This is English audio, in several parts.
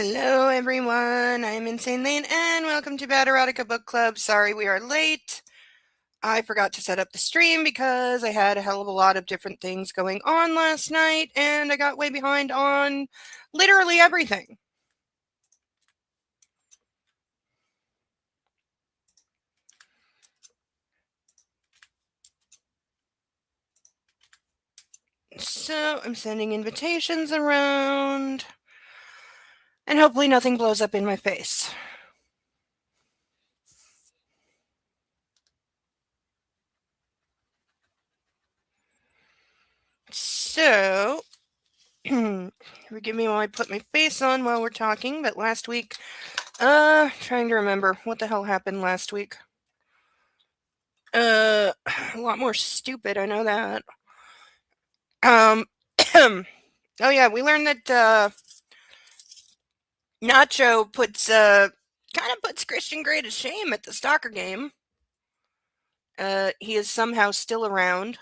Hello, everyone. I'm Insane Lane, and welcome to Bad Erotica Book Club. Sorry we are late. I forgot to set up the stream because I had a hell of a lot of different things going on last night, and I got way behind on literally everything. So I'm sending invitations around, and hopefully nothing blows up in my face. So, forgive me while I put my face on while we're talking, but last week, trying to remember what the hell happened last week. A lot more stupid, I know that. Oh yeah, we learned that, Nacho kind of puts Christian Grey to shame at the stalker game. He is somehow still around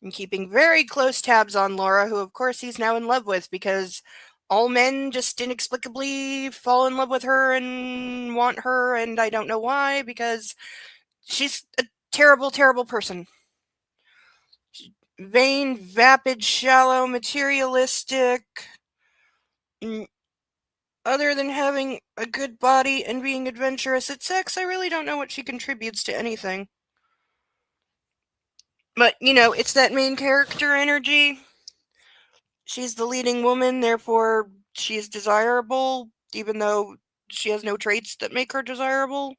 and keeping very close tabs on Laura, who of course he's now in love with because all men just inexplicably fall in love with her and want her, and I don't know why, because she's a terrible, terrible person. Vain, vapid, shallow, materialistic. Other than having a good body and being adventurous at sex, I really don't know what she contributes to anything. But, it's that main character energy. She's the leading woman, therefore she's desirable, even though she has no traits that make her desirable.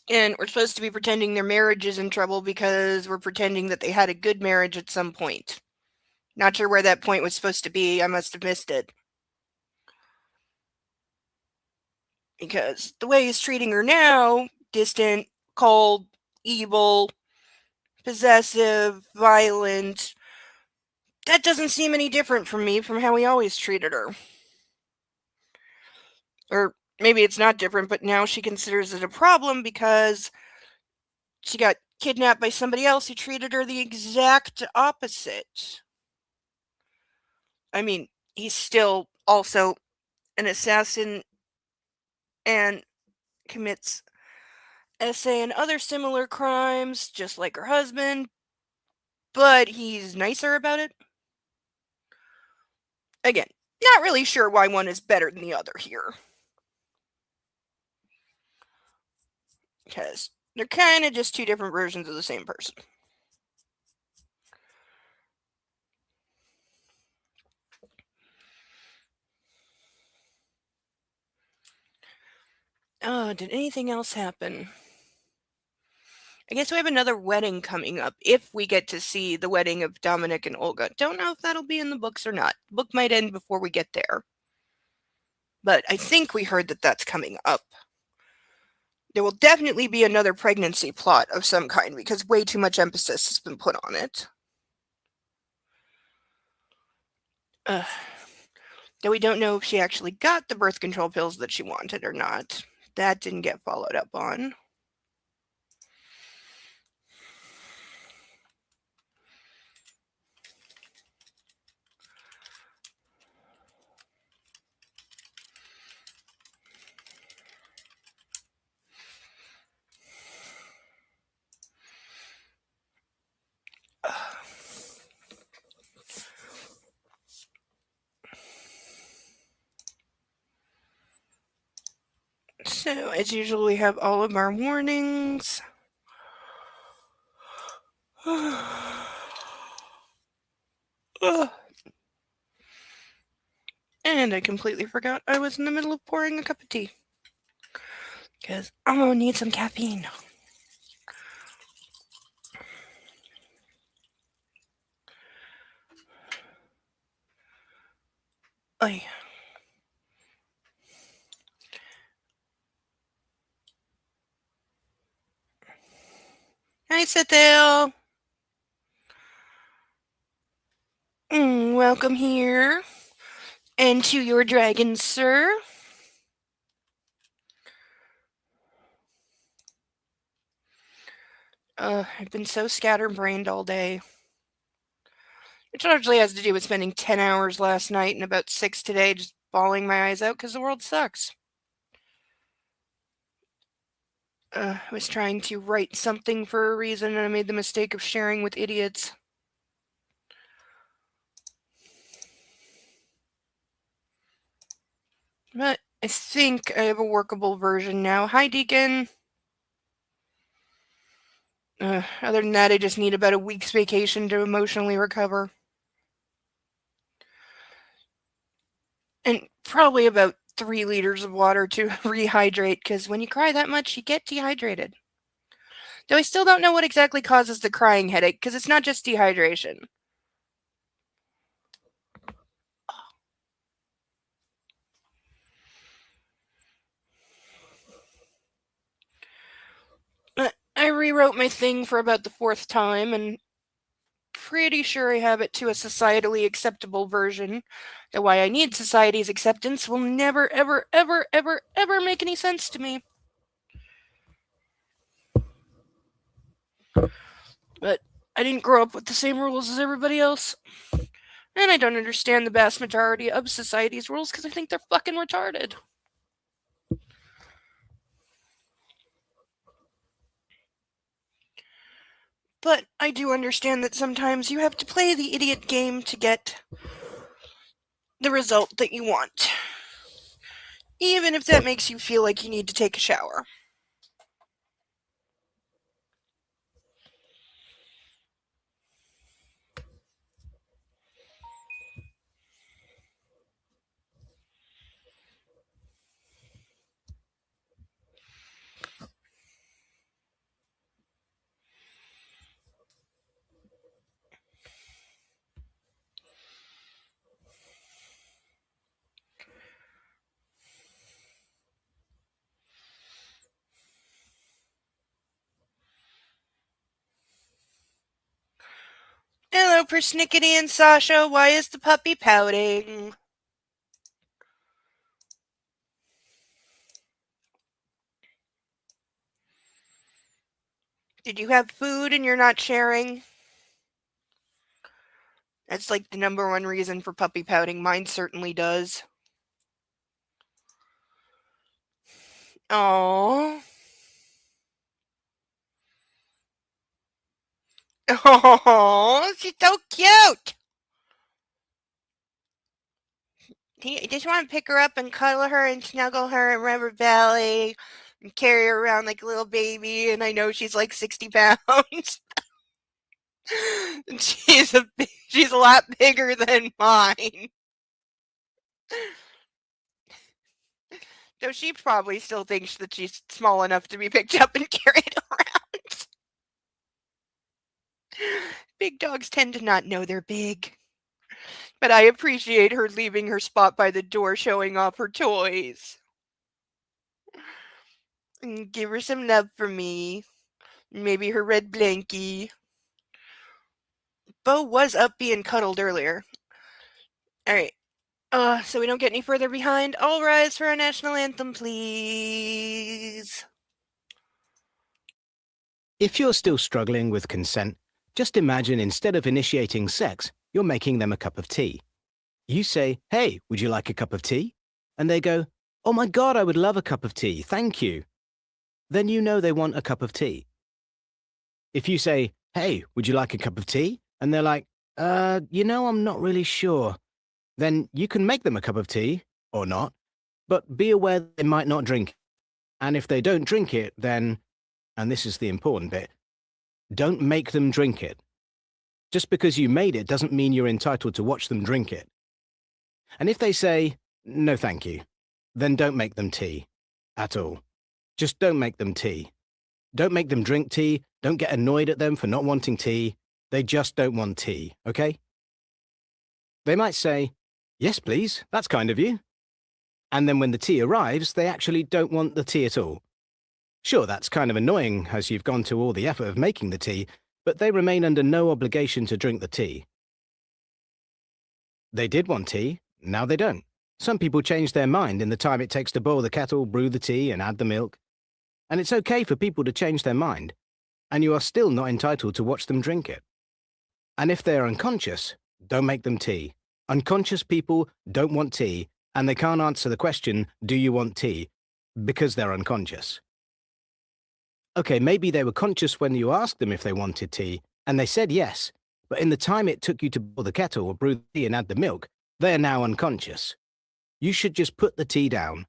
And we're supposed to be pretending their marriage is in trouble because we're pretending that they had a good marriage at some point. Not sure where that point was supposed to be. I must have missed it. Because the way he's treating her now, distant, cold, evil, possessive, violent, that doesn't seem any different from me from how he always treated her. Or maybe it's not different, but now she considers it a problem because she got kidnapped by somebody else who treated her the exact opposite. I mean, he's still also an assassin and commits SA and other similar crimes, just like her husband, but he's nicer about it. Again, not really sure why one is better than the other here. Because they're kind of just two different versions of the same person. Oh, did anything else happen? I guess we have another wedding coming up, if we get to see the wedding of Dominic and Olga. Don't know if that'll be in the books or not. The book might end before we get there. But I think we heard that that's coming up. There will definitely be another pregnancy plot of some kind, because way too much emphasis has been put on it. Though we don't know if she actually got the birth control pills that she wanted or not. That didn't get followed up on. So, as usual, we have all of our warnings. And I completely forgot I was in the middle of pouring a cup of tea. Because I'm going to need some caffeine. Oy. Hi, Sethel. Welcome here. And to your dragon, sir. I've been so scatterbrained all day. Which largely has to do with spending 10 hours last night and about 6 today just bawling my eyes out because the world sucks. I was trying to write something for a reason and I made the mistake of sharing with idiots. But I think I have a workable version now. Hi, Deacon. Other than that, I just need about a week's vacation to emotionally recover. And probably about 3 liters of water to rehydrate, because when you cry that much, you get dehydrated. Though I still don't know what exactly causes the crying headache, because it's not just dehydration. I rewrote my thing for about the 4th time, and pretty sure I have it to a societally acceptable version. Though why I need society's acceptance will never, ever, ever, ever, ever make any sense to me. But I didn't grow up with the same rules as everybody else. And I don't understand the vast majority of society's rules because I think they're fucking retarded. But I do understand that sometimes you have to play the idiot game to get the result that you want. Even if that makes you feel like you need to take a shower. Hello, Persnickety and Sasha. Why is the puppy pouting? Did you have food and you're not sharing? That's like the number one reason for puppy pouting. Mine certainly does. Aww. Oh, she's so cute. I just want to pick her up and cuddle her and snuggle her and rub her belly and carry her around like a little baby. And I know she's like 60 pounds. she's a lot bigger than mine. Though she probably still thinks that she's small enough to be picked up and carried around. Big dogs tend to not know they're big. But I appreciate her leaving her spot by the door showing off her toys. And give her some love from me. Maybe her red blankie. Bo was up being cuddled earlier. Alright. So we don't get any further behind. All rise for our national anthem, please. If you're still struggling with consent, just imagine instead of initiating sex, you're making them a cup of tea. You say, "Hey, would you like a cup of tea?" And they go, "Oh my God, I would love a cup of tea, thank you." Then you know they want a cup of tea. If you say, "Hey, would you like a cup of tea?" And they're like, I'm not really sure. Then you can make them a cup of tea, or not, but be aware they might not drink it. And if they don't drink it, then, and this is the important bit, don't make them drink it. Just because you made it doesn't mean you're entitled to watch them drink it. And if they say, "No thank you," then don't make them tea. At all. Just don't make them tea. Don't make them drink tea. Don't get annoyed at them for not wanting tea. They just don't want tea, okay? They might say, "Yes, please, that's kind of you." And then when the tea arrives, they actually don't want the tea at all. Sure, that's kind of annoying as you've gone to all the effort of making the tea, but they remain under no obligation to drink the tea. They did want tea, now they don't. Some people change their mind in the time it takes to boil the kettle, brew the tea, and add the milk. And it's okay for people to change their mind. and you are still not entitled to watch them drink it. And if they are unconscious, don't make them tea. Unconscious people don't want tea, and they can't answer the question, do you want tea? Because they're unconscious. Okay, maybe they were conscious when you asked them if they wanted tea, and they said yes, but in the time it took you to boil the kettle or brew the tea and add the milk, they are now unconscious. You should just put the tea down,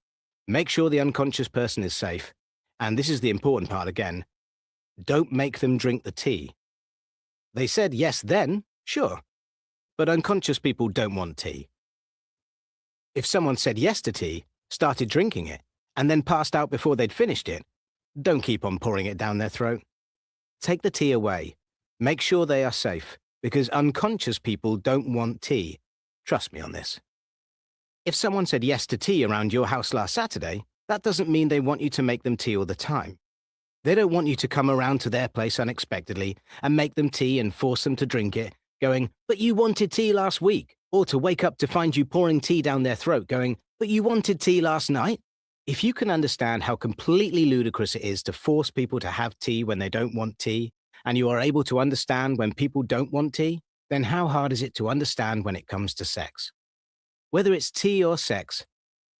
make sure the unconscious person is safe, and this is the important part again, don't make them drink the tea. They said yes then, sure, but unconscious people don't want tea. If someone said yes to tea, started drinking it, and then passed out before they'd finished it, don't keep on pouring it down their throat. Take the tea away. Make sure they are safe, because unconscious people don't want tea. Trust me on this. If someone said yes to tea around your house last Saturday, that doesn't mean they want you to make them tea all the time. They don't want you to come around to their place unexpectedly and make them tea and force them to drink it, going, but you wanted tea last week, or to wake up to find you pouring tea down their throat, going, but you wanted tea last night. If you can understand how completely ludicrous it is to force people to have tea when they don't want tea, and you are able to understand when people don't want tea, then how hard is it to understand when it comes to sex? Whether it's tea or sex,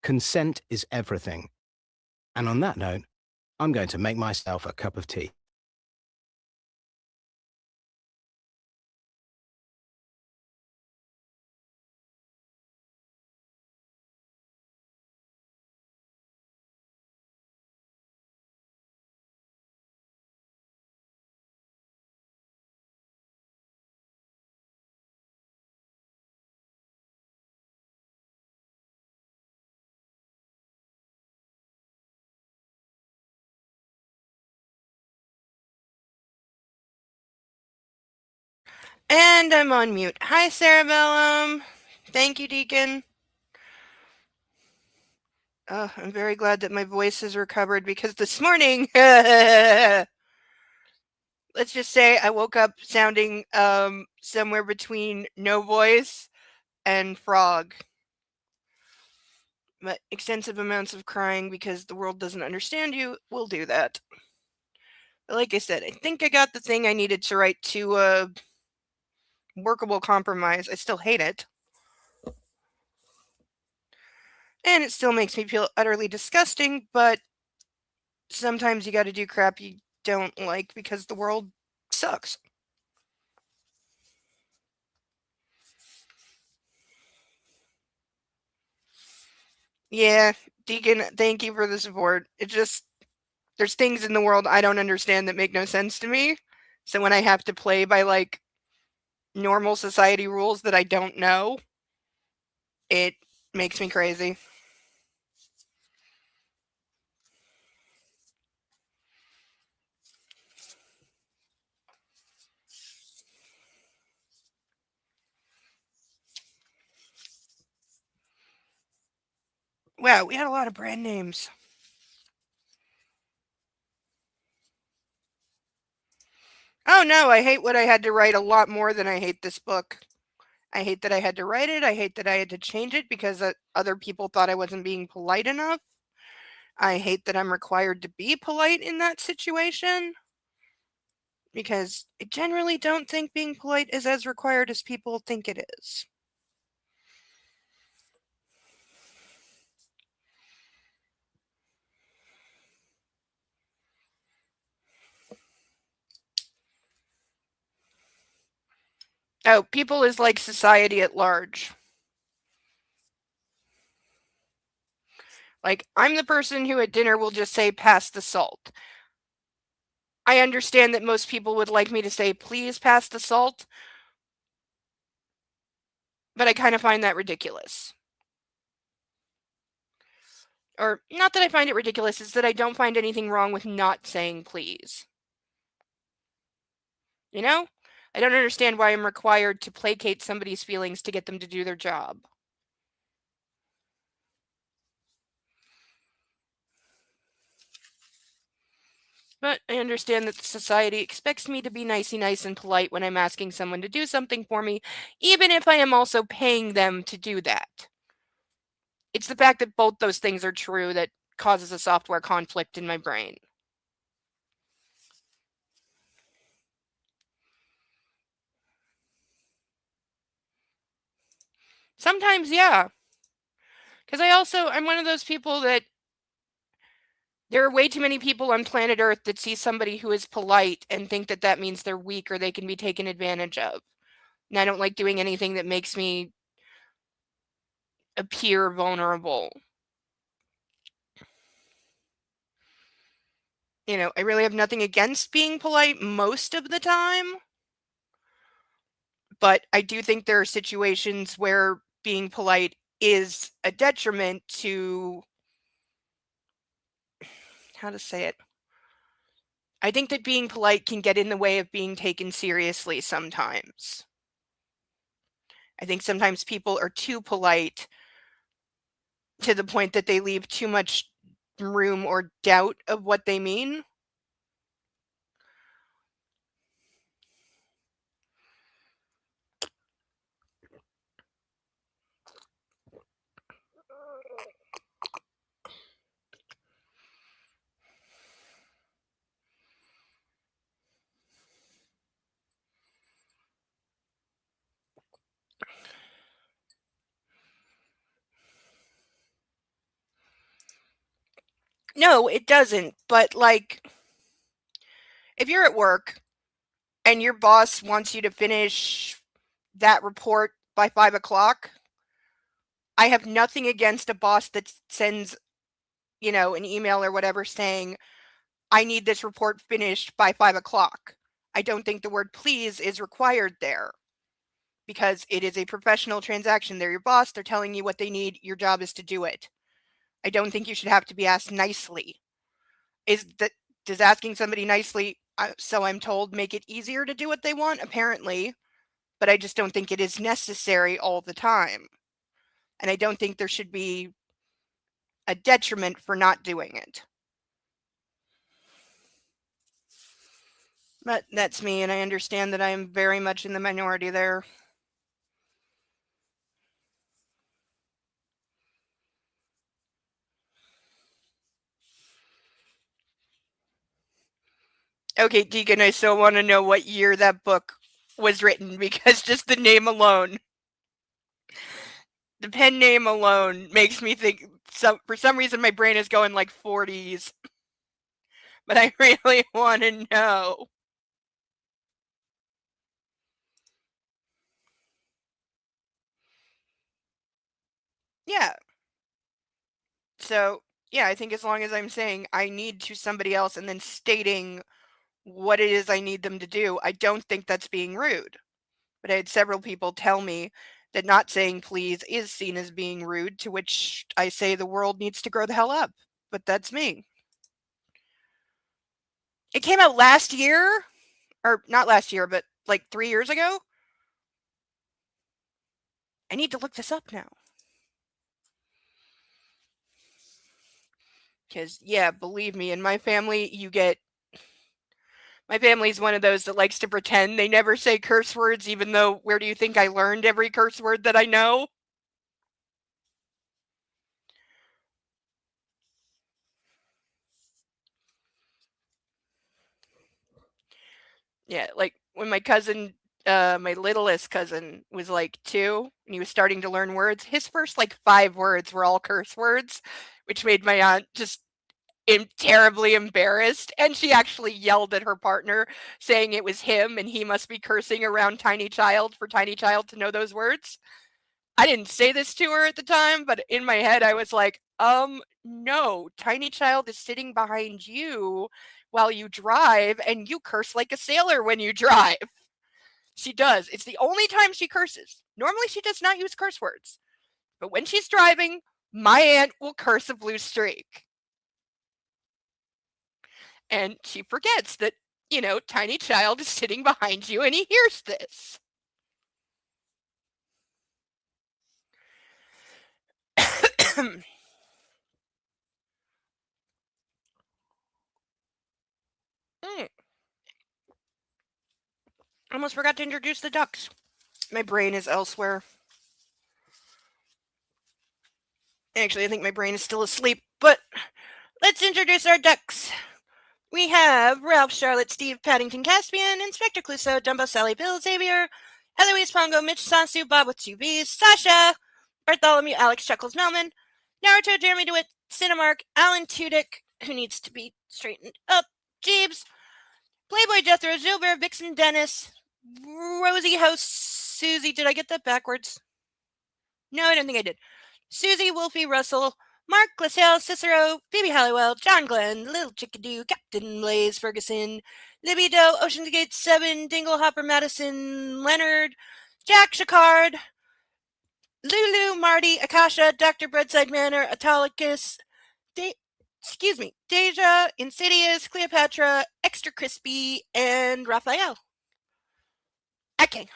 consent is everything. And on that note, I'm going to make myself a cup of tea. And I'm on mute. Hi, Cerebellum. Thank you, Deacon. I'm very glad that my voice is recovered because this morning, let's just say I woke up sounding somewhere between no voice and frog. But extensive amounts of crying because the world doesn't understand you will do that. But like I said, I think I got the thing I needed to write to a workable compromise. I still hate it. And it still makes me feel utterly disgusting, but sometimes you gotta do crap you don't like because the world sucks. Yeah, Deacon, thank you for the support. It just, there's things in the world I don't understand that make no sense to me. So when I have to play by like normal society rules that I don't know, it makes me crazy. Wow, we had a lot of brand names. Oh no, I hate what I had to write a lot more than I hate this book. I hate that I had to write it. I hate that I had to change it because other people thought I wasn't being polite enough. I hate that I'm required to be polite in that situation because I generally don't think being polite is as required as people think it is. Oh, people is like society at large. Like, I'm the person who at dinner will just say, pass the salt. I understand that most people would like me to say, please pass the salt, but I kind of find that ridiculous. Or, not that I find it ridiculous, it's that I don't find anything wrong with not saying please. You know? I don't understand why I'm required to placate somebody's feelings to get them to do their job. But I understand that society expects me to be nicey nice and polite when I'm asking someone to do something for me, even if I am also paying them to do that. It's the fact that both those things are true that causes a software conflict in my brain. Sometimes, yeah. Because I'm one of those people that there are way too many people on planet Earth that see somebody who is polite and think that that means they're weak or they can be taken advantage of. And I don't like doing anything that makes me appear vulnerable. I really have nothing against being polite most of the time, but I do think there are situations where being polite is a detriment to, how to say it? I think that being polite can get in the way of being taken seriously sometimes. I think sometimes people are too polite to the point that they leave too much room or doubt of what they mean. No, it doesn't. But like, if you're at work and your boss wants you to finish that report by 5 o'clock, I have nothing against a boss that sends, an email or whatever saying, I need this report finished by 5 o'clock. I don't think the word please is required there because it is a professional transaction. They're your boss. They're telling you what they need. Your job is to do it. I don't think you should have to be asked nicely. Does asking somebody nicely, so I'm told, make it easier to do what they want? Apparently, but I just don't think it is necessary all the time. And I don't think there should be a detriment for not doing it. But that's me, and I understand that I am very much in the minority there. Okay, Deacon, I still want to know what year that book was written because just the name alone, the pen name alone makes me think for some reason my brain is going like 40s. But I really want to know. Yeah. So, yeah, I think as long as I'm saying I need to somebody else and then stating what it is I need them to do, I don't think that's being rude. But I had several people tell me that not saying please is seen as being rude, to which I say the world needs to grow the hell up. But that's me. It came out last year, or not last year, but like 3 years ago. I need to look this up now. Because, yeah, believe me, in my family, my family's one of those that likes to pretend they never say curse words, even though where do you think I learned every curse word that I know? Yeah, like when my littlest cousin was like 2 and he was starting to learn words, his first like 5 words were all curse words, which made my aunt just terribly embarrassed. And she actually yelled at her partner, saying it was him and he must be cursing around Tiny Child for Tiny Child to know those words. I didn't say this to her at the time, but in my head I was like, no, Tiny Child is sitting behind you while you drive and you curse like a sailor when you drive. She does. It's the only time she curses. Normally she does not use curse words. But when she's driving, my aunt will curse a blue streak. And she forgets that, Tiny Child is sitting behind you and he hears this. Almost forgot to introduce the ducks. My brain is elsewhere. Actually, I think my brain is still asleep, but let's introduce our ducks. We have Ralph, Charlotte, Steve, Paddington, Caspian, Inspector Clouseau, Dumbo, Sally, Bill, Xavier, Eloise, Pongo, Mitch, Sansu, Bob with 2 B's, Sasha, Bartholomew Alex Chuckles Melman, Naruto Jeremy DeWitt, Cinemark, Alan Tudyk, who needs to be straightened up, Jeeves, Playboy Jethro, Gilbert, Vixen Dennis, Rosie House, Susie. Did I get that backwards? No, I don't think I did. Susie, Wolfie, Russell, Mark, Glassell, Cicero, Phoebe Halliwell, John Glenn, Little Chickadoo, Captain Blaze Ferguson, Libby Doe, Ocean's Gate 7, Dingle Hopper Madison, Leonard, Jack Shacard, Lulu, Marty, Akasha, Dr. Breadside Manor, Autolycus, Deja, Insidious, Cleopatra, Extra Crispy, and Raphael. Okay.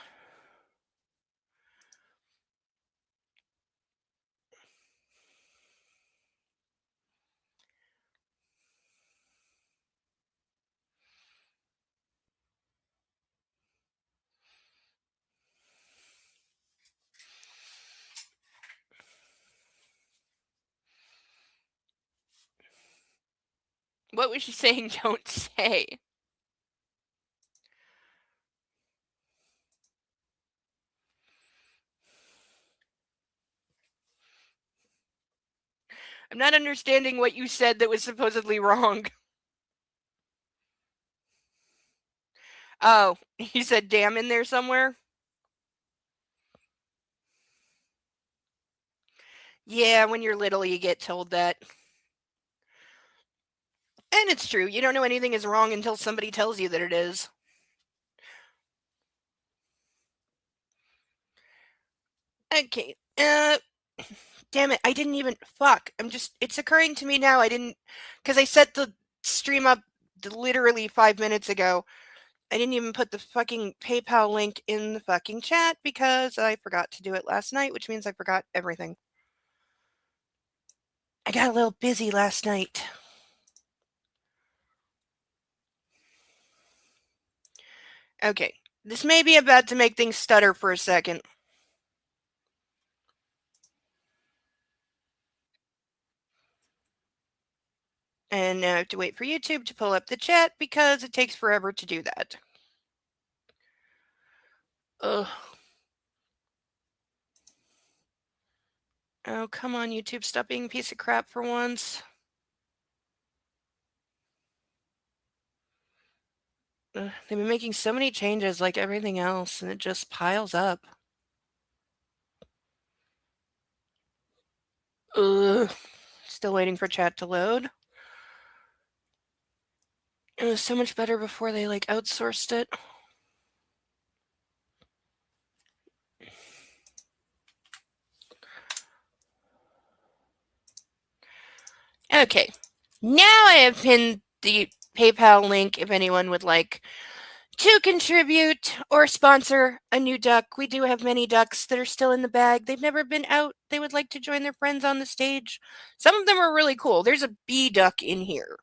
What was she saying? Don't say. I'm not understanding what you said that was supposedly wrong. Oh, you said damn in there somewhere? Yeah, when you're little, you get told that. And it's true. You don't know anything is wrong until somebody tells you that it is. Okay. Damn it. I didn't even. Fuck. It's occurring to me now. I didn't. Because I set the stream up literally 5 minutes ago. I didn't even put the fucking PayPal link in the fucking chat because I forgot to do it last night, which means I forgot everything. I got a little busy last night. Okay. This may be about to make things stutter for a second. And now I have to wait for YouTube to pull up the chat because it takes forever to do that. Ugh. Oh, come on, YouTube. Stop being a piece of crap for once. They've been making so many changes like everything else, and it just piles up. Ugh. Still waiting for chat to load. It was so much better before they, outsourced it. Okay. Now I have pinned the PayPal link if anyone would like to contribute or sponsor a new duck. We do have many ducks that are still in the bag. They've never been out. They would like to join their friends on the stage. Some of them are really cool. There's a bee duck in here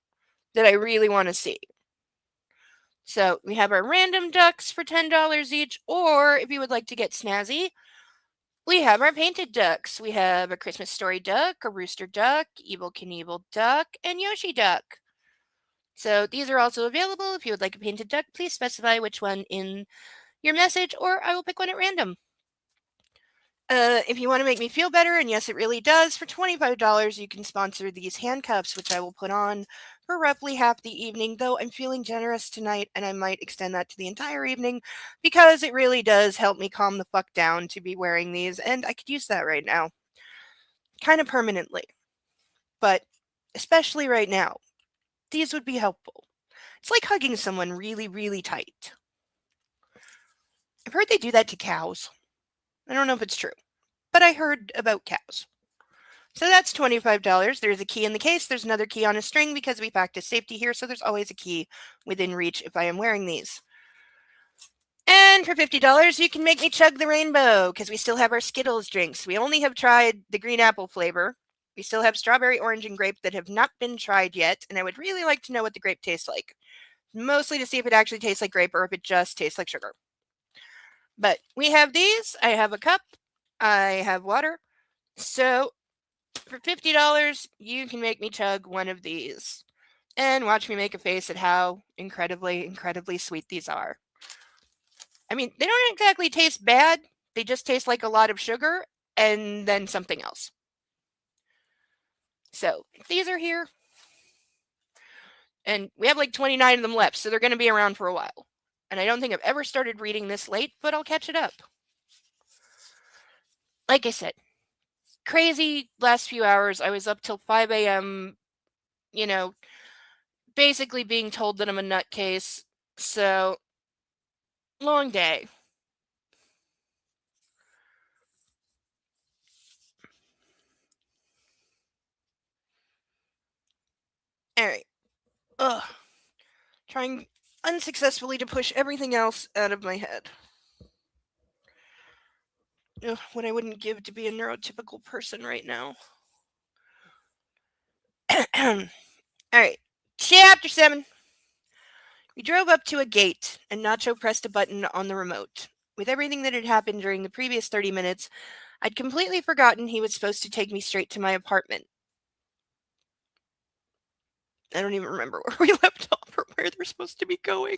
that I really want to see. So we have our random ducks for $10 each, or if you would like to get snazzy, we have our painted ducks. We have a Christmas Story duck, a Rooster duck, Evil Knievel duck, and Yoshi duck. So these are also available. If you would like a painted duck, please specify which one in your message, or I will pick one at random. If you want to make me feel better, and yes, it really does, for $25, you can sponsor these handcuffs, which I will put on for roughly half the evening, though I'm feeling generous tonight, and I might extend that to the entire evening, because it really does help me calm the fuck down to be wearing these, and I could use that right now. Kind of permanently. But especially right now, these would be helpful. It's like hugging someone really, really tight. I've heard they do that to cows. I don't know if it's true, but I heard about cows. So that's $25. There's a key in the case. There's another key on a string because we practice safety here, so there's always a key within reach if I am wearing these. And for $50, you can make me chug the rainbow because we still have our Skittles drinks. We only have tried the green apple flavor. We still have strawberry, orange, and grape that have not been tried yet, and I would really like to know what the grape tastes like. Mostly to see if it actually tastes like grape or if it just tastes like sugar. But we have these. I have a cup. I have water. So for $50, you can make me chug one of these. And watch me make a face at how incredibly, incredibly sweet these are. I mean, they don't exactly taste bad. They just taste like a lot of sugar. and then something else. So these are here. And we have like 29 of them left, so they're going to be around for a while. And I don't think I've ever started reading this late, but I'll catch it up. Like I said, crazy last few hours. I was up till 5 a.m., basically being told that I'm a nutcase. So, long day. Alright. Ugh. Trying unsuccessfully to push everything else out of my head. Ugh, what I wouldn't give to be a neurotypical person right now. Alright. Chapter 7. We drove up to a gate, and Nacho pressed a button on the remote. With everything that had happened during the previous 30 minutes, I'd completely forgotten he was supposed to take me straight to my apartment. I don't even remember where we left off or where they're supposed to be going.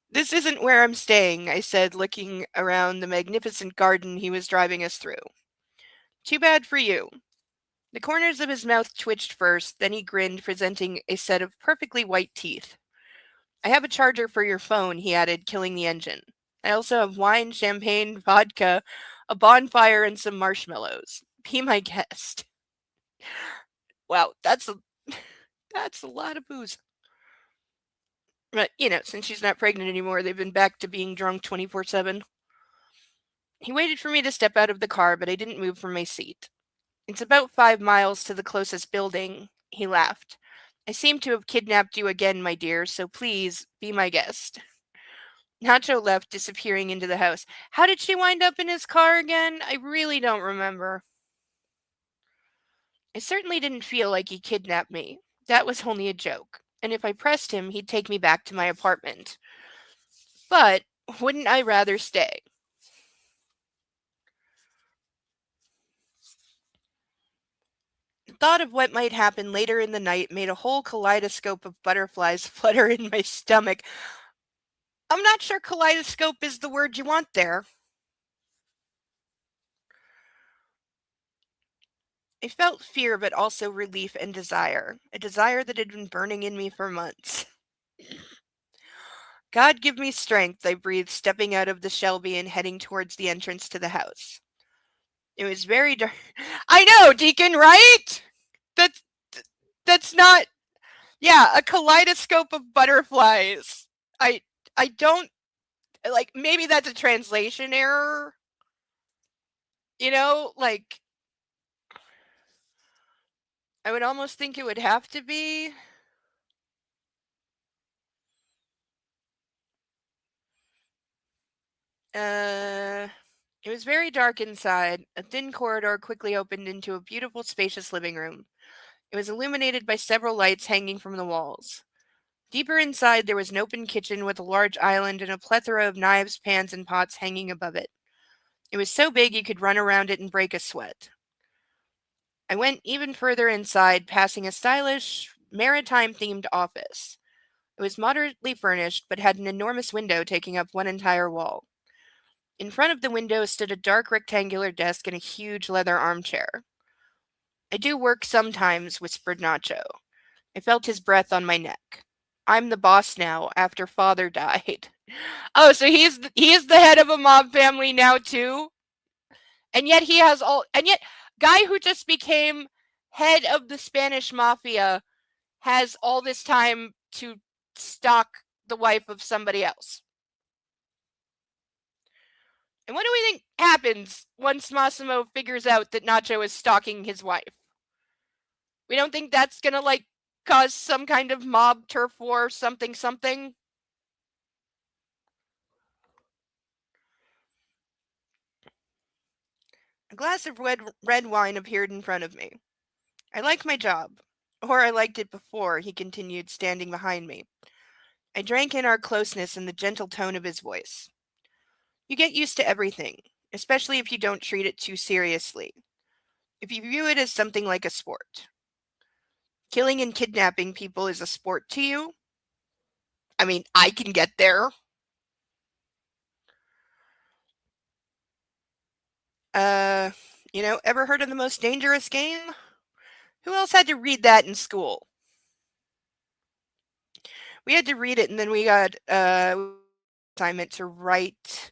This isn't where I'm staying, I said, looking around the magnificent garden he was driving us through. Too bad for you. The corners of his mouth twitched first, then he grinned, presenting a set of perfectly white teeth. I have a charger for your phone, he added, killing the engine. I also have wine, champagne, vodka, a bonfire, and some marshmallows. Be my guest. Wow, that's a lot of booze. But, since she's not pregnant anymore, they've been back to being drunk 24/7. He waited for me to step out of the car, but I didn't move from my seat. It's about 5 miles to the closest building, he laughed. I seem to have kidnapped you again, my dear, so please, be my guest. Nacho left, disappearing into the house. How did she wind up in his car again? I really don't remember. I certainly didn't feel like he kidnapped me. That was only a joke. And if I pressed him, he'd take me back to my apartment. But wouldn't I rather stay? The thought of what might happen later in the night made a whole kaleidoscope of butterflies flutter in my stomach. I'm not sure kaleidoscope is the word you want there. I felt fear, but also relief and desire. A desire that had been burning in me for months. God give me strength, I breathed, stepping out of the Shelby and heading towards the entrance to the house. It was very dark. I know, Deacon, right? That's that's not. Yeah, a kaleidoscope of butterflies. I I don't like. Maybe that's a translation error. Like I would almost think it would have to be. It was very dark inside. A thin corridor quickly opened into a beautiful, spacious living room. It was illuminated by several lights hanging from the walls. Deeper inside, there was an open kitchen with a large island and a plethora of knives, pans, and pots hanging above it. It was so big you could run around it and break a sweat. I went even further inside, passing a stylish, maritime-themed office. It was moderately furnished, but had an enormous window taking up one entire wall. In front of the window stood a dark rectangular desk and a huge leather armchair. I do work sometimes, whispered Nacho. I felt his breath on my neck. I'm the boss now, after father died. Oh, so he is the head of a mob family now too? And yet guy who just became head of the Spanish mafia has all this time to stalk the wife of somebody else. And what do we think happens once Massimo figures out that Nacho is stalking his wife? We don't think that's gonna cause some kind of mob turf war, something. A glass of red wine appeared in front of me. I like my job. Or I liked it before, he continued, standing behind me. I drank in our closeness and the gentle tone of his voice. You get used to everything, especially if you don't treat it too seriously. If you view it as something like a sport. Killing and kidnapping people is a sport to you? I mean, I can get there. Uh, ever heard of The Most Dangerous Game? Who else had to read that in school? We had to read it, and then we got assignment to write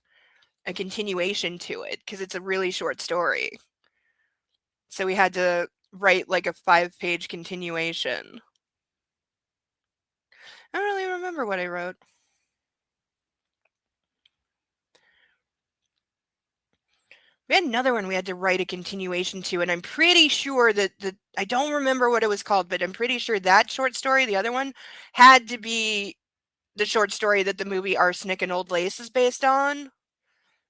a continuation to it because it's a really short story. So we had to write like a 5-page continuation. I don't really remember what I wrote. We had another one we had to write a continuation to, and I'm pretty sure that I don't remember what it was called, but I'm pretty sure that short story, the other one, had to be the short story that the movie Arsenic and Old Lace is based on.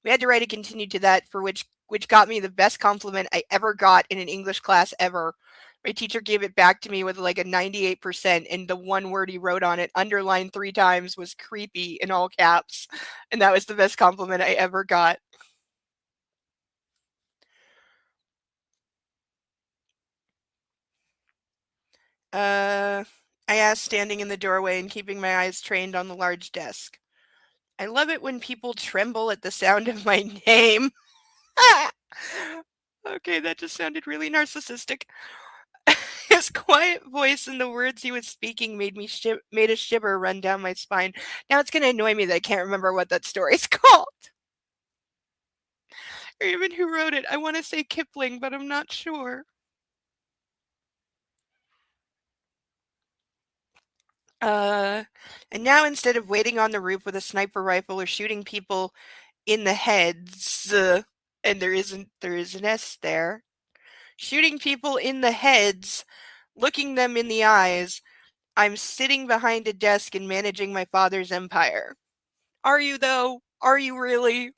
We had to write a continue to that, for which got me the best compliment I ever got in an English class ever. My teacher gave it back to me with like a 98%, and the one word he wrote on it, underlined 3 times, was creepy in all caps. And that was the best compliment I ever got. I asked, standing in the doorway and keeping my eyes trained on the large desk. I love it when people tremble at the sound of my name. Okay, that just sounded really narcissistic. His quiet voice and the words he was speaking made a shiver run down my spine. Now it's gonna annoy me that I can't remember what that story's called, or even who wrote it. I want to say Kipling, but I'm not sure. Uh, and now instead of waiting on the roof with a sniper rifle or shooting people in the heads, and there is an S there, shooting people in the heads, looking them in the eyes, I'm sitting behind a desk and managing my father's empire. Are you, though? Are you really?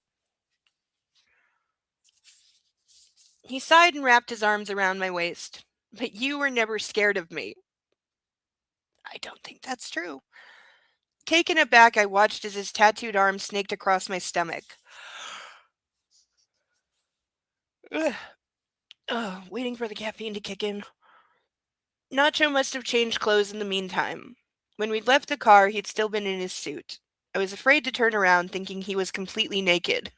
He sighed and wrapped his arms around my waist. But you were never scared of me. I don't think that's true. Taken aback, I watched as his tattooed arm snaked across my stomach. Ugh. Waiting for the caffeine to kick in. Nacho must have changed clothes in the meantime. When we'd left the car, he'd still been in his suit. I was afraid to turn around, thinking he was completely naked.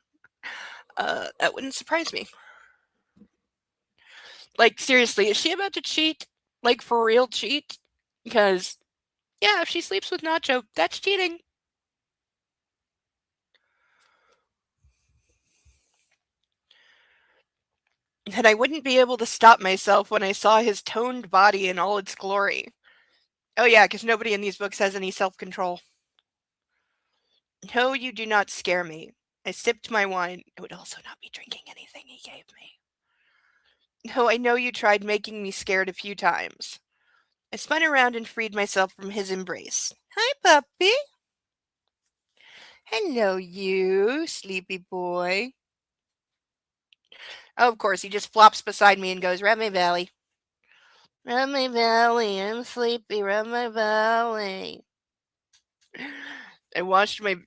That wouldn't surprise me. Like, seriously, is she about to cheat? Like, for real cheat? Because, yeah, if she sleeps with Nacho, that's cheating. And I wouldn't be able to stop myself when I saw his toned body in all its glory. Oh, yeah, because nobody in these books has any self control. No, you do not scare me. I sipped my wine. I would also not be drinking anything he gave me. No, I know you tried making me scared a few times. I spun around and freed myself from his embrace. Hi, puppy. Hello, you, sleepy boy. Oh, of course, he just flops beside me and goes, rub my belly. Rub my belly, I'm sleepy, rub my belly. I washed my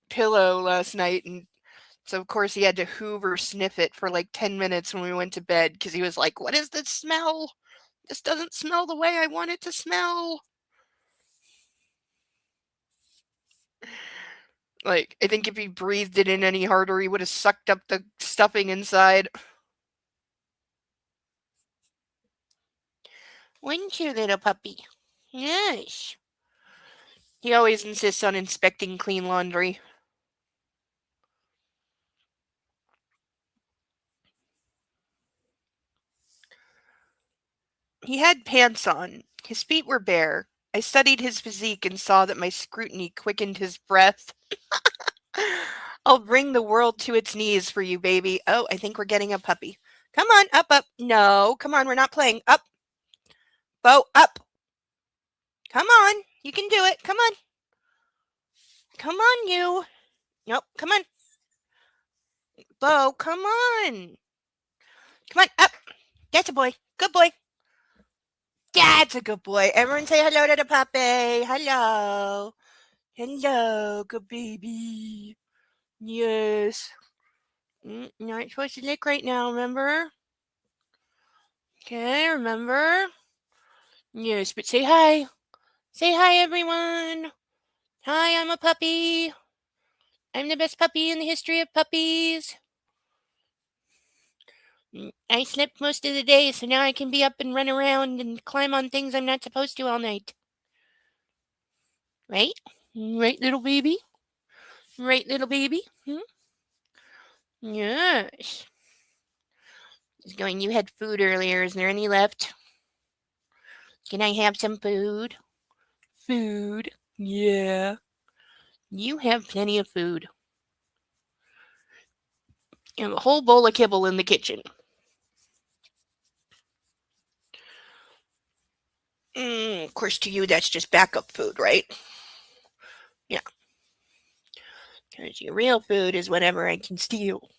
pillow last night, and so of course he had to hoover sniff it for like 10 minutes when we went to bed because he was like, what is this smell? This doesn't smell the way I want it to smell. Like, I think if he breathed it in any harder, he would have sucked up the stuffing inside. Wouldn't you, little puppy? Yes. He always insists on inspecting clean laundry. He had pants on. His feet were bare. I studied his physique and saw that my scrutiny quickened his breath. I'll bring the world to its knees for you, baby. Oh, I think we're getting a puppy. Come on, up, up. No, come on, we're not playing. Up. Bo, up. Come on. You can do it. Come on. Come on, you. Nope, come on. Bo, come on. Come on, up. That's a boy. Good boy. That's a good boy. Everyone say hello to the puppy. Hello. Hello, good baby. Yes. Not supposed to lick right now, remember? Okay, remember? Yes, but say hi. Say hi, everyone. Hi, I'm a puppy. I'm the best puppy in the history of puppies. I slept most of the day, so now I can be up and run around and climb on things I'm not supposed to all night. Right? Right, little baby? Right, little baby? Hmm? Yes. He's going, you had food earlier. Is there any left? Can I have some food? Food? Yeah. You have plenty of food. You have a whole bowl of kibble in the kitchen. Of course, to you, that's just backup food, right? Yeah. Because your real food is whatever I can steal.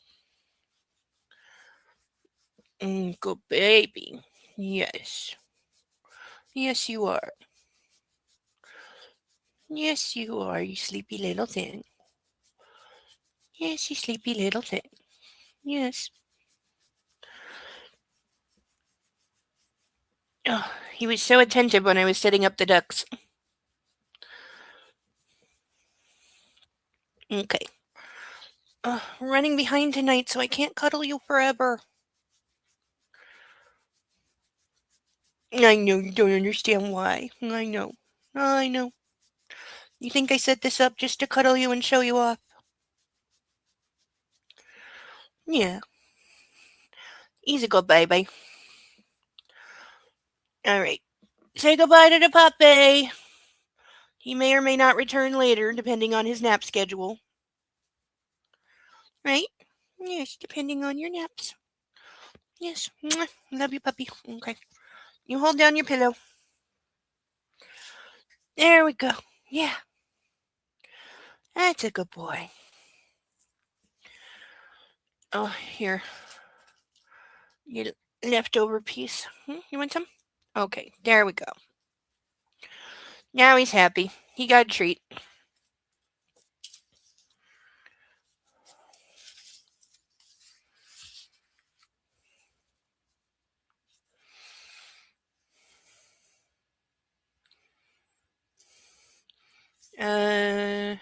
Good baby. Yes. Yes, you are. Yes, you are, you sleepy little thing. Yes, you sleepy little thing. Yes. Oh, he was so attentive when I was setting up the ducks. Okay. Running behind tonight, so I can't cuddle you forever. I know you don't understand why. I know. I know. You think I set this up just to cuddle you and show you off? Yeah. Easy go, baby. All right. Say goodbye to the puppy. He may or may not return later, depending on his nap schedule. Right? Yes, depending on your naps. Yes. Mwah. Love you, puppy. Okay. You hold down your pillow. There we go. Yeah. That's a good boy. Oh, here. Your leftover piece. You want some? Okay, there we go. Now he's happy. He got a treat. Uh,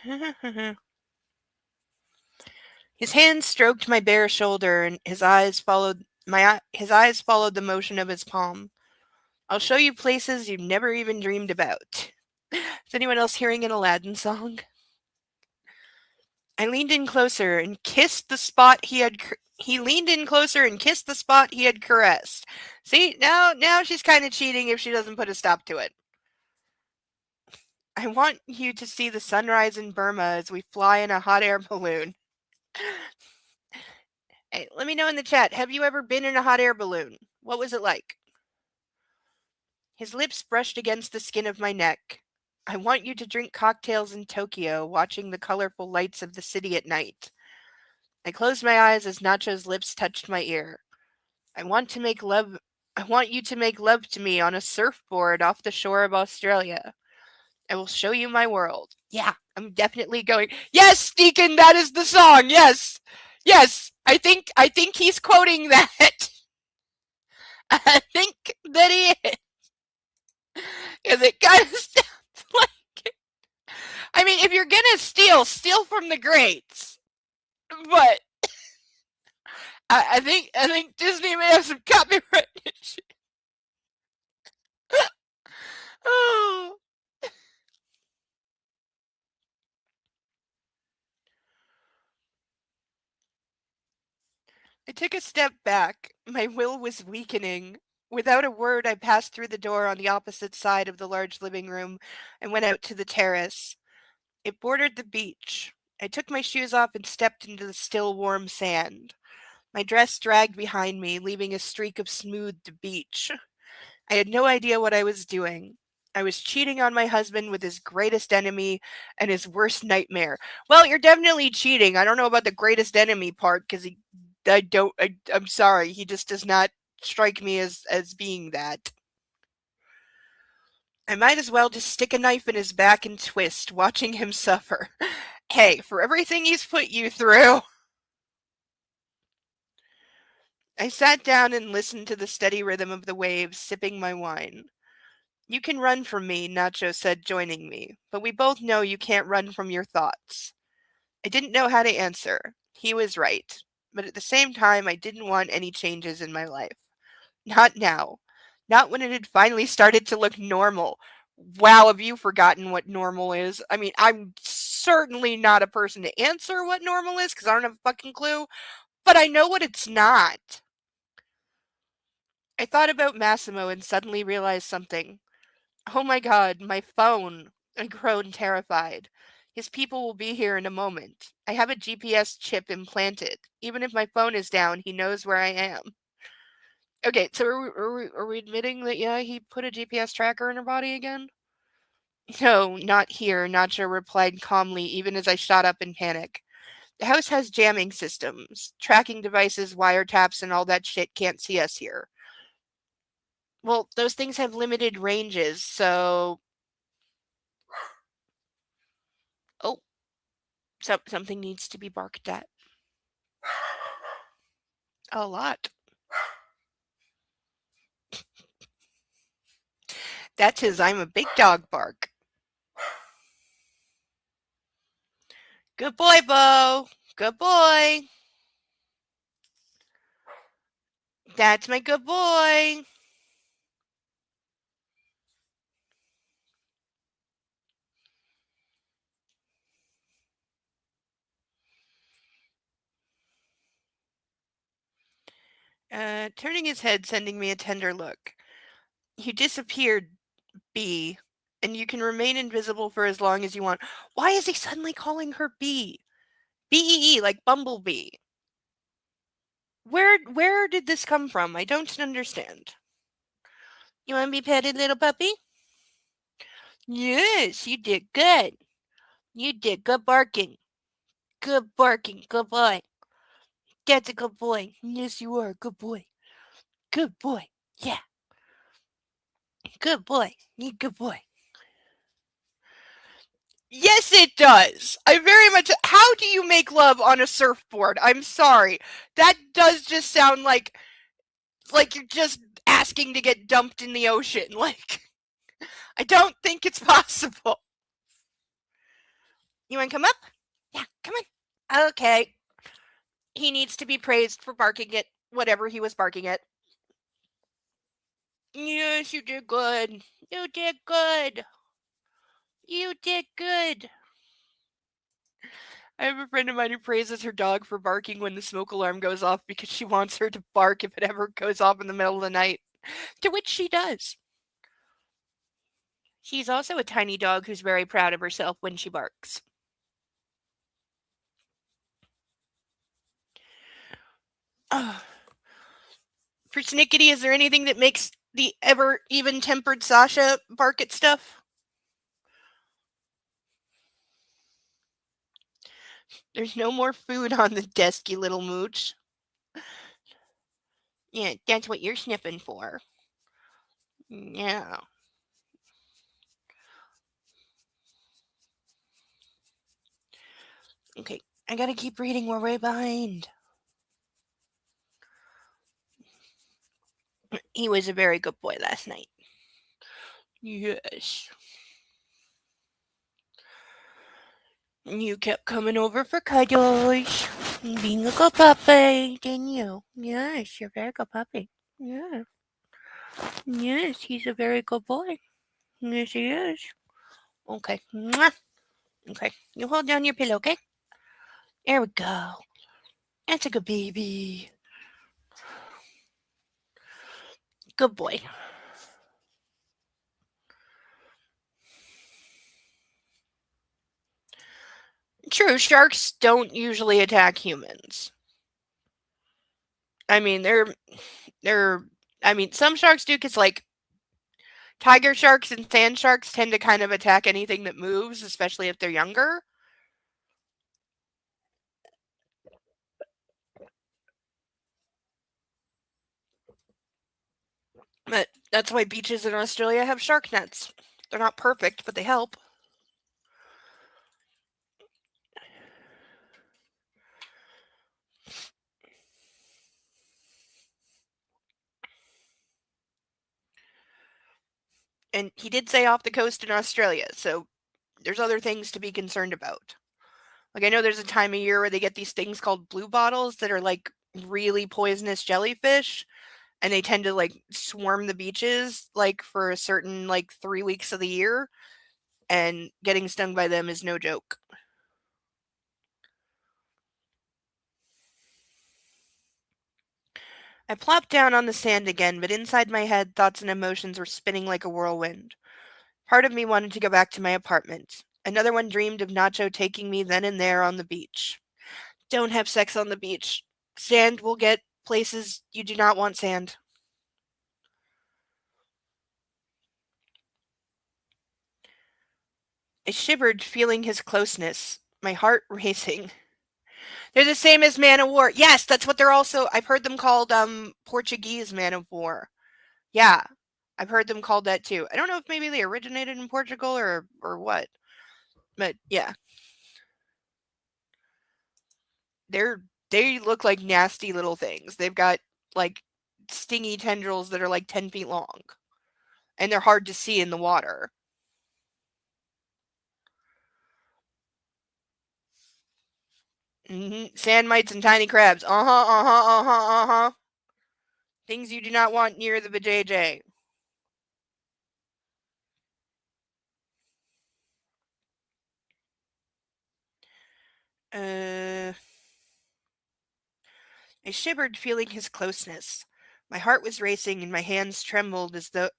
his hand stroked my bare shoulder, and his eyes followed the motion of his palm. I'll show you places you've never even dreamed about. Is anyone else hearing an Aladdin song? I leaned in closer and kissed the spot he leaned in closer and kissed the spot he had caressed. See, now she's kind of cheating if she doesn't put a stop to it. I want you to see the sunrise in Burma as we fly in a hot air balloon. Hey, let me know in the chat. Have you ever been in a hot air balloon? What was it like? His lips brushed against the skin of my neck. I want you to drink cocktails in Tokyo, watching the colorful lights of the city at night. I closed my eyes as Nacho's lips touched my ear. I want to make love. I want you to make love to me on a surfboard off the shore of Australia. I will show you my world. Yeah, I'm definitely going. Yes, Deacon, that is the song. Yes. Yes. I think he's quoting that. I think that he is. Because it kind of sounds like it. I mean, if you're gonna steal from the greats. But I think Disney may have some copyright issues. Oh. I took a step back. My will was weakening. Without a word, I passed through the door on the opposite side of the large living room and went out to the terrace. It bordered the beach. I took my shoes off and stepped into the still warm sand. My dress dragged behind me, leaving a streak of smoothed beach. I had no idea what I was doing. I was cheating on my husband with his greatest enemy and his worst nightmare. Well, you're definitely cheating. I don't know about the greatest enemy part because I'm sorry. He just does not strike me as being that. I might as well just stick a knife in his back and twist, watching him suffer. Hey, for everything he's put you through. I sat down and listened to the steady rhythm of the waves, sipping my wine. You can run from me, Nacho said, joining me, but we both know you can't run from your thoughts. I didn't know how to answer. He was right. but at the same time, I didn't want any changes in my life. Not now. Not when it had finally started to look normal. Wow, have you forgotten what normal is? I mean, I'm certainly not a person to answer what normal is because I don't have a fucking clue, but I know what it's not. I thought about Massimo and suddenly realized something. Oh my god, my phone. I groaned, terrified. His people will be here in a moment. I have a GPS chip implanted. Even if my phone is down, he knows where I am. Okay, so are we admitting that, yeah, he put a GPS tracker in her body again? No, not here, Nacho replied calmly, even as I shot up in panic. The house has jamming systems. Tracking devices, wiretaps, and all that shit can't see us here. Well, those things have limited ranges, so. Oh, something needs to be barked at. A lot. That's his I'm a big dog bark. Good boy, Bo. Good boy. That's my good boy. Turning his head, sending me a tender look. You disappeared, B, and you can remain invisible for as long as you want. Why is he suddenly calling her B? B-E-E, like Bumblebee. Where did this come from? I don't understand. You want to be petted, little puppy? Yes, you did good. You did good barking. Good barking. Good boy. That's a good boy. Yes, you are. Good boy. Good boy. Yeah. Good boy. You good boy. Yes, it does. I very much. How do you make love on a surfboard? I'm sorry. That does just sound like you're just asking to get dumped in the ocean. Like, I don't think it's possible. You want to come up? Yeah, come on. Okay. He needs to be praised for barking at whatever he was barking at. Yes, you did good. You did good. You did good. I have a friend of mine who praises her dog for barking when the smoke alarm goes off because she wants her to bark if it ever goes off in the middle of the night. To which she does. She's also a tiny dog who's very proud of herself when she barks. Persnickety, is there anything that makes the ever even tempered Sasha bark at stuff? There's no more food on the desk, you little mooch. Yeah, that's what you're sniffing for. Yeah. Okay, I gotta keep reading. We're way behind. He was a very good boy last night. Yes. You kept coming over for cuddles. Being a good puppy, didn't you? Yes, you're a very good puppy. Yeah. Yes, he's a very good boy. Yes, he is. Okay. Mwah. Okay. You hold down your pillow, okay? There we go. That's a good baby. Good boy. True, sharks don't usually attack humans. I mean, they're I mean, some sharks do because, like, tiger sharks and sand sharks tend to kind of attack anything that moves, especially if they're younger. But that's why beaches in Australia have shark nets. They're not perfect, but they help. And he did say off the coast in Australia, so there's other things to be concerned about. Like, I know there's a time of year where they get these things called blue bottles that are, like, really poisonous jellyfish, and they tend to, like, swarm the beaches, like, for a certain, like, 3 weeks of the year, and getting stung by them is no joke. I plopped down on the sand again, but inside my head, thoughts and emotions were spinning like a whirlwind. Part of me wanted to go back to my apartment. Another one dreamed of Nacho taking me then and there on the beach. Don't have sex on the beach. Sand will get places you do not want sand. I shivered, feeling his closeness, my heart racing. They're the same as man of war. Yes, that's what they're also. I've heard them called Portuguese man of war. Yeah, I've heard them called that too. I don't know if maybe they originated in Portugal or what, but yeah, they're they look like nasty little things. They've got like stingy tendrils that are like 10 feet long, and they're hard to see in the water. Sand mites and tiny crabs. Uh huh. Uh huh. Uh huh. Uh huh. Things you do not want near the vajayjay. Uh, I shivered, feeling his closeness. My heart was racing and my hands trembled as though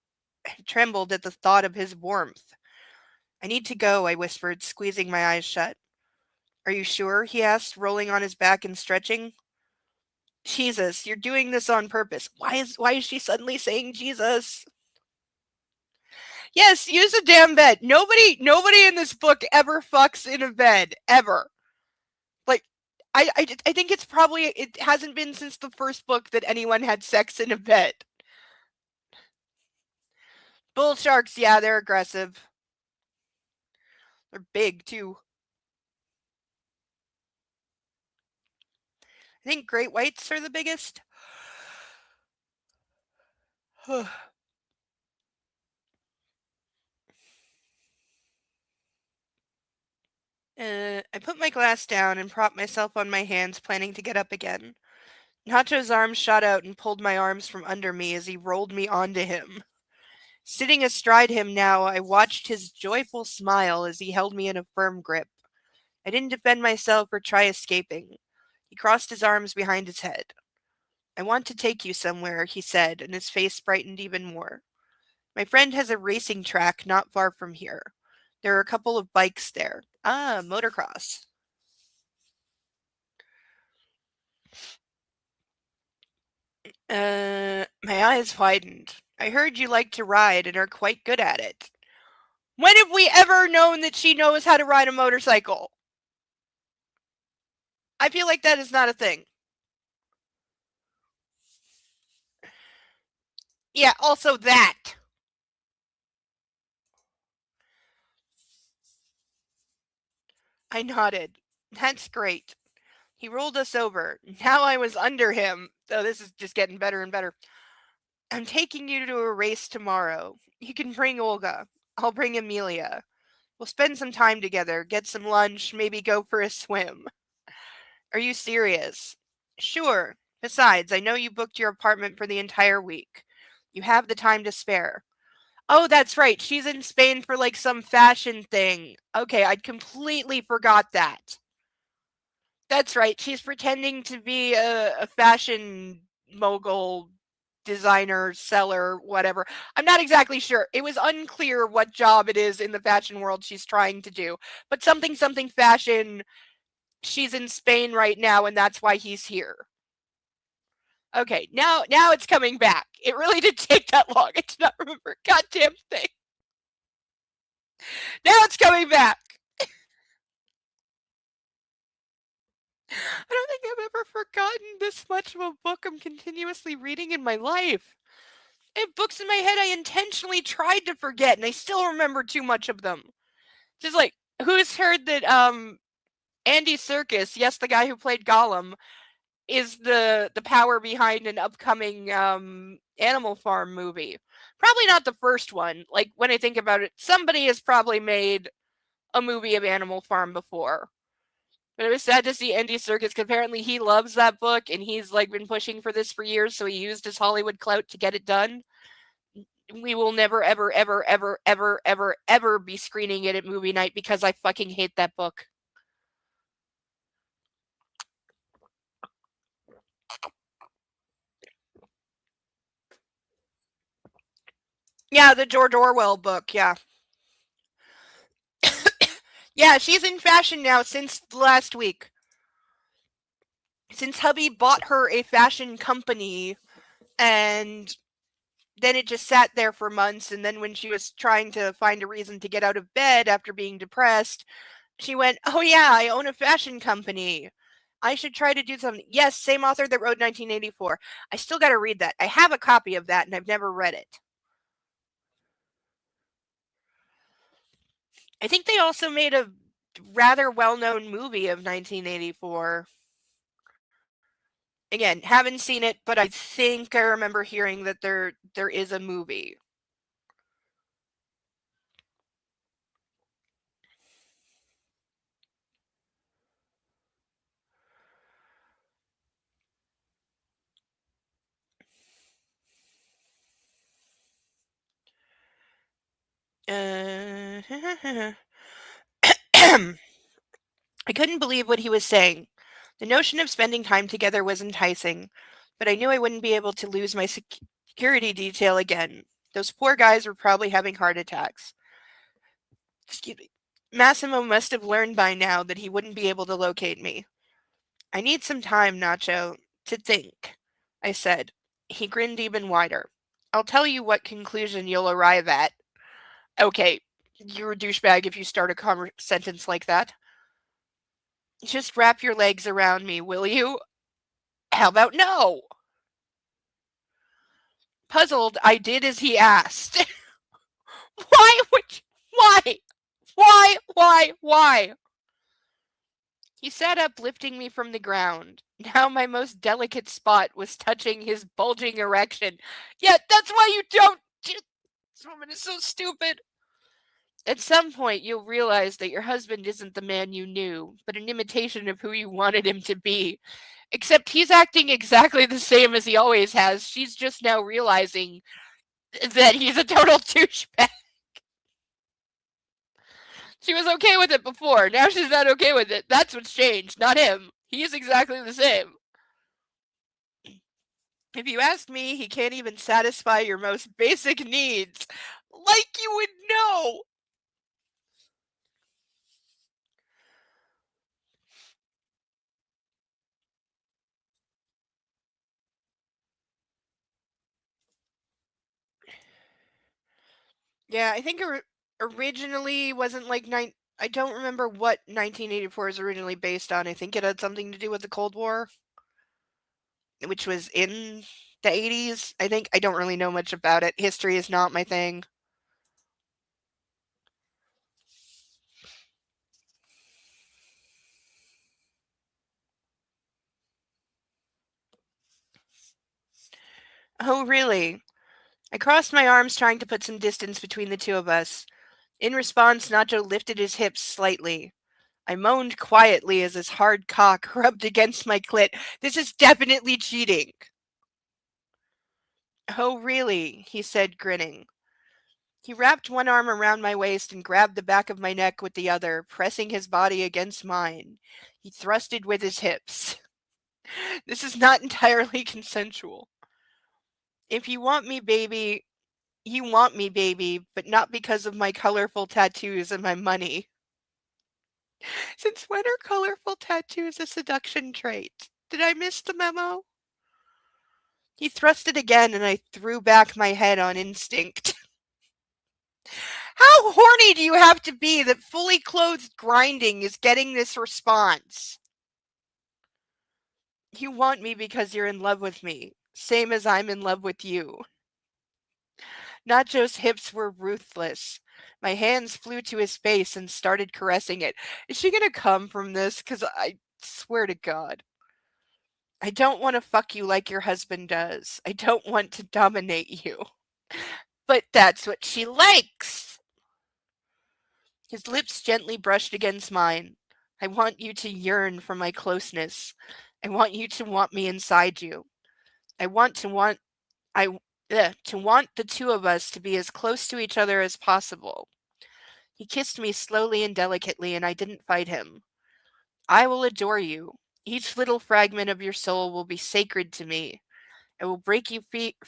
trembled at the thought of his warmth. I need to go, I whispered, squeezing my eyes shut. Are you sure? He asked, rolling on his back and stretching. Jesus, you're doing this on purpose. Why is she suddenly saying Jesus? Yes, use a damn bed. Nobody in this book ever fucks in a bed ever. Like, I think it hasn't been since the first book that anyone had sex in a bed. Bull sharks, yeah, they're aggressive. They're big too. I think great whites are the biggest. I put my glass down and propped myself on my hands, planning to get up again. Nacho's arms shot out and pulled my arms from under me as he rolled me onto him. Sitting astride him now, I watched his joyful smile as he held me in a firm grip. I didn't defend myself or try escaping. He crossed his arms behind his head. I want to take you somewhere, he said, and his face brightened even more. My friend has a racing track not far from here. There are a couple of bikes there. Ah, motocross. My eyes widened. I heard you like to ride and are quite good at it. When have we ever known that she knows how to ride a motorcycle? I feel like that is not a thing. Yeah, also that. I nodded. That's great. He rolled us over. Now I was under him. Oh, this is just getting better and better. I'm taking you to a race tomorrow. You can bring Olga. I'll bring Amelia. We'll spend some time together, get some lunch, maybe go for a swim. Are you serious? Sure. Besides, I know you booked your apartment for the entire week. You have the time to spare. Oh, that's right. She's in Spain for like some fashion thing. Okay, I'd completely forgot that. That's right. She's pretending to be a fashion mogul, designer, seller, whatever. I'm not exactly sure. It was unclear what job it is in the fashion world she's trying to do. But something fashion, she's in Spain right now and that's why he's here. Okay, now it's coming back. It really did take that long. I did not remember a goddamn thing. Now it's coming back. I don't think I've ever forgotten this much of a book I'm continuously reading in my life. I have books in my head I intentionally tried to forget, and I still remember too much of them. Just like, who's heard that Andy Serkis, yes, the guy who played Gollum, is the power behind an upcoming Animal Farm movie? Probably not the first one. Like, when I think about it, somebody has probably made a movie of Animal Farm before. But it was sad to see Andy Serkis, because apparently he loves that book, and he's like been pushing for this for years, so he used his Hollywood clout to get it done. We will never, ever, ever, ever, ever, ever, ever be screening it at movie night because I fucking hate that book. Yeah, the George Orwell book, yeah. Yeah, she's in fashion now since last week. Since hubby bought her a fashion company, and then it just sat there for months, and then when she was trying to find a reason to get out of bed after being depressed, she went, "Oh yeah, I own a fashion company. I should try to do something." Yes, same author that wrote 1984. I still got to read that. I have a copy of that and I've never read it. I think they also made a rather well-known movie of 1984. Again, haven't seen it, but I think I remember hearing that there is a movie. I couldn't believe what he was saying. The notion of spending time together was enticing, but I knew I wouldn't be able to lose my security detail again. Those poor guys were probably having heart attacks. Excuse me. Massimo must have learned by now that he wouldn't be able to locate me. "I need some time, Nacho, to think," I said. He grinned even wider. "I'll tell you what conclusion you'll arrive at." Okay, you're a douchebag if you start a sentence like that. "Just wrap your legs around me, will you?" "How about no?" Puzzled, I did as he asked. Why would you, why? Why? He sat up, lifting me from the ground. Now my most delicate spot was touching his bulging erection. Yeah, that's why you don't. This woman is so stupid. "At some point, you'll realize that your husband isn't the man you knew, but an imitation of who you wanted him to be. Except he's acting exactly the same as he always has. She's just now realizing that he's a total douchebag. She was okay with it before. Now she's not okay with it. That's what's changed, not him. He is exactly the same. If you ask me, he can't even satisfy your most basic needs. Like you would know." Yeah, I think originally wasn't like I don't remember what 1984 is originally based on. I think it had something to do with the Cold War, which was in the 80s. I think I don't really know much about it. History is not my thing. Oh, really? I crossed my arms, trying to put some distance between the two of us. In response, Nacho lifted his hips slightly. I moaned quietly as his hard cock rubbed against my clit. This is definitely cheating. "Oh, really?" he said, grinning. He wrapped one arm around my waist and grabbed the back of my neck with the other, pressing his body against mine. He thrusted with his hips. This is not entirely consensual. If you want me, baby, you want me, baby, but not because of my colorful tattoos and my money. Since when are colorful tattoos a seduction trait? Did I miss the memo? He thrusted again, and I threw back my head on instinct. How horny do you have to be that fully clothed grinding is getting this response? You want me because you're in love with me, same as I'm in love with you. Nacho's hips were ruthless. My hands flew to his face and started caressing it. Is she gonna come from this? Because I swear to God. I don't want to fuck you like your husband does. I don't want to dominate you. But that's what she likes. His lips gently brushed against mine. I want you to yearn for my closeness. I want you to want me inside you. I want to want I to want the two of us to be as close to each other as possible. He kissed me slowly and delicately, and I didn't fight him. I will adore you. Each little fragment of your soul will be sacred to me. I will break you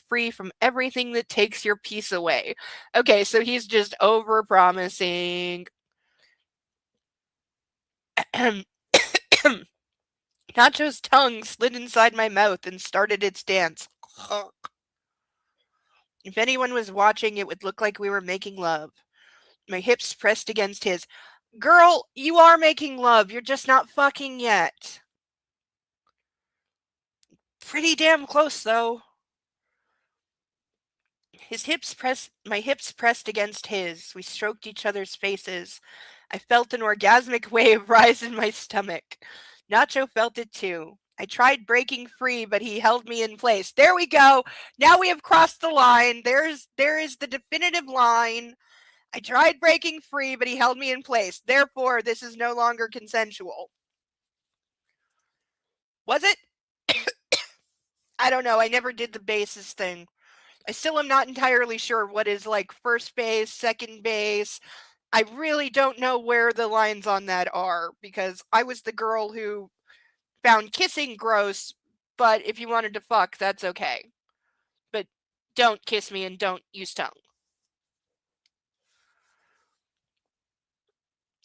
free from everything that takes your peace away. Okay, so he's just over promising. Nacho's tongue slid inside my mouth and started its dance. If anyone was watching, it would look like we were making love. My hips pressed against his. Girl, you are making love. You're just not fucking yet. Pretty damn close, though. My hips pressed against his. We stroked each other's faces. I felt an orgasmic wave rise in my stomach. Nacho felt it too. I tried breaking free, but he held me in place. There we go. Now we have crossed the line. There is the definitive line. I tried breaking free, but he held me in place. Therefore, this is no longer consensual. Was it? I don't know. I never did the bases thing. I still am not entirely sure what is like first base, second base. I really don't know where the lines on that are because I was the girl who found kissing gross, but if you wanted to fuck, that's okay. But don't kiss me and don't use tongue.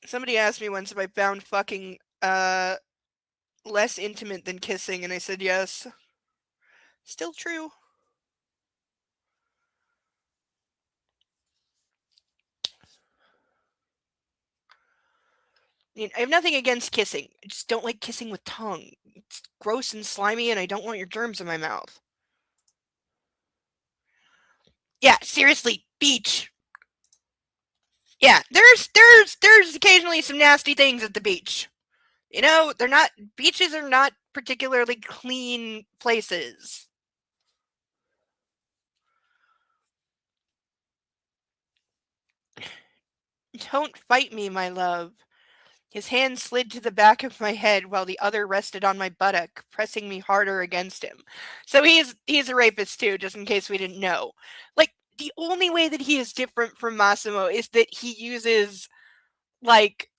Somebody asked me once if I found fucking less intimate than kissing, and I said yes. Still true. I mean, I have nothing against kissing. I just don't like kissing with tongue. It's gross and slimy, and I don't want your germs in my mouth. Yeah, seriously, beach. Yeah, there's occasionally some nasty things at the beach. You know, beaches are not particularly clean places. Don't fight me, my love. His hand slid to the back of my head while the other rested on my buttock, pressing me harder against him. So he's a rapist too, just in case we didn't know. Like, the only way that he is different from Massimo is that he uses, like,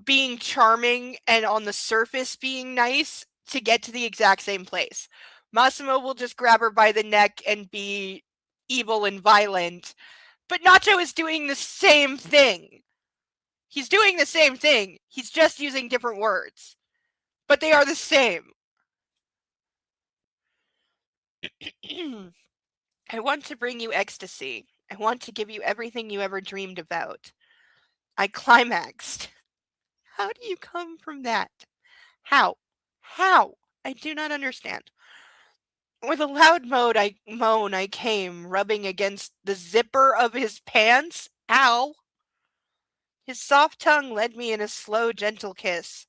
being charming and on the surface being nice to get to the exact same place. Massimo will just grab her by the neck and be evil and violent. But Nacho is doing the same thing. He's doing the same thing. He's just using different words. But they are the same. I want to bring you ecstasy. I want to give you everything you ever dreamed about. I climaxed. How do you come from that? How? How? I do not understand. With a loud moan, I came, rubbing against the zipper of his pants. Ow! His soft tongue led me in a slow, gentle kiss.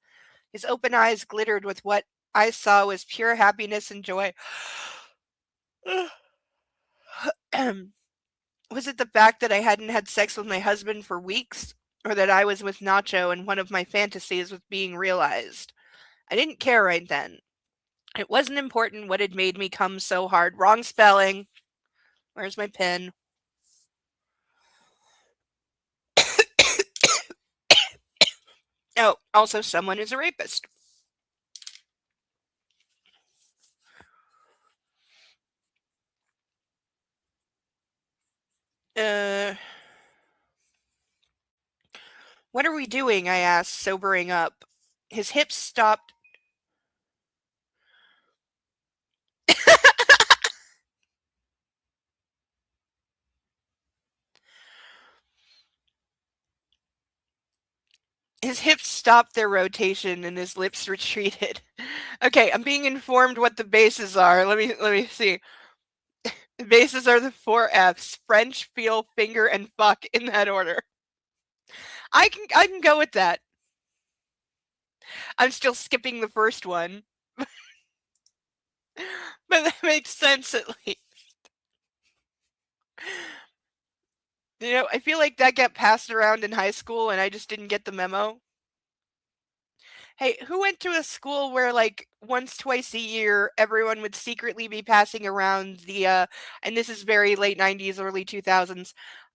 His open eyes glittered with what I saw was pure happiness and joy. Was it the fact that I hadn't had sex with my husband for weeks? Or that I was with Nacho and one of my fantasies was being realized? I didn't care right then. It wasn't important what had made me come so hard. Wrong spelling. Where's my pen? Oh, also someone is a rapist. What are we doing? I asked, sobering up. His hips stopped. His hips stopped their rotation and his lips retreated. Okay, I'm being informed what the bases are. Let me see. The bases are the 4 Fs: French, feel, finger, and fuck in that order. I can go with that. I'm still skipping the first one. But that makes sense at least. You know, I feel like that got passed around in high school and I just didn't get the memo. Hey, who went to a school where, like, once, twice a year, everyone would secretly be passing around and this is very late 90s, early 2000s,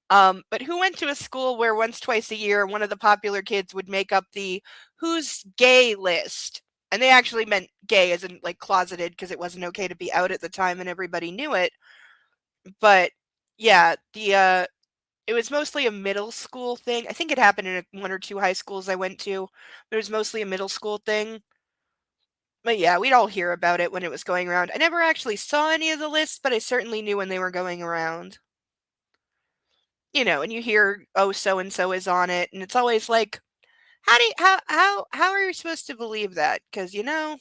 but who went to a school where once, twice a year, one of the popular kids would make up the who's gay list? And they actually meant gay as in, like, closeted because it wasn't okay to be out at the time and everybody knew it. But yeah, it was mostly a middle school thing. I think it happened in one or two high schools I went to, but it was mostly a middle school thing. But yeah, we'd all hear about it when it was going around. I never actually saw any of the lists, but I certainly knew when they were going around. You know, and you hear, oh, so and so is on it, and it's always like, how are you supposed to believe that? Because yeah,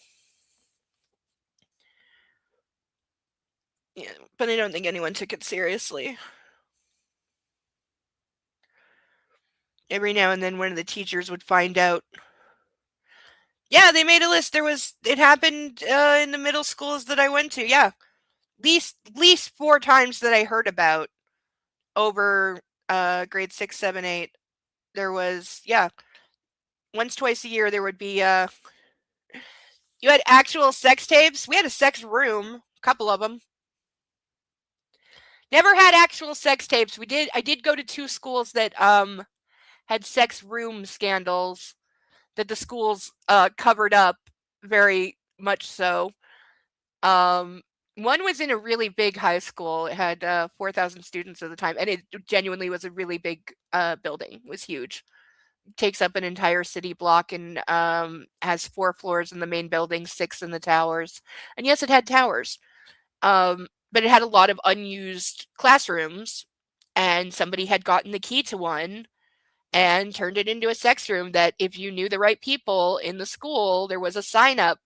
but I don't think anyone took it seriously. Every now and then, one of the teachers would find out. Yeah, they made a list. It happened in the middle schools that I went to. Yeah, least 4 times that I heard about over grade 6, 7, 8. There was, yeah, once, twice a year there would be you had actual sex tapes. We had a sex room, a couple of them. Never had actual sex tapes. I did go to 2 schools that had sex room scandals that the schools covered up very much so. One was in a really big high school. It had 4,000 students at the time, and it genuinely was a really big building. It was huge. Takes up an entire city block and has 4 floors in the main building, 6 in the towers. And yes, it had towers, but it had a lot of unused classrooms, and somebody had gotten the key to one and turned it into a sex room that if you knew the right people in the school, there was a sign up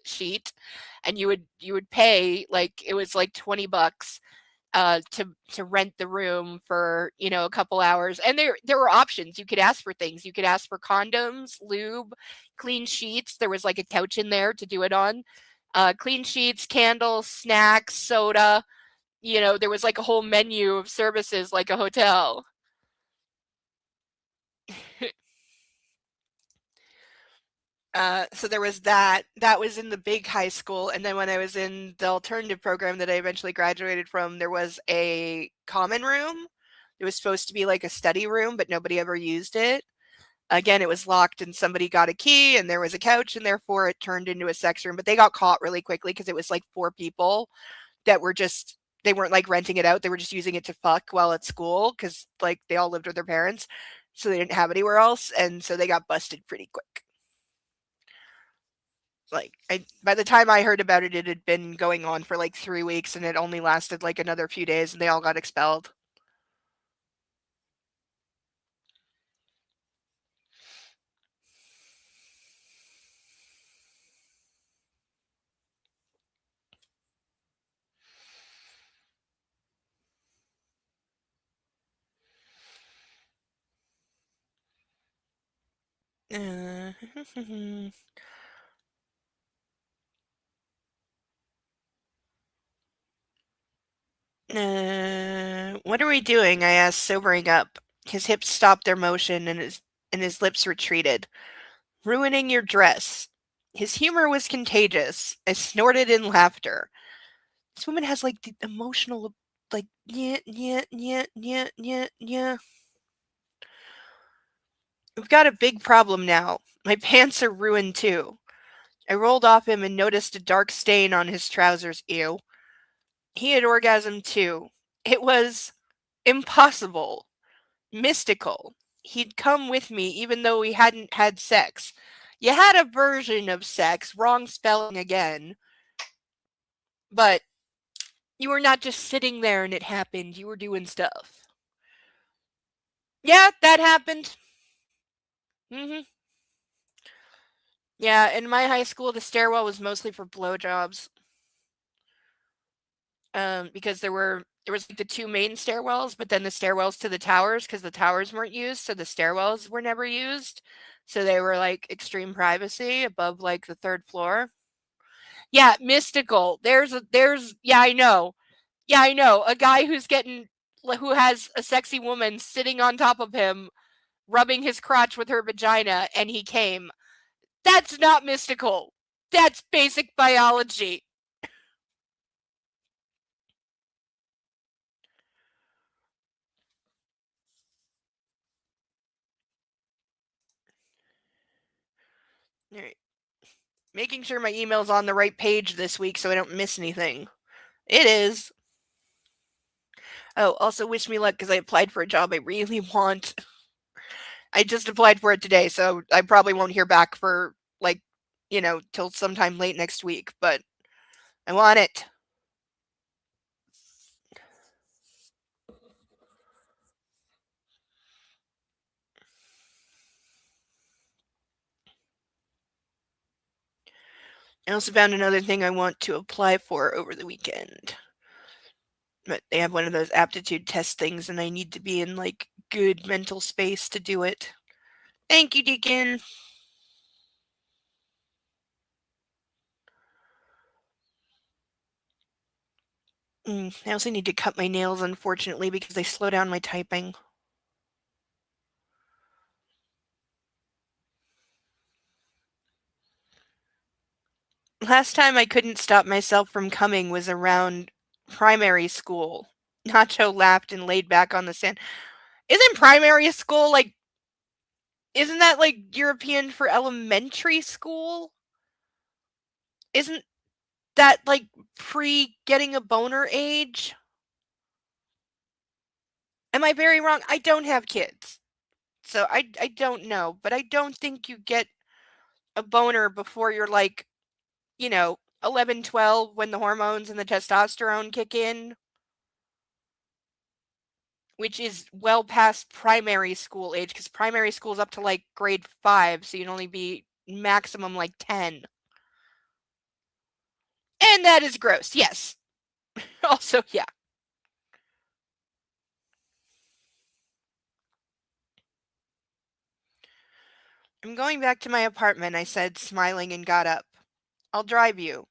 sheet, and you would pay, like, it was like $20 to rent the room for a couple hours. And there were options. You could ask for things. You could ask for condoms, lube, clean sheets. There was like a couch in there to do it on. Clean sheets, candles, snacks, soda. There was like a whole menu of services like a hotel. So there was that. That was in the big high school. And then when I was in the alternative program that I eventually graduated from, there was a common room. It was supposed to be like a study room, but nobody ever used it. Again, it was locked and somebody got a key and there was a couch, and therefore it turned into a sex room. But they got caught really quickly because it was like 4 people that were just, they weren't like renting it out. They were just using it to fuck while at school because like they all lived with their parents. So they didn't have anywhere else. And so they got busted pretty quick. Like, by the time I heard about it, it had been going on for like 3 weeks, and it only lasted like another few days, and they all got expelled. Uh, what are we doing? I asked, sobering up. His hips stopped their motion, and his lips retreated. Ruining your dress. His humor was contagious. I snorted in laughter. This woman has like the emotional, like, yeah, yeah, yeah, yeah, yeah, yeah. We've got a big problem now. My pants are ruined too. I rolled off him and noticed a dark stain on his trousers. Ew. He had orgasmed too. It was impossible. Mystical. He'd come with me even though we hadn't had sex. You had a version of sex, wrong spelling again. But you were not just sitting there and it happened. You were doing stuff. Yeah, that happened. Hmm. Yeah, in my high school, the stairwell was mostly for blowjobs. Because there was like the 2 main stairwells, but then the stairwells to the towers, because the towers weren't used, so the stairwells were never used. So they were like extreme privacy above like the 3rd floor. Yeah, mystical. Yeah, I know. Yeah, I know. A guy who has a sexy woman sitting on top of him, rubbing his crotch with her vagina, and he came. That's not mystical. That's basic biology. All right. Making sure my email's on the right page this week so I don't miss anything. It is. Oh, also wish me luck because I applied for a job I really want. I just applied for it today, so I probably won't hear back for, like, till sometime late next week, but I want it. I also found another thing I want to apply for over the weekend. But they have one of those aptitude test things, and I need to be in, like, good mental space to do it. Thank you, Deacon. I also need to cut my nails, unfortunately, because they slow down my typing. Last time I couldn't stop myself from coming was around primary school. Nacho laughed and laid back on the sand. Isn't primary school isn't that like European for elementary school? Isn't that like pre getting a boner age? Am I very wrong? I don't have kids. So I don't know, but I don't think you get a boner before you're like, 11, 12 when the hormones and the testosterone kick in, which is well past primary school age because primary school is up to like grade 5, so you'd only be maximum like 10. And that is gross, yes. Also, yeah. I'm going back to my apartment, I said, smiling, and got up. I'll drive you.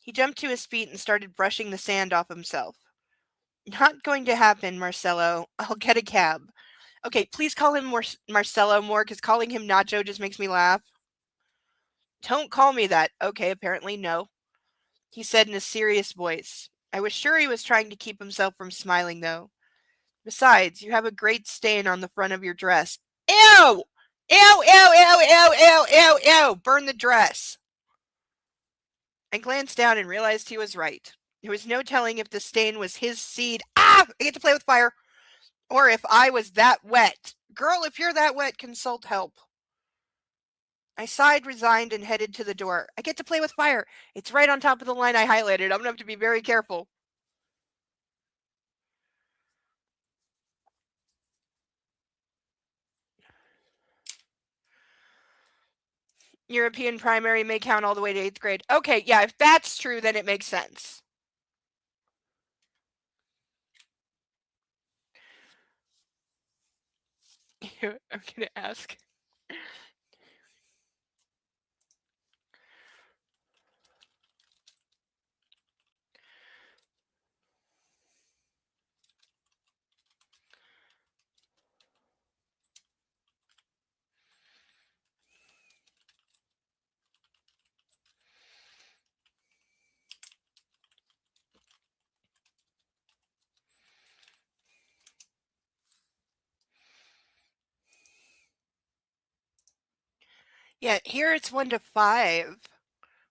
He jumped to his feet and started brushing the sand off himself. Not going to happen, Marcello. I'll get a cab. Okay, please call him Marcello more, because calling him Nacho just makes me laugh. Don't call me that. Okay, apparently no. He said in a serious voice. I was sure he was trying to keep himself from smiling, though. Besides, you have a great stain on the front of your dress. Ew! Ew, ew, ew, ew, ew, ew, ew! Burn the dress. I glanced down and realized he was right. There was no telling if the stain was his seed. Ah! I get to play with fire. Or if I was that wet. Girl, if you're that wet, consult help. I sighed, resigned, and headed to the door. I get to play with fire. It's right on top of the line I highlighted. I'm going to have to be very careful. European primary may count all the way to 8th grade. Okay, yeah, if that's true, then it makes sense. I'm going to ask. Yeah, here it's 1 to 5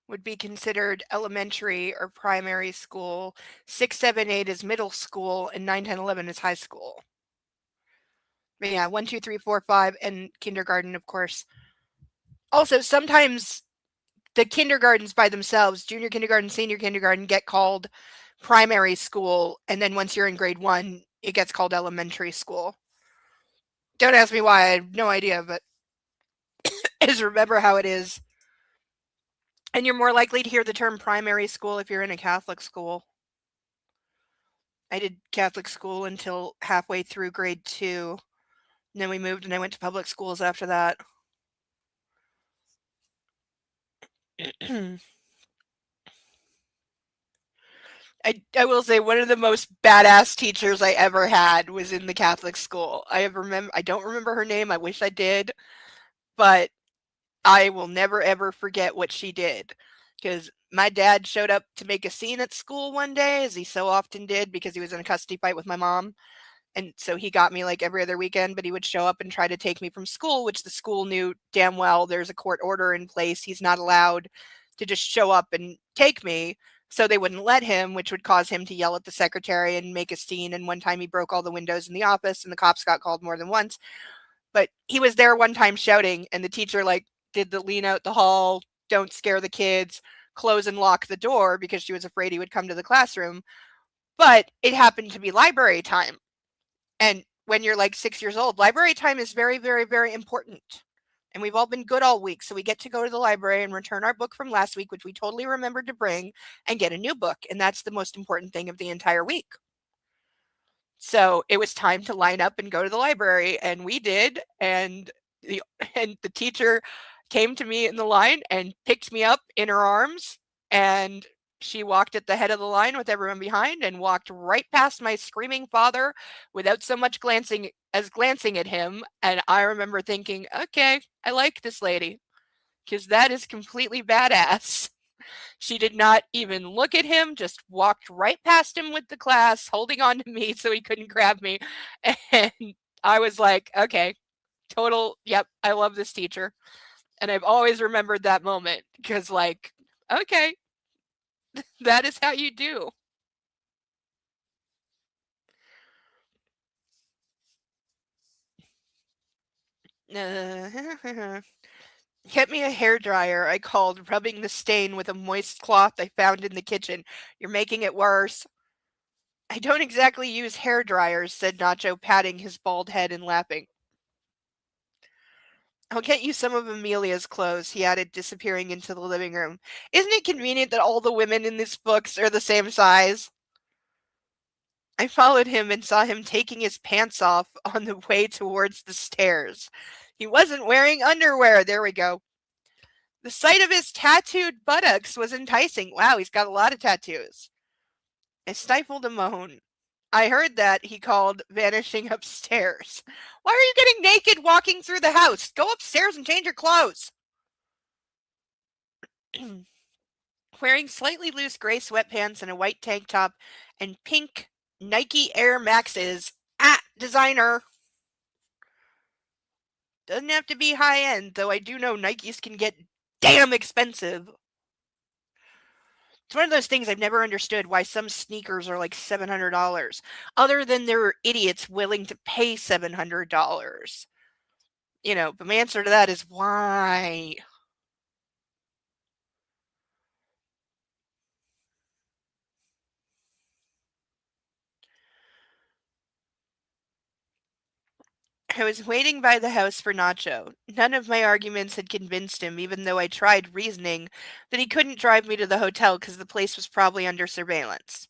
would be considered elementary or primary school. 6, 7, 8 is middle school, and 9, 10, 11 is high school. But yeah, 1, 2, 3, 4, 5, and kindergarten, of course. Also, sometimes the kindergartens by themselves, junior kindergarten, senior kindergarten, get called primary school, and then once you're in grade 1, it gets called elementary school. Don't ask me why, I have no idea, but just remember how it is. And you're more likely to hear the term primary school if you're in a Catholic school. I did Catholic school until halfway through grade 2. And then we moved and I went to public schools after that. I will say one of the most badass teachers I ever had was in the Catholic school. I don't remember her name. I wish I did, but I will never ever forget what she did, because my dad showed up to make a scene at school one day, as he so often did, because he was in a custody fight with my mom. And so he got me like every other weekend, but he would show up and try to take me from school, which the school knew damn well there's a court order in place. He's not allowed to just show up and take me. So they wouldn't let him, which would cause him to yell at the secretary and make a scene. And one time he broke all the windows in the office and the cops got called more than once. But he was there one time shouting, and the teacher like did the lean out the hall, don't scare the kids, close and lock the door because she was afraid he would come to the classroom. But it happened to be library time. And when you're like 6 years old, library time is very, very, very important. And we've all been good all week. So we get to go to the library and return our book from last week, which we totally remembered to bring, and get a new book. And that's the most important thing of the entire week. So it was time to line up and go to the library. And we did. The, and the teacher came to me in the line and picked me up in her arms. And she walked at the head of the line with everyone behind and walked right past my screaming father without so much glancing at him. And I remember thinking, okay, I like this lady, because that is completely badass. She did not even look at him, just walked right past him with the class, holding on to me so he couldn't grab me. And I was like, okay, total, yep, I love this teacher. And I've always remembered that moment because, like, okay, that is how you do. Get me a hairdryer, I called, rubbing the stain with a moist cloth I found in the kitchen. You're making it worse. I don't exactly use hair dryers, said Nacho, patting his bald head and laughing. I'll get you some of Amelia's clothes, he added, disappearing into the living room. Isn't it convenient that all the women in these books are the same size? I followed him and saw him taking his pants off on the way towards the stairs. He wasn't wearing underwear. There we go. The sight of his tattooed buttocks was enticing. Wow, he's got a lot of tattoos. I stifled a moan. I heard that, he called, vanishing upstairs. Why are you getting naked walking through the house? Go upstairs and change your clothes. Wearing slightly loose gray sweatpants and a white tank top and pink Nike Air Maxes. Designer. Doesn't have to be high end, though I do know Nikes can get damn expensive. It's one of those things I've never understood, why some sneakers are like $700, other than there are idiots willing to pay $700. But my answer to that is why? I was waiting by the house for Nacho. None of my arguments had convinced him, even though I tried reasoning that he couldn't drive me to the hotel because the place was probably under surveillance.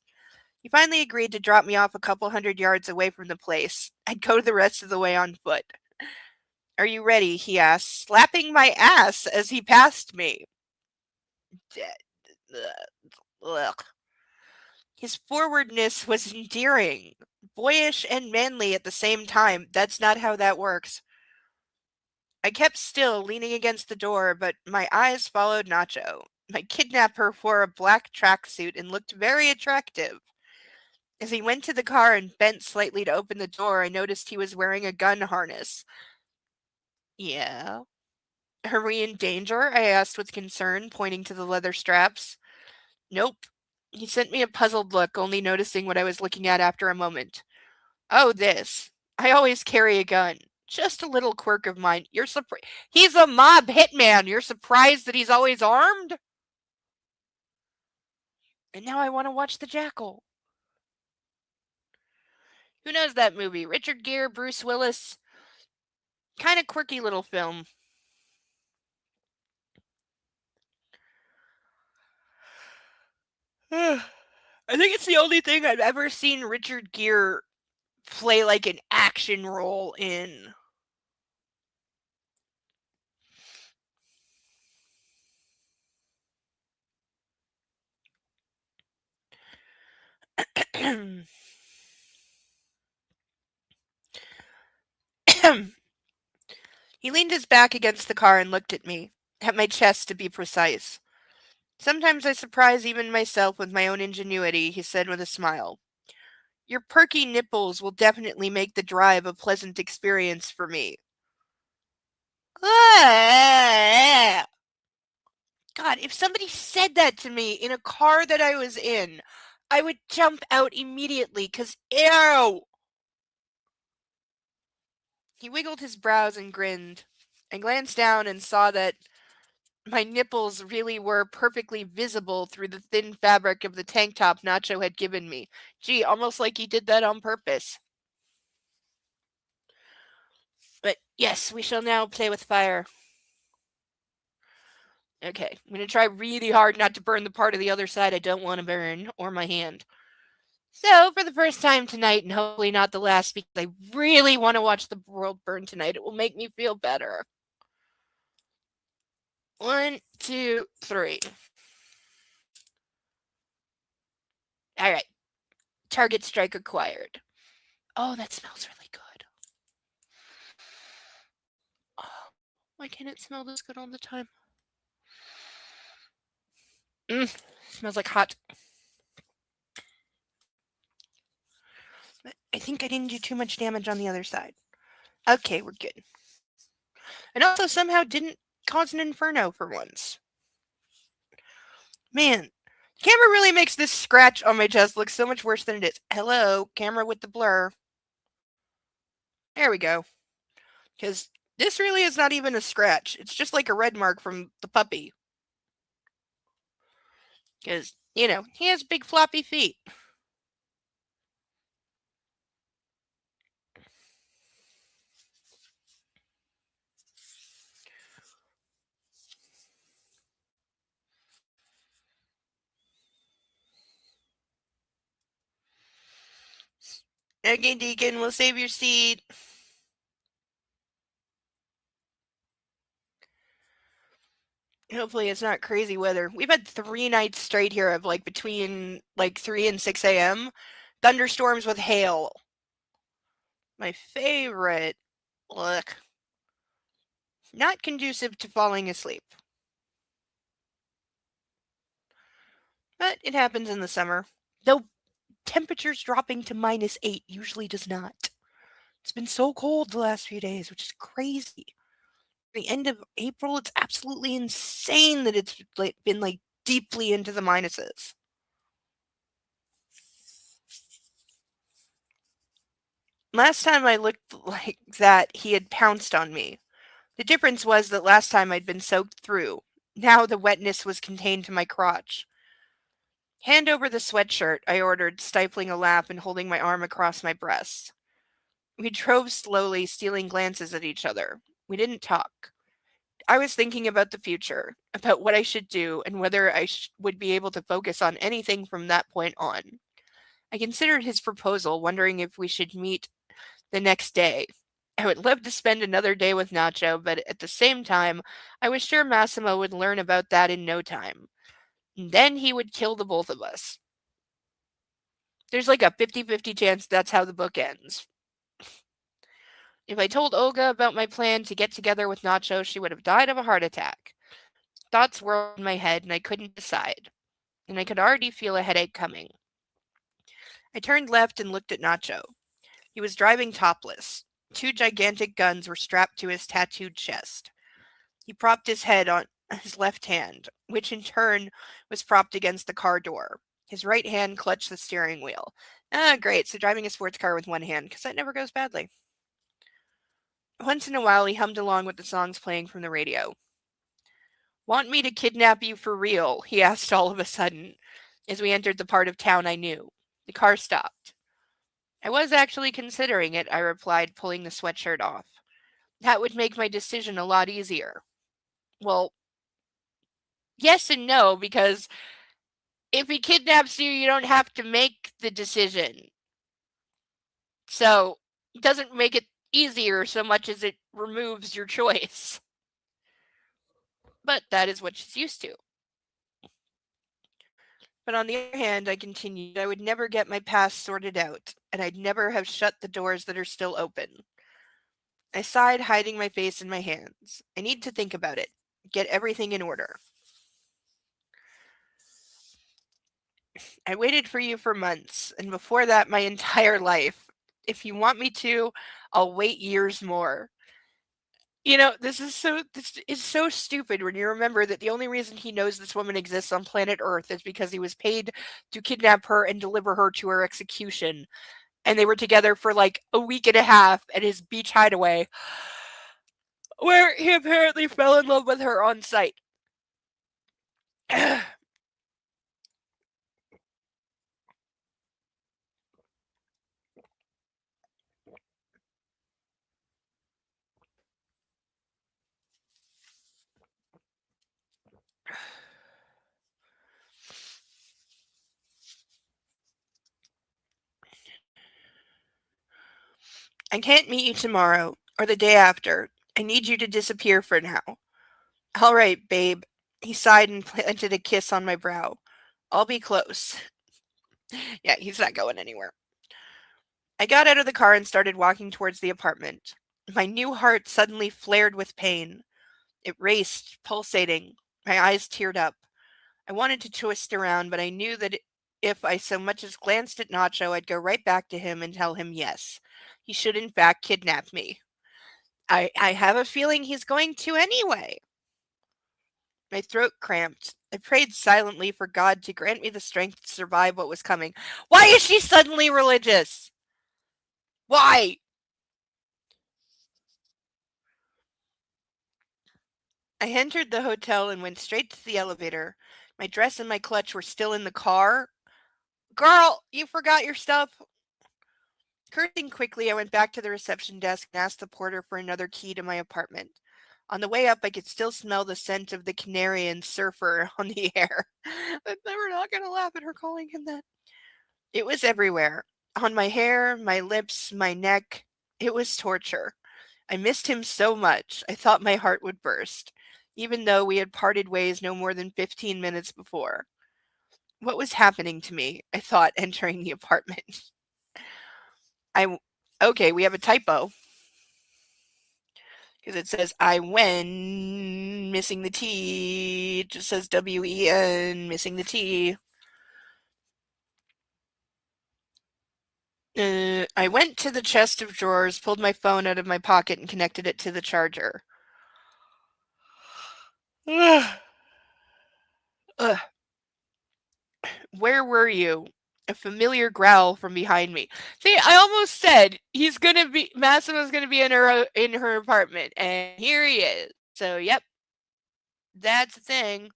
He finally agreed to drop me off a couple hundred yards away from the place. I'd go the rest of the way on foot. Are you ready? He asked, slapping my ass as he passed me. Ugh. His forwardness was endearing, boyish and manly at the same time. That's not how that works. I kept still, leaning against the door, but my eyes followed Nacho. My kidnapper wore a black tracksuit and looked very attractive. As he went to the car and bent slightly to open the door, I noticed he was wearing a gun harness. Yeah. Are we in danger? I asked with concern, pointing to the leather straps. Nope. He sent me a puzzled look, only noticing what I was looking at after a moment. Oh, this. I always carry a gun. Just a little quirk of mine. You're surprised. He's a mob hitman. You're surprised that he's always armed? And now I want to watch The Jackal. Who knows that movie? Richard Gere, Bruce Willis. Kind of quirky little film. I think it's the only thing I've ever seen Richard Gere play like an action role in. He leaned his back against the car and looked at me. At my chest, to be precise. Sometimes I surprise even myself with my own ingenuity, he said with a smile. Your perky nipples will definitely make the drive a pleasant experience for me. Ah! God, if somebody said that to me in a car that I was in, I would jump out immediately, 'cause ew! He wiggled his brows and grinned. I glanced down and saw that my nipples really were perfectly visible through the thin fabric of the tank top Nacho had given me. Gee, almost like he did that on purpose. But yes, we shall now play with fire. Okay, I'm gonna try really hard not to burn the part of the other side I don't want to burn, or my hand. So, for the first time tonight, and hopefully not the last, because I really want to watch the world burn tonight, it will make me feel better. 1, 2, 3. Alright, target strike acquired. Oh, that smells really good. Oh, why can't it smell this good all the time? Smells like hot. I think I didn't do too much damage on the other side. Okay, we're good. And also somehow didn't cause an inferno for once. Man, camera really makes this scratch on my chest look so much worse than it is. Hello, camera with the blur. There we go. Because this really is not even a scratch. It's just like a red mark from the puppy. Because, he has big floppy feet. Okay, Deacon, we'll save your seat. Hopefully it's not crazy weather. We've had 3 nights straight here of between 3 and 6 a.m. Thunderstorms with hail. My favorite. Look. Not conducive to falling asleep. But it happens in the summer. Though temperatures dropping to -8 usually does not. It's been so cold the last few days, which is crazy. The end of April, it's absolutely insane that it's been deeply into the minuses. Last time I looked like that, he had pounced on me. The difference was that last time I'd been soaked through. Now the wetness was contained to my crotch. Hand over the sweatshirt, I ordered, stifling a laugh and holding my arm across my breast. We drove slowly, stealing glances at each other. We didn't talk. I was thinking about the future, about what I should do, and whether I would be able to focus on anything from that point on. I considered his proposal, wondering if we should meet the next day. I would love to spend another day with Nacho, but at the same time, I was sure Massimo would learn about that in no time. And then he would kill the both of us. There's like a 50-50 chance that's how the book ends. If I told Olga about my plan to get together with Nacho, she would have died of a heart attack. Thoughts whirled in my head, and I couldn't decide. And I could already feel a headache coming. I turned left and looked at Nacho. He was driving topless. 2 gigantic guns were strapped to his tattooed chest. He propped his head on his left hand, which in turn was propped against the car door. His right hand clutched the steering wheel. Ah, great, so driving a sports car with one hand, because that never goes badly. Once in a while, he hummed along with the songs playing from the radio. Want me to kidnap you for real? He asked all of a sudden, as we entered the part of town I knew. The car stopped. I was actually considering it, I replied, pulling the sweatshirt off. That would make my decision a lot easier. Well, yes and no, because if he kidnaps you, you don't have to make the decision. So, it doesn't make it easier so much as it removes your choice. But that is what she's used to. But on the other hand, I continued, I would never get my past sorted out, and I'd never have shut the doors that are still open. I sighed, hiding my face in my hands. I need to think about it. get everything in order. I waited for you for months, and before that, my entire life. If you want me to, I'll wait years more. This is so stupid when you remember that the only reason he knows this woman exists on planet Earth is because he was paid to kidnap her and deliver her to her execution. And they were together for like a week and a half at his beach hideaway, where he apparently fell in love with her on sight. I can't meet you tomorrow or the day after. I need you to disappear for now. All right, babe. He sighed and planted a kiss on my brow. I'll be close. Yeah, he's not going anywhere. I got out of the car and started walking towards the apartment. My new heart suddenly flared with pain. It raced, pulsating. My eyes teared up. I wanted to twist around, but I knew that if I so much as glanced at Nacho, I'd go right back to him and tell him yes. He should, in fact, kidnap me. I have a feeling he's going to anyway. My throat cramped. I prayed silently for God to grant me the strength to survive what was coming. Why is she suddenly religious? Why? I entered the hotel and went straight to the elevator. My dress and my clutch were still in the car. Girl, you forgot your stuff. Cursing quickly, I went back to the reception desk and asked the porter for another key to my apartment. On the way up, I could still smell the scent of the canary and surfer on the air. We're not going to laugh at her calling him that. It was everywhere. On my hair, my lips, my neck. It was torture. I missed him so much, I thought my heart would burst, even though we had parted ways no more than 15 minutes before. What was happening to me? I thought, entering the apartment. I okay, we have a typo because it says I went missing the T. It just says WEN missing the T. I went to the chest of drawers, pulled my phone out of my pocket, and connected it to the charger. Ugh. Ugh. Where were you? A familiar growl from behind me. See, I almost said Massimo's gonna be in her apartment, and here he is. So, yep, that's the thing.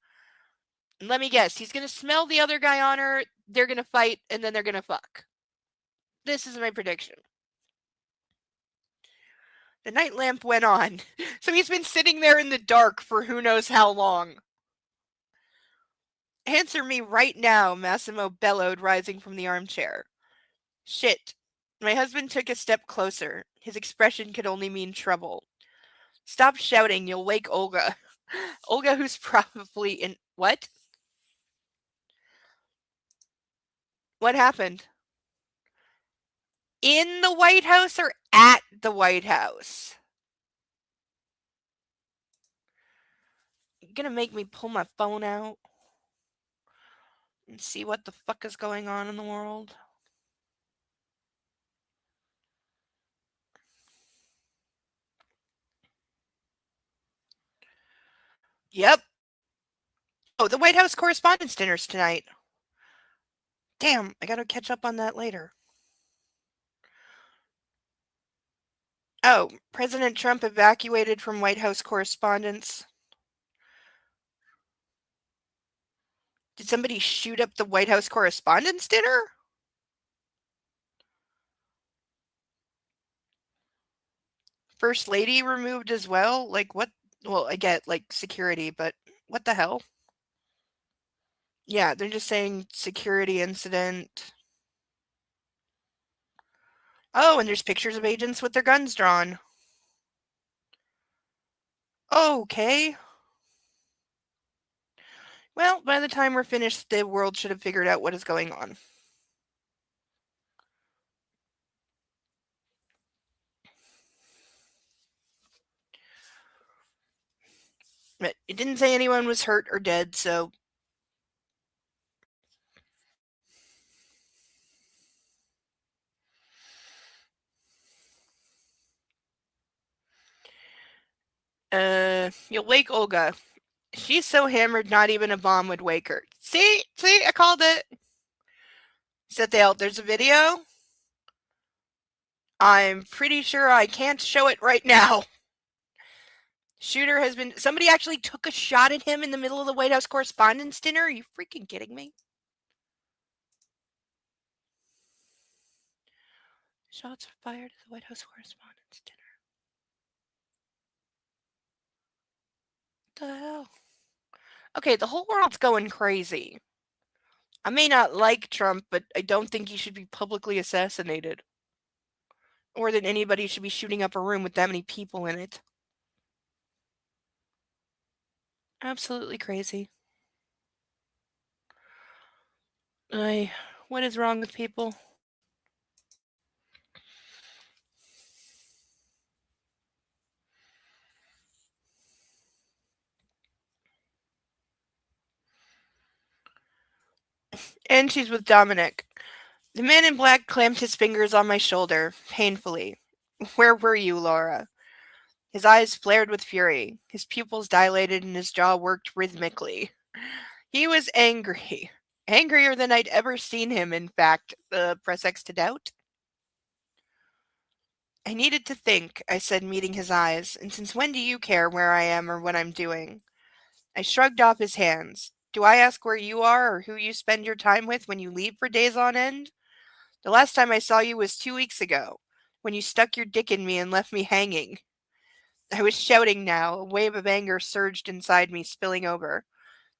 And let me guess, he's gonna smell the other guy on her. They're gonna fight, and then they're gonna fuck. This is my prediction. The night lamp went on, so he's been sitting there in the dark for who knows how long. Answer me right now, Massimo bellowed, rising from the armchair. Shit. My husband took a step closer. His expression could only mean trouble. Stop shouting, you'll wake Olga. Olga, who's probably in. What? What happened? In the White House or at the White House? You gonna make me pull my phone out and see what the fuck is going on in the world? Yep. Oh, the White House Correspondents' Dinner's tonight. Damn, I gotta catch up on that later. Oh, President Trump evacuated from White House correspondence. Did somebody shoot up the White House Correspondents' Dinner? First Lady removed as well? Like, what? Well, I get, like, security, but what the hell? Yeah, they're just saying security incident. Oh, and there's pictures of agents with their guns drawn. Okay. Well, by the time we're finished, the world should have figured out what is going on. But it didn't say anyone was hurt or dead, so. You'll wake Olga. She's so hammered, not even a bomb would wake her. See, I called it. Said they out. There's a video. I'm pretty sure I can't show it right now. Shooter has been. Somebody actually took a shot at him in the middle of the White House Correspondents' Dinner. Are you freaking kidding me? Shots fired at the White House Correspondents' Dinner. What the hell? Okay, the whole world's going crazy. I may not like Trump, but I don't think he should be publicly assassinated. Or that anybody should be shooting up a room with that many people in it. Absolutely crazy. What is wrong with people? And she's with Dominic. The man in black clamped his fingers on my shoulder, painfully. Where were you, Laura? His eyes flared with fury. His pupils dilated and his jaw worked rhythmically. He was angry. Angrier than I'd ever seen him, in fact. Press X to doubt? I needed to think, I said, meeting his eyes. And since when do you care where I am or what I'm doing? I shrugged off his hands. Do I ask where you are or who you spend your time with when you leave for days on end? The last time I saw you was 2 weeks ago, when you stuck your dick in me and left me hanging. I was shouting now. A wave of anger surged inside me, spilling over.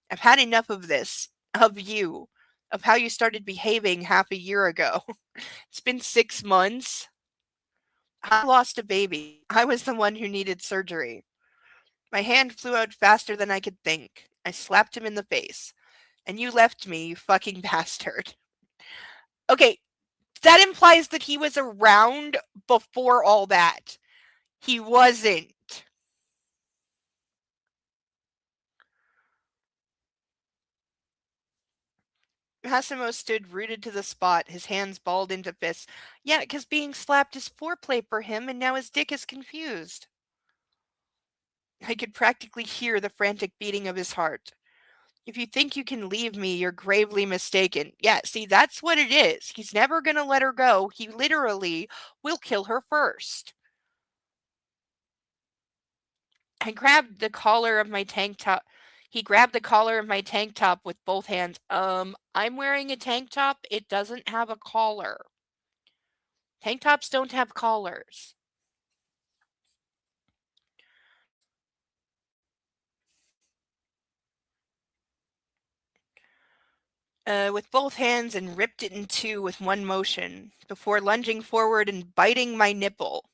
I've had enough of this. Of you. Of how you started behaving half a year ago. It's been 6 months. I lost a baby. I was the one who needed surgery. My hand flew out faster than I could think. I slapped him in the face. And you left me, you fucking bastard. Okay, that implies that he was around before all that. He wasn't. Massimo stood rooted to the spot, his hands balled into fists. Yeah, because being slapped is foreplay for him, and now his dick is confused. I could practically hear the frantic beating of his heart. If you think you can leave me, you're gravely mistaken. Yeah, see, that's what it is. He's never going to let her go. He literally will kill her first. I grabbed the collar of my tank top. He grabbed the collar of my tank top with both hands. I'm wearing a tank top. It doesn't have a collar. Tank tops don't have collars. With both hands and ripped it in two with one motion, before lunging forward and biting my nipple.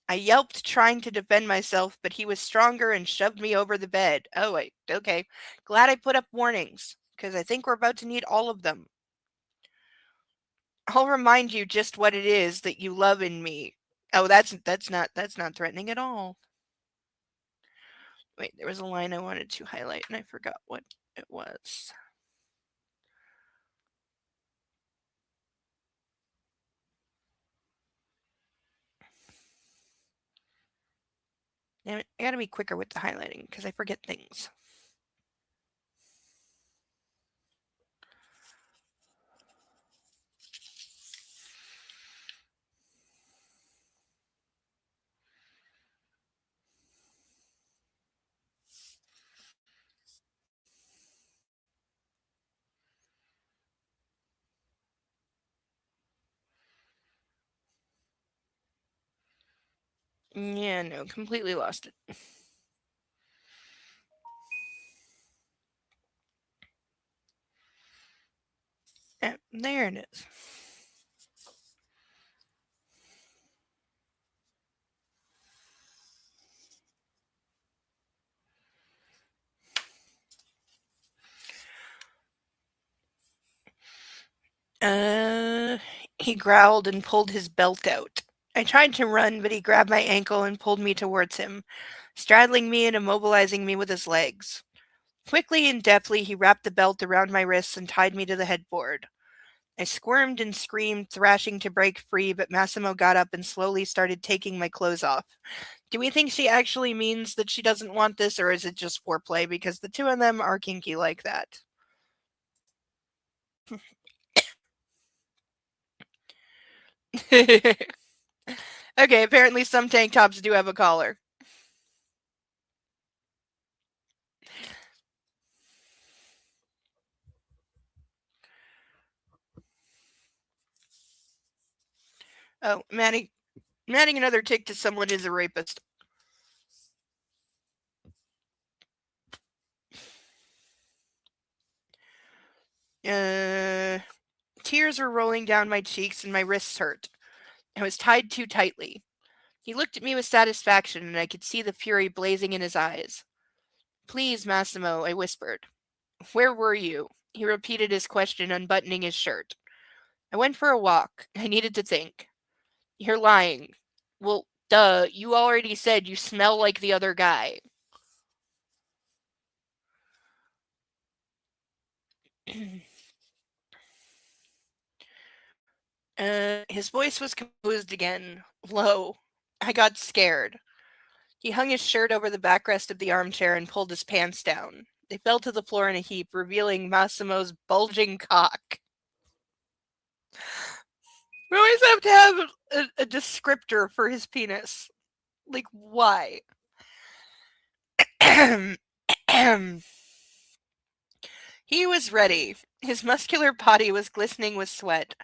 I yelped, trying to defend myself, but he was stronger and shoved me over the bed. Oh, wait, okay. Glad I put up warnings, because I think we're about to need all of them. I'll remind you just what it is that you love in me. Oh, that's not threatening at all. Wait, there was a line I wanted to highlight, and I forgot what it was. Damn it, I gotta be quicker with the highlighting, because I forget things. Yeah, no, completely lost it. Yeah, there it is. He growled and pulled his belt out. I tried to run, but he grabbed my ankle and pulled me towards him. straddling me and immobilizing me with his legs. Quickly and deftly, he wrapped the belt around my wrists and tied me to the headboard. I squirmed and screamed, thrashing to break free, but Massimo got up and slowly started taking my clothes off. Do we think she actually means that she doesn't want this, or is it just foreplay? Because the two of them are kinky like that. Okay, apparently some tank tops do have a collar. Oh, Matting another tick to someone is a rapist. Uh, Tears were rolling down my cheeks and my wrists hurt. I was tied too tightly. He looked at me with satisfaction, and I could see the fury blazing in his eyes. Please, Massimo, I whispered. Where were you? He repeated his question, unbuttoning his shirt. I went for a walk. I needed to think. You're lying. Well, duh, you already said you smell like the other guy. His voice was composed again, low. I got scared. He hung his shirt over the backrest of the armchair and pulled his pants down. They fell to the floor in a heap, revealing Massimo's bulging cock. We always have to have a descriptor for his penis. Like, why? He was ready. His muscular body was glistening with sweat.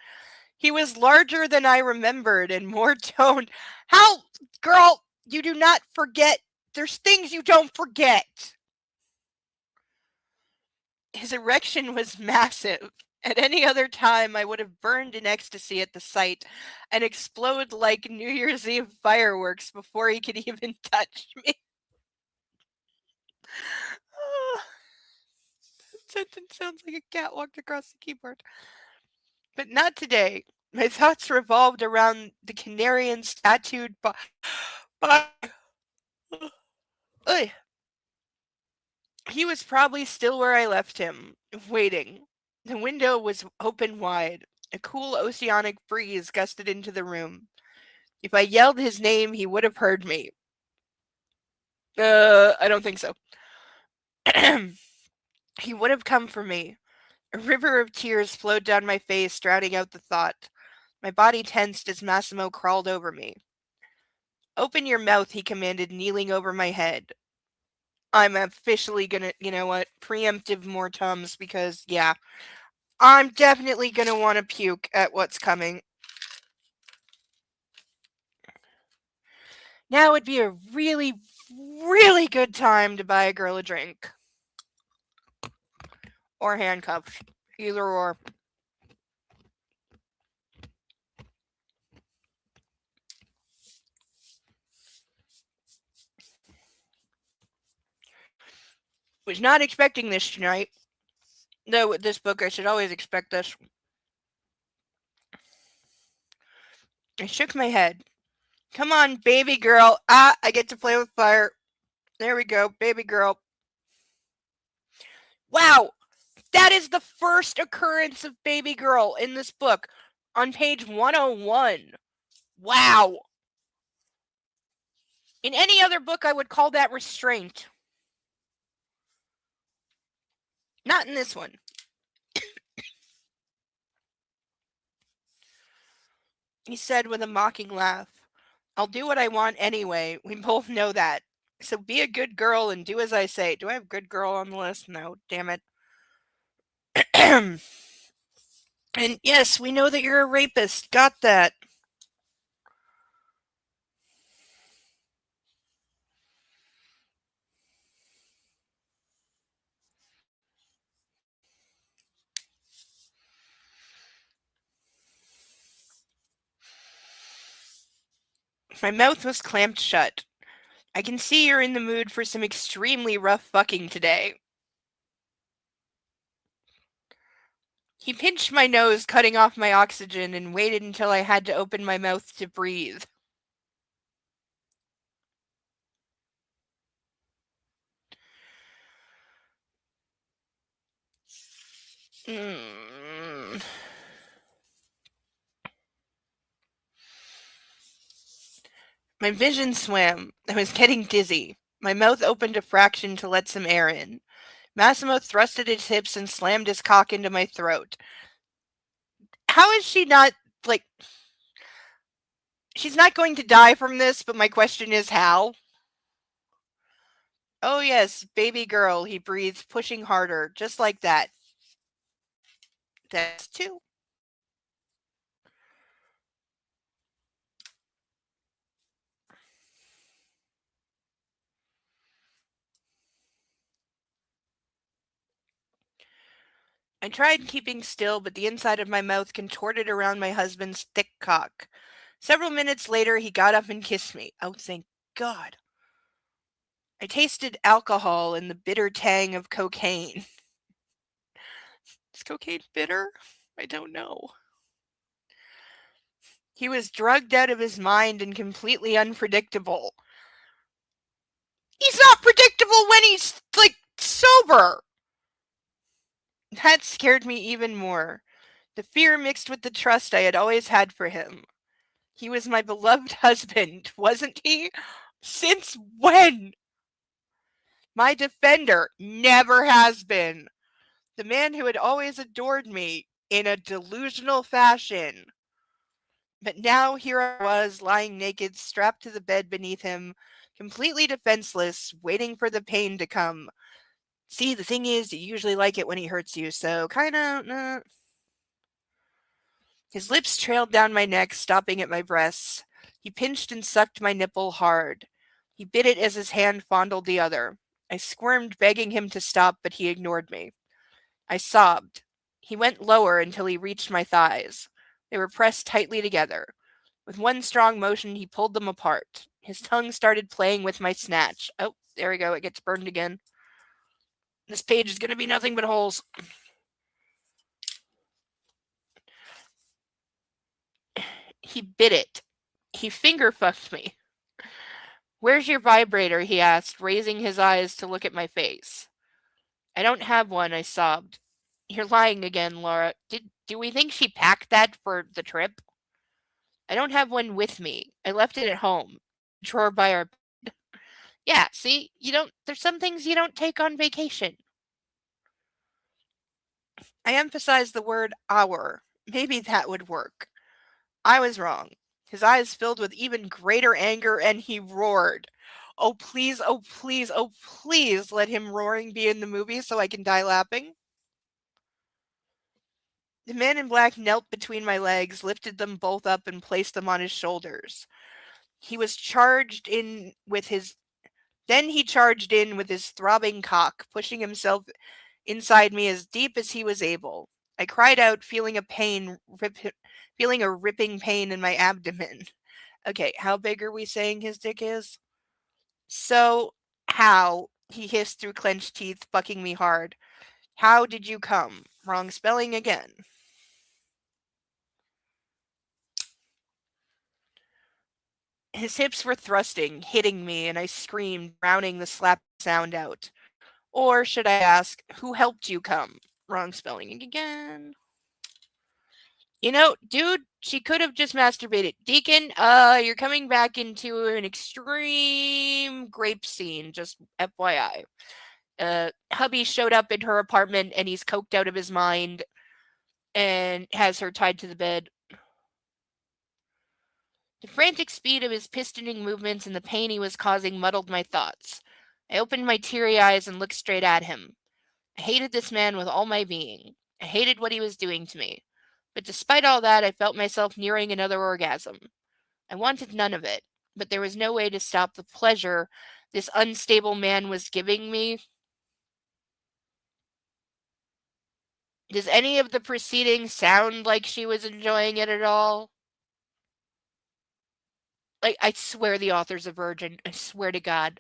He was larger than I remembered and more toned. How, girl, you do not forget. There's things you don't forget. His erection was massive. At any other time, I would have burned in ecstasy at the sight and explode like New Year's Eve fireworks before he could even touch me. That sentence sounds like a cat walked across the keyboard. But not today. My thoughts revolved around the Canarian's tattooed body. He was probably still where I left him, waiting. The window was open wide. A cool oceanic breeze gusted into the room. If I yelled his name, he would have heard me. I don't think so. He would have come for me. A river of tears flowed down my face, drowning out the thought. My body tensed as Massimo crawled over me. Open your mouth, he commanded, kneeling over my head. I'm officially gonna, you know what, preemptive more Tums because, yeah, I'm definitely gonna want to puke at what's coming. Now would be a really, really good time to buy a girl a drink. Or handcuffs. Either or. Was not expecting this tonight. Though with this book, I should always expect this. I shook my head. Come on, baby girl. Ah, I get to play with fire. There we go, baby girl. Wow, that is the first occurrence of baby girl in this book on page 101. Wow. In any other book, I would call that restraint. Not in this one. He said with a mocking laugh. I'll do what I want anyway. We both know that. So be a good girl and do as I say. Do I have good girl on the list? No, damn it. And yes, we know that you're a rapist. Got that. My mouth was clamped shut. I can see you're in the mood for some extremely rough fucking today. He pinched my nose, cutting off my oxygen, and waited until I had to open my mouth to breathe. Mm. My vision swam. I was getting dizzy. My mouth opened a fraction to let some air in. Massimo thrusted his hips and slammed his cock into my throat. How is she not, like, she's not going to die from this, but my question is how? Oh, yes, baby girl, he breathed, pushing harder, just like that. That's two. I tried keeping still, but the inside of my mouth contorted around my husband's thick cock. Several minutes later, he got up and kissed me. Oh, thank God. I tasted alcohol and the bitter tang of cocaine. Is cocaine bitter? I don't know. He was drugged out of his mind and completely unpredictable. He's not predictable when he's, like, sober. That scared me even more. The fear mixed with the trust I had always had for him. He was my beloved husband, wasn't he? Since when? My defender never has been. The man who had always adored me in a delusional fashion. But now here I was, lying naked, strapped to the bed beneath him, completely defenseless, waiting for the pain to come. See, the thing is, you usually like it when he hurts you, so kinda. His lips trailed down my neck, stopping at my breasts. He pinched and sucked my nipple hard. He bit it as his hand fondled the other. I squirmed, begging him to stop, but he ignored me. I sobbed. He went lower until he reached my thighs. They were pressed tightly together. With one strong motion, he pulled them apart. His tongue started playing with my snatch. Oh, there we go. It gets burned again. This page is going to be nothing but holes. He bit it. He finger fucked me. Where's your vibrator? He asked, raising his eyes to look at my face. I don't have one, I sobbed. You're lying again, Laura. Do we think she packed that for the trip? I don't have one with me. I left it at home. Drawer by our bed. Yeah, see, there's some things you don't take on vacation. I emphasized the word our. Maybe that would work. I was wrong. His eyes filled with even greater anger, and he roared. Oh, please, oh, please, oh, please let him roaring be in the movie so I can die laughing. The man in black knelt between my legs, lifted them both up, and placed them on his shoulders. He was charged in with his. Then he charged in with his throbbing cock, pushing himself inside me as deep as he was able. I cried out, feeling a ripping pain in my abdomen. Okay, how big are we saying his dick is? So, how? He hissed through clenched teeth, bucking me hard. How did you come? Wrong spelling again. His hips were thrusting, hitting me, and I screamed, drowning the slap sound out. Or should I ask, who helped you come? Wrong spelling again. Dude, she could have just masturbated. Deacon, you're coming back into an extreme grape scene, just FYI. Hubby showed up in her apartment and he's coked out of his mind and has her tied to the bed. The frantic speed of his pistoning movements and the pain he was causing muddled my thoughts. I opened my teary eyes and looked straight at him. I hated this man with all my being. I hated what he was doing to me. But despite all that, I felt myself nearing another orgasm. I wanted none of it, but there was no way to stop the pleasure this unstable man was giving me. Does any of the proceeding sound like she was enjoying it at all? Like, I swear the author's a virgin. I swear to God.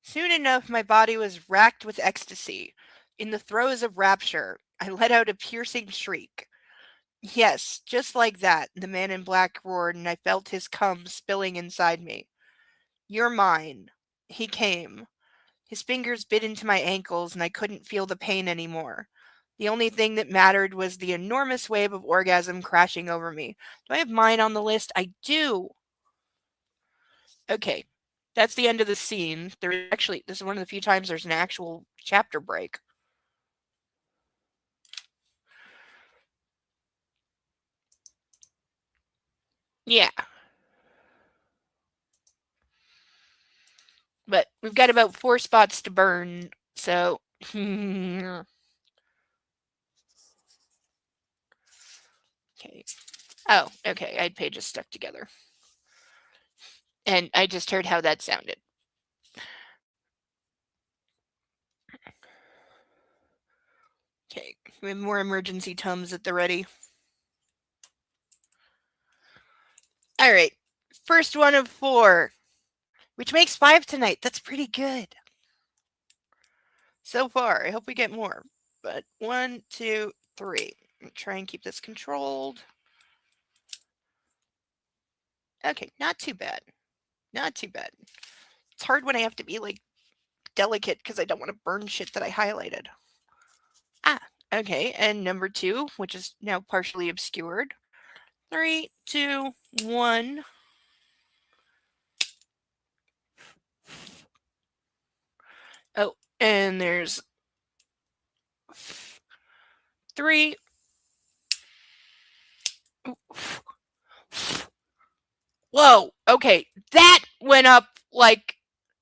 Soon enough, my body was racked with ecstasy. In the throes of rapture, I let out a piercing shriek. Yes, just like that, the man in black roared, and I felt his cum spilling inside me. You're mine. he came. His fingers bit into my ankles, and I couldn't feel the pain anymore. The only thing that mattered was the enormous wave of orgasm crashing over me. Do I have mine on the list? I do. Okay. That's the end of the scene. This is one of the few times there's an actual chapter break. Yeah. But we've got about 4 spots to burn, so. Okay. Oh, okay. I had pages stuck together. And I just heard how that sounded. Okay. We have more emergency Tums at the ready. All right. First one of 4, which makes 5 tonight. That's pretty good. So far. I hope we get more. But 1, 2, 3. Try and keep this controlled. Okay, not too bad. Not too bad. It's hard when I have to be like delicate because I don't want to burn shit that I highlighted. Okay, and number 2, which is now partially obscured. 3, 2, 1. Oh, and there's 3. Whoa, okay, that went up like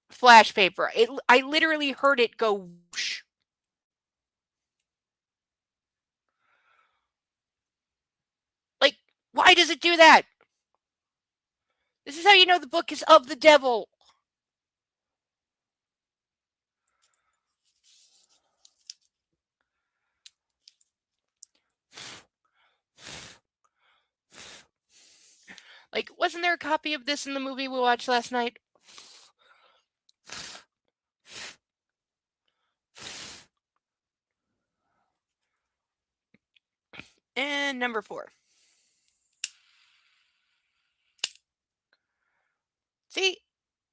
flash paper. I literally heard it go whoosh. Like, why does it do that? This is how you know the book is of the devil. Like, wasn't there a copy of this in the movie we watched last night? And number 4. See,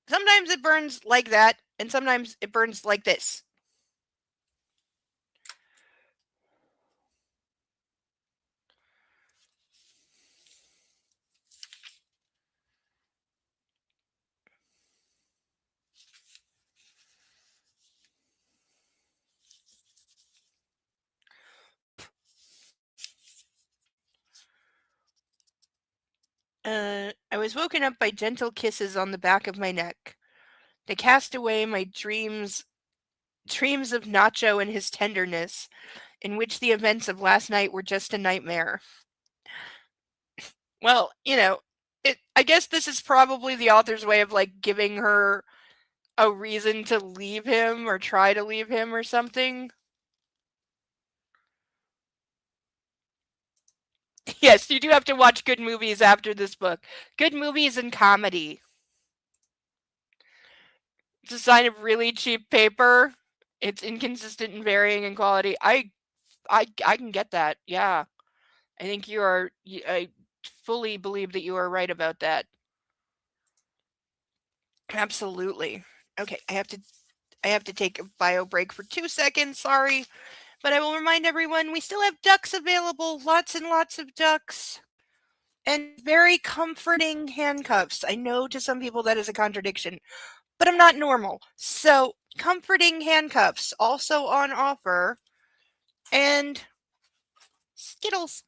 sometimes it burns like that, and sometimes it burns like this. I was woken up by gentle kisses on the back of my neck. They cast away my dreams of Nacho and his tenderness, in which the events of last night were just a nightmare. Well, I guess this is probably the author's way of like giving her a reason to leave him or try to leave him or something. Yes, you do have to watch good movies after this book. Good movies and comedy. It's a sign of really cheap paper. It's inconsistent and varying in quality. I can get that. Yeah. I think I fully believe that you are right about that. Absolutely. Okay, I have to take a bio break for 2 seconds. Sorry. But I will remind everyone we still have ducks available. Lots and lots of ducks. And very comforting handcuffs. I know to some people that is a contradiction, but I'm not normal. So, comforting handcuffs also on offer. And Skittles.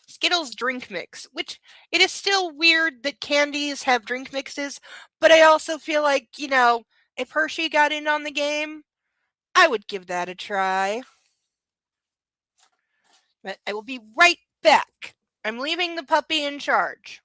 Skittles drink mix, which it is still weird that candies have drink mixes, but I also feel like, if Hershey got in on the game, I would give that a try. But I will be right back. I'm leaving the puppy in charge.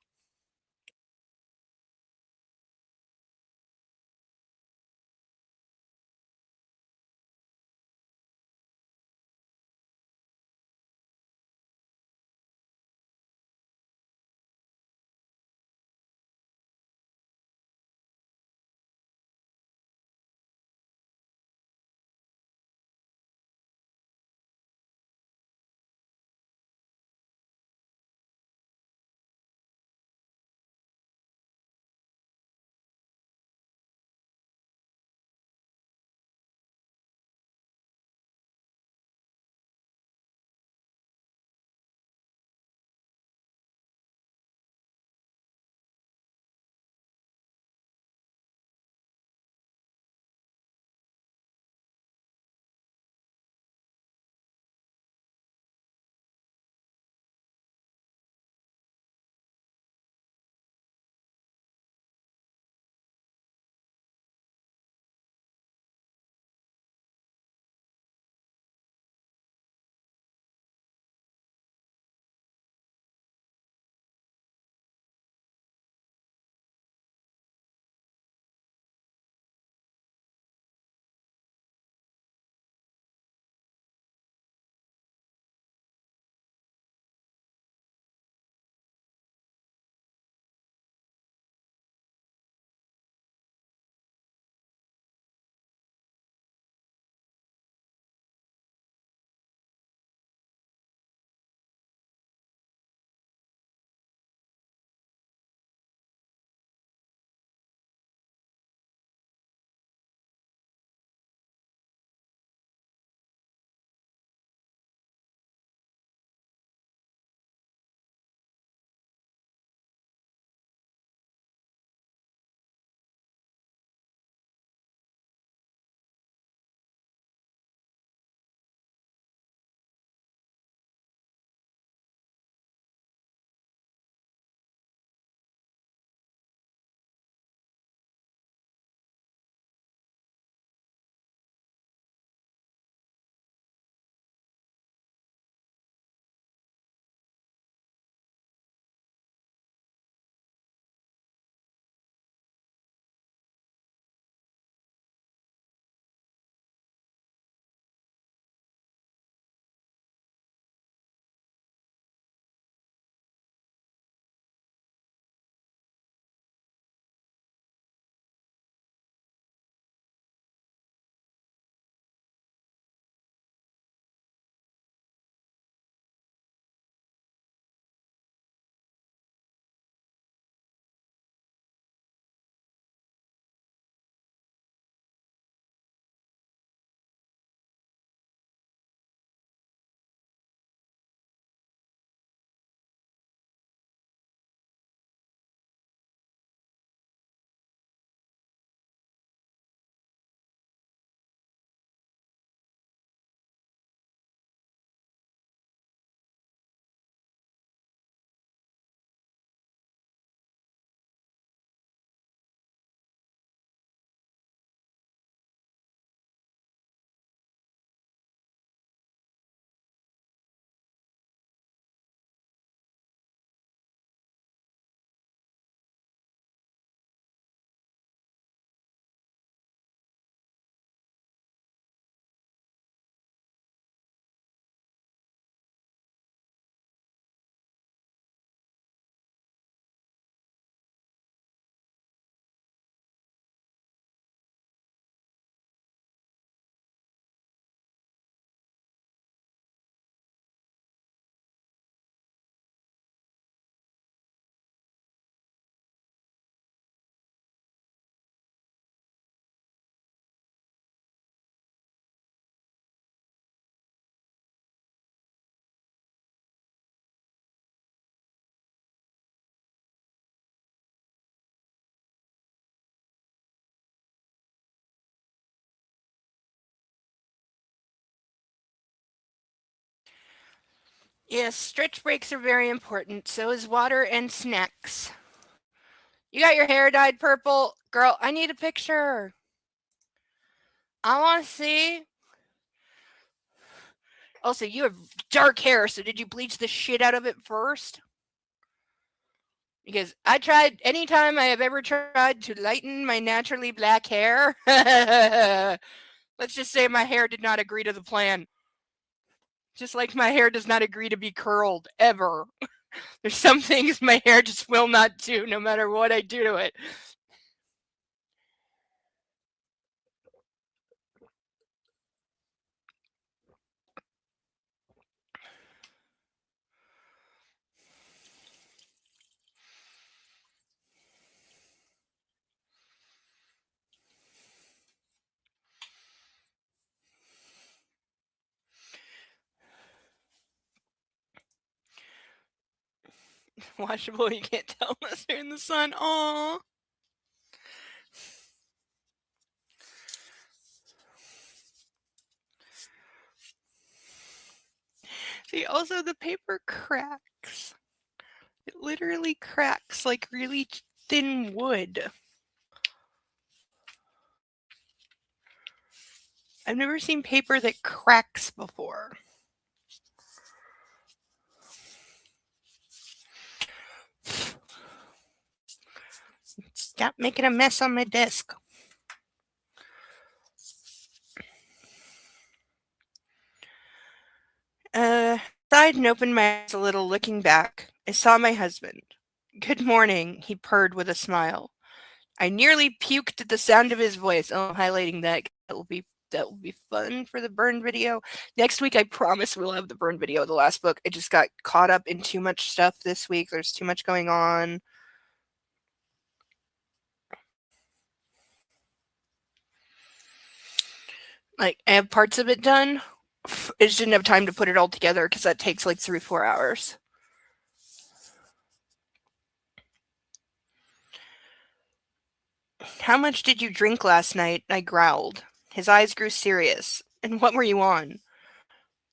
Yes, stretch breaks are very important. So is water and snacks. You got your hair dyed purple. Girl, I need a picture. I want to see. Also, you have dark hair, so did you bleach the shit out of it first? Because I tried, anytime I have ever tried to lighten my naturally black hair, let's just say my hair did not agree to the plan. Just like my hair does not agree to be curled, ever. There's some things my hair just will not do, no matter what I do to it. Washable, you can't tell unless they're in the sun. Aww. See, also the paper cracks. It literally cracks like really thin wood. I've never seen paper that cracks before. Stop making a mess on my desk. Sighed and opened my eyes a little, looking back. I saw my husband. Good morning, he purred with a smile. I nearly puked at the sound of his voice. Oh, I'm highlighting that. That will be fun for the burn video. Next week, I promise we'll have the burn video of the last book. I just got caught up in too much stuff this week. There's too much going on. Like, I have parts of it done. I just didn't have time to put it all together because that takes like 3-4 hours. How much did you drink last night? I growled. His eyes grew serious. And what were you on?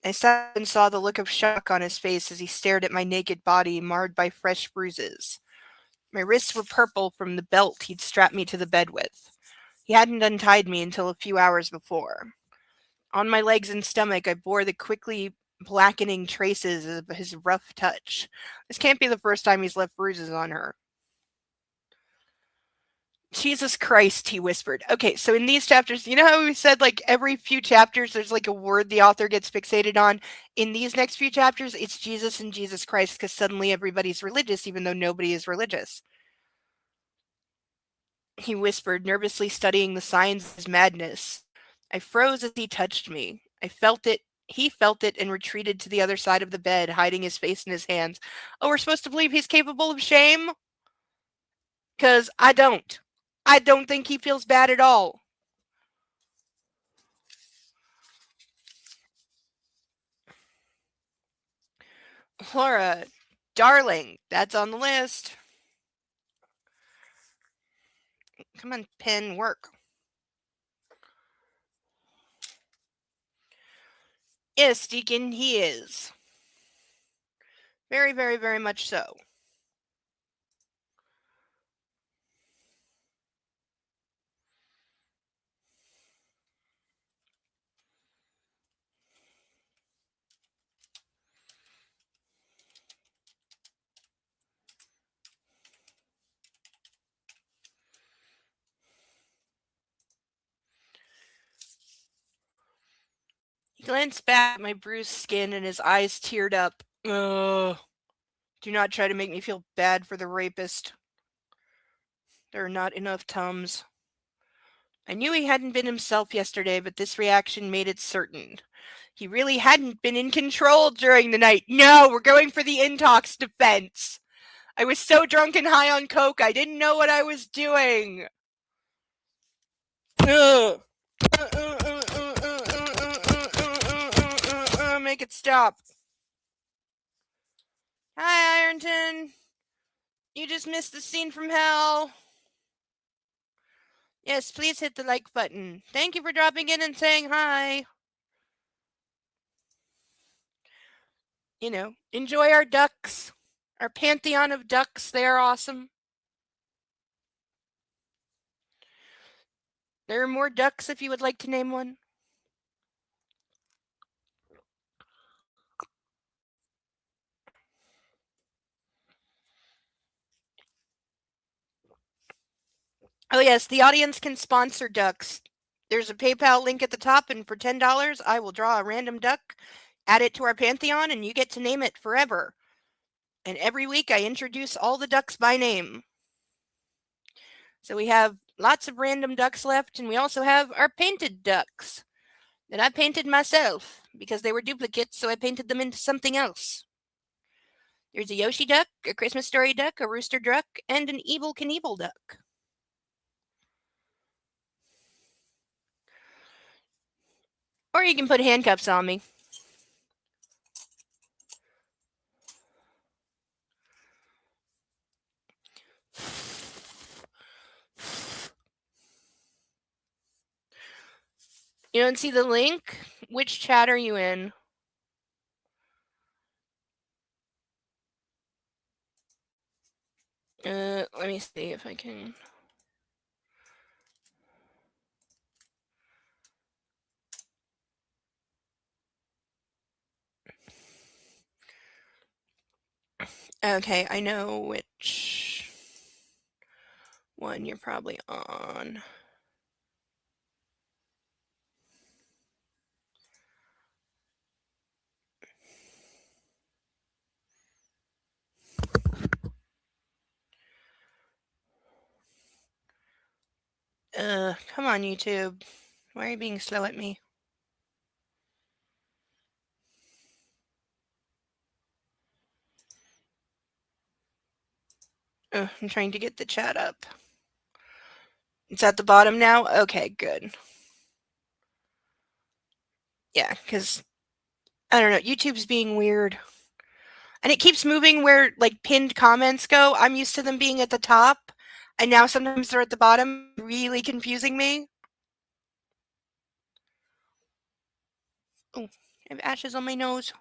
I sat and saw the look of shock on his face as he stared at my naked body marred by fresh bruises. My wrists were purple from the belt he'd strapped me to the bed with. He hadn't untied me until a few hours before. On my legs and stomach, I bore the quickly blackening traces of his rough touch. This can't be the first time he's left bruises on her. Jesus Christ, he whispered. Okay, so in these chapters, you know how we said like every few chapters there's like a word the author gets fixated on? In these next few chapters, it's Jesus and Jesus Christ because suddenly everybody's religious even though nobody is religious. He whispered, nervously studying the signs of his madness. I froze as he touched me. I felt it. He felt it and retreated to the other side of the bed, hiding his face in his hands. Oh, we're supposed to believe he's capable of shame? Because I don't. I don't think he feels bad at all. Laura, darling, that's on the list. Come on, pen, work. Yes, Deacon, he is. Very, very, very much so. He glanced back at my bruised skin and his eyes teared up. Ugh. Do not try to make me feel bad for the rapist. There are not enough Tums. I knew he hadn't been himself yesterday, but this reaction made it certain. He really hadn't been in control during the night. No, we're going for the intox defense. I was so drunk and high on coke, I didn't know what I was doing. Make it stop. Hi, Ironton. You just missed the scene from hell. Yes, please hit the like button. Thank you for dropping in and saying hi. enjoy our ducks, our pantheon of ducks. They are awesome. There are more ducks if you would like to name one. Oh, yes, the audience can sponsor ducks. There's a PayPal link at the top, and for $10, I will draw a random duck, add it to our pantheon, and you get to name it forever. And every week I introduce all the ducks by name. So we have lots of random ducks left, and we also have our painted ducks that I painted myself because they were duplicates, so I painted them into something else. There's a Yoshi duck, a Christmas Story duck, a rooster duck, and an Evel Knievel duck. Or you can put handcuffs on me. You don't see the link? Which chat are you in? Let me see if I can. Okay, I know which one you're probably on. Come on, YouTube. Why are you being slow at me? I'm trying to get the chat up. It's at the bottom now? Okay, good. Yeah, because, I don't know, YouTube's being weird. And it keeps moving where, like, pinned comments go. I'm used to them being at the top, and now sometimes they're at the bottom, really confusing me. Oh, I have ashes on my nose.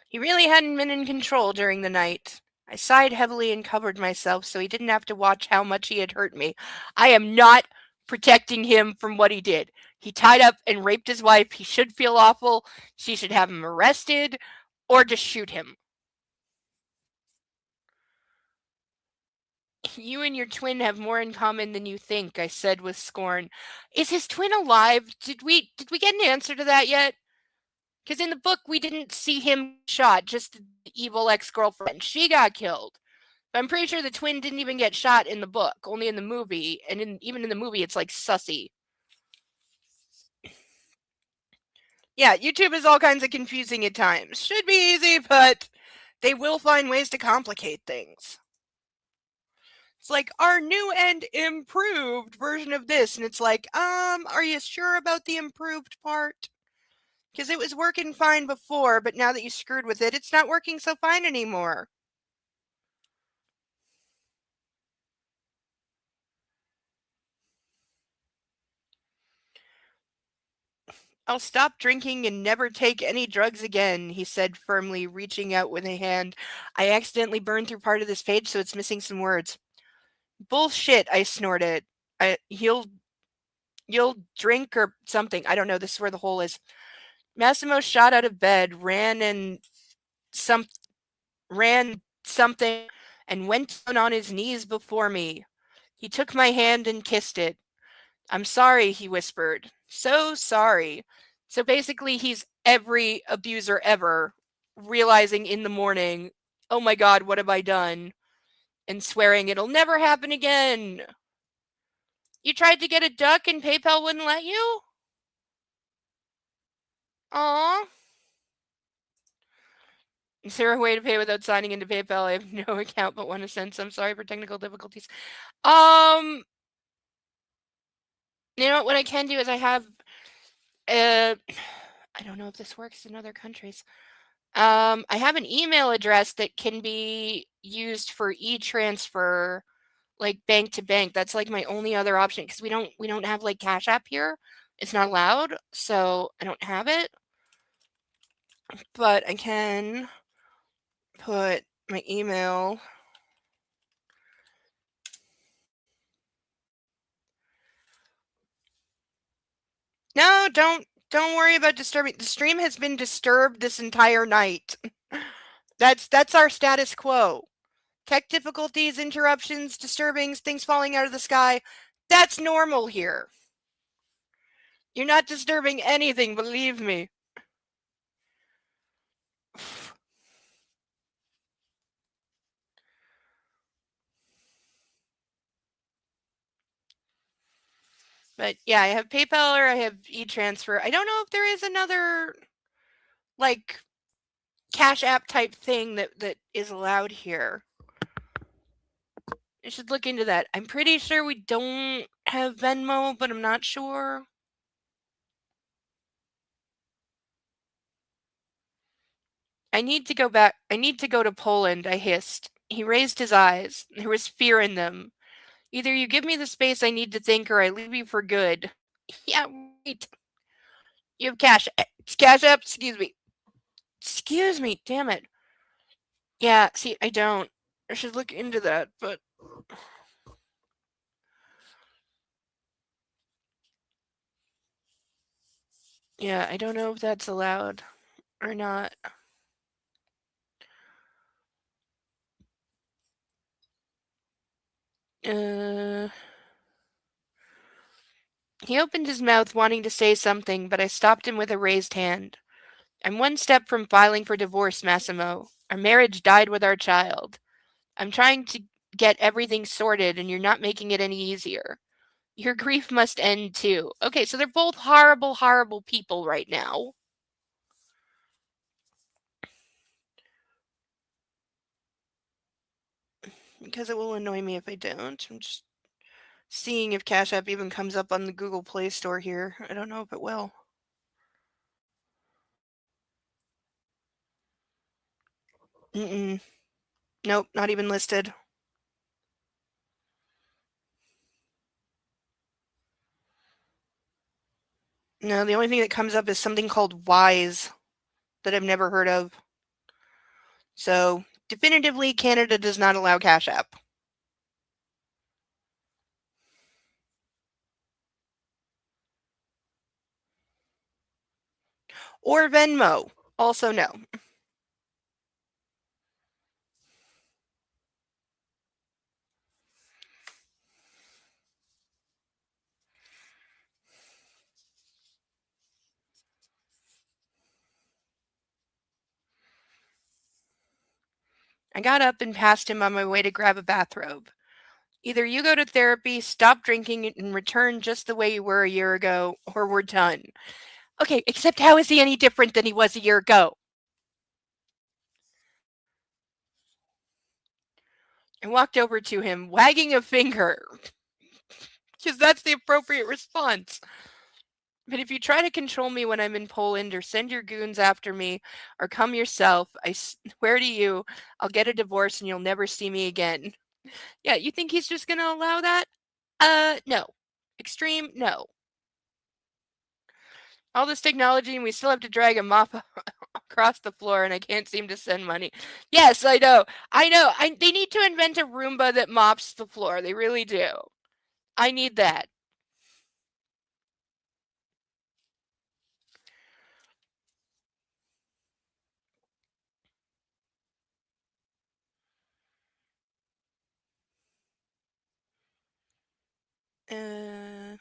He really hadn't been in control during the night. I sighed heavily and covered myself so he didn't have to watch how much he had hurt me. I am not protecting him from what he did. He tied up and raped his wife. He should feel awful. She should have him arrested or just shoot him. You and your twin have more in common than you think, I said with scorn. Is his twin alive? Did we get an answer to that yet? Because in the book we didn't see him shot, just the evil ex-girlfriend. She got killed. But I'm pretty sure the twin didn't even get shot in the book, only in the movie. And even in the movie, it's like sussy. Yeah, YouTube is all kinds of confusing at times. Should be easy, but they will find ways to complicate things. It's like our new and improved version of this, and it's like, are you sure about the improved part? Because it was working fine before, but now that you screwed with it, it's not working so fine anymore. I'll stop drinking and never take any drugs again, he said firmly, reaching out with a hand. I accidentally burned through part of this page, so it's missing some words. Bullshit, I snorted. You'll drink or something. I don't know. This is where the hole is. Massimo shot out of bed, ran something, and went down on his knees before me. He took my hand and kissed it. I'm sorry, he whispered. So sorry. So basically, he's every abuser ever, realizing in the morning, oh my God, what have I done? And swearing it'll never happen again. You tried to get a duck and PayPal wouldn't let you? Aw. Is there a way to pay without signing into PayPal? I have no account but want to send some. Sorry for technical difficulties. You know what I can do is I have I don't know if this works in other countries. I have an email address that can be used for e-transfer, like bank to bank. That's like my only other option because we don't have like Cash App here. It's not allowed, so I don't have it. But I can put my email. No, don't worry about disturbing. The stream has been disturbed this entire night. That's our status quo. Tech difficulties, interruptions, disturbings, things falling out of the sky. That's normal here. You're not disturbing anything, believe me. But yeah, I have PayPal or I have e-transfer. I don't know if there is another like Cash App type thing that is allowed here. I should look into that. I'm pretty sure we don't have Venmo, but I'm not sure. I need to go back. I need to go to Poland, I hissed. He raised his eyes. There was fear in them. Either you give me the space I need to think or I leave you for good. Yeah, right. You have Cash App? Excuse me. Excuse me, damn it. Yeah, see, I don't. I should look into that, but yeah, I don't know if that's allowed or not. He opened his mouth wanting to say something, but I stopped him with a raised hand. I'm one step from filing for divorce, Massimo. Our marriage died with our child. I'm trying to get everything sorted, and you're not making it any easier. Your grief must end too. Okay, so they're both horrible, horrible people right now. Because it will annoy me if I don't. I'm just seeing if Cash App even comes up on the Google Play Store here. I don't know if it will. Mm-mm. Nope, not even listed. No, the only thing that comes up is something called Wise that I've never heard of. So, definitively, Canada does not allow Cash App. Or Venmo. Also, no. I got up and passed him on my way to grab a bathrobe. Either you go to therapy, stop drinking, and return just the way you were a year ago, or we're done. Okay, except how is he any different than he was a year ago? I walked over to him, wagging a finger, because that's the appropriate response. But if you try to control me when I'm in Poland or send your goons after me or come yourself, I swear to you, I'll get a divorce and you'll never see me again. Yeah, you think he's just going to allow that? No. Extreme? No. All this technology and we still have to drag a mop across the floor and I can't seem to send money. Yes, I know. They need to invent a Roomba that mops the floor. They really do. I need that. I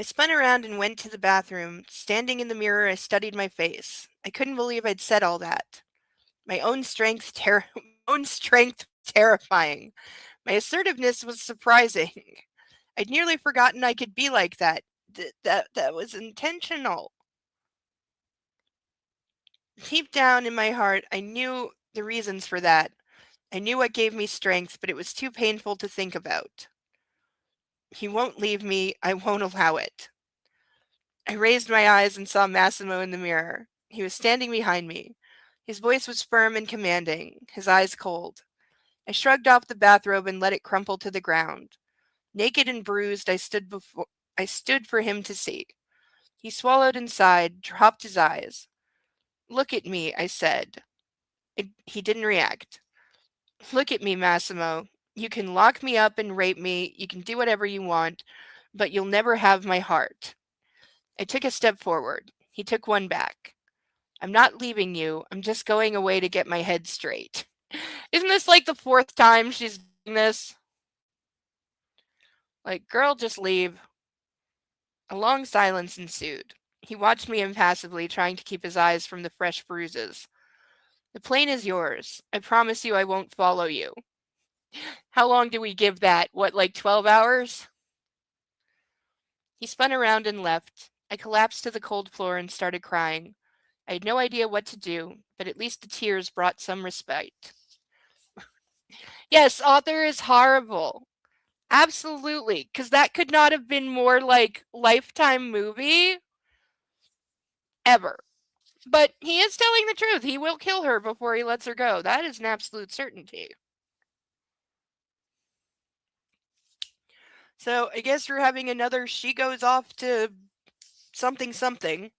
spun around and went to the bathroom. Standing in the mirror, I studied my face. I couldn't believe I'd said all that. My own strength, own strength, terrifying. My assertiveness was surprising. I'd nearly forgotten I could be like that. That was intentional. Deep down in my heart, I knew the reasons for that. I knew what gave me strength, but it was too painful to think about. He won't leave me. I won't allow it. I raised my eyes and saw Massimo in the mirror. He was standing behind me. His voice was firm and commanding, his eyes cold. I shrugged off the bathrobe and let it crumple to the ground. Naked and bruised, I stood for him to see. He swallowed and sighed, dropped his eyes. "Look at me," I said. He didn't react. "Look at me, Massimo. You can lock me up and rape me, you can do whatever you want, but you'll never have my heart." I took a step forward. He took one back. "I'm not leaving you. I'm just going away to get my head straight." Isn't this like the fourth time she's doing this? Like, girl, just leave. A long silence ensued. He watched me impassively, trying to keep his eyes from the fresh bruises. "The plane is yours. I promise you I won't follow you." How long do we give that? What, like 12 hours? He spun around and left. I collapsed to the cold floor and started crying. I had no idea what to do, but at least the tears brought some respite. Yes, author is horrible. Absolutely, because that could not have been more like Lifetime movie ever. But he is telling the truth. He will kill her before he lets her go. That is an absolute certainty. So I guess we're having another she goes off to something something.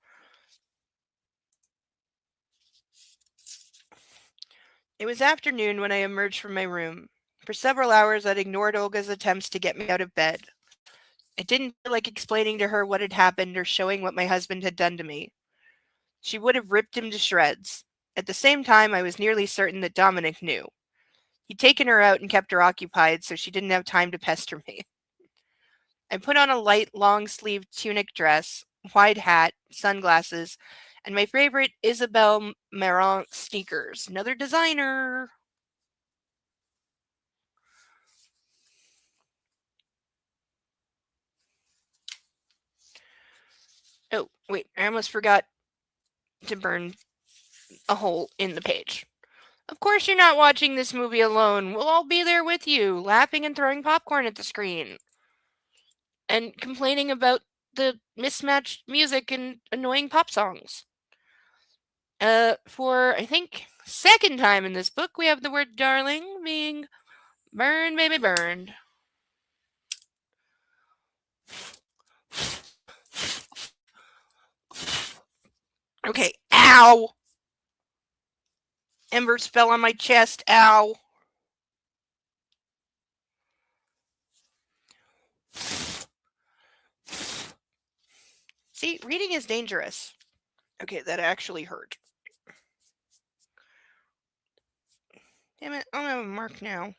It was afternoon when I emerged from my room. For several hours I'd ignored Olga's attempts to get me out of bed. I didn't feel like explaining to her what had happened or showing what my husband had done to me. She would have ripped him to shreds. At the same time, I was nearly certain that Dominic knew. He'd taken her out and kept her occupied, so she didn't have time to pester me. I put on a light, long-sleeved tunic dress, wide hat, sunglasses, and my favorite Isabelle Marant sneakers. Another designer. Oh, wait, I almost forgot to burn a hole in the page. Of course you're not watching this movie alone. We'll all be there with you, laughing and throwing popcorn at the screen. And complaining about the mismatched music and annoying pop songs. For, I think, second time in this book, we have the word darling being burn, baby, burned. Okay, ow! Embers fell on my chest, ow! See, reading is dangerous. Okay, that actually hurt. Damn it, I don't have a mark now.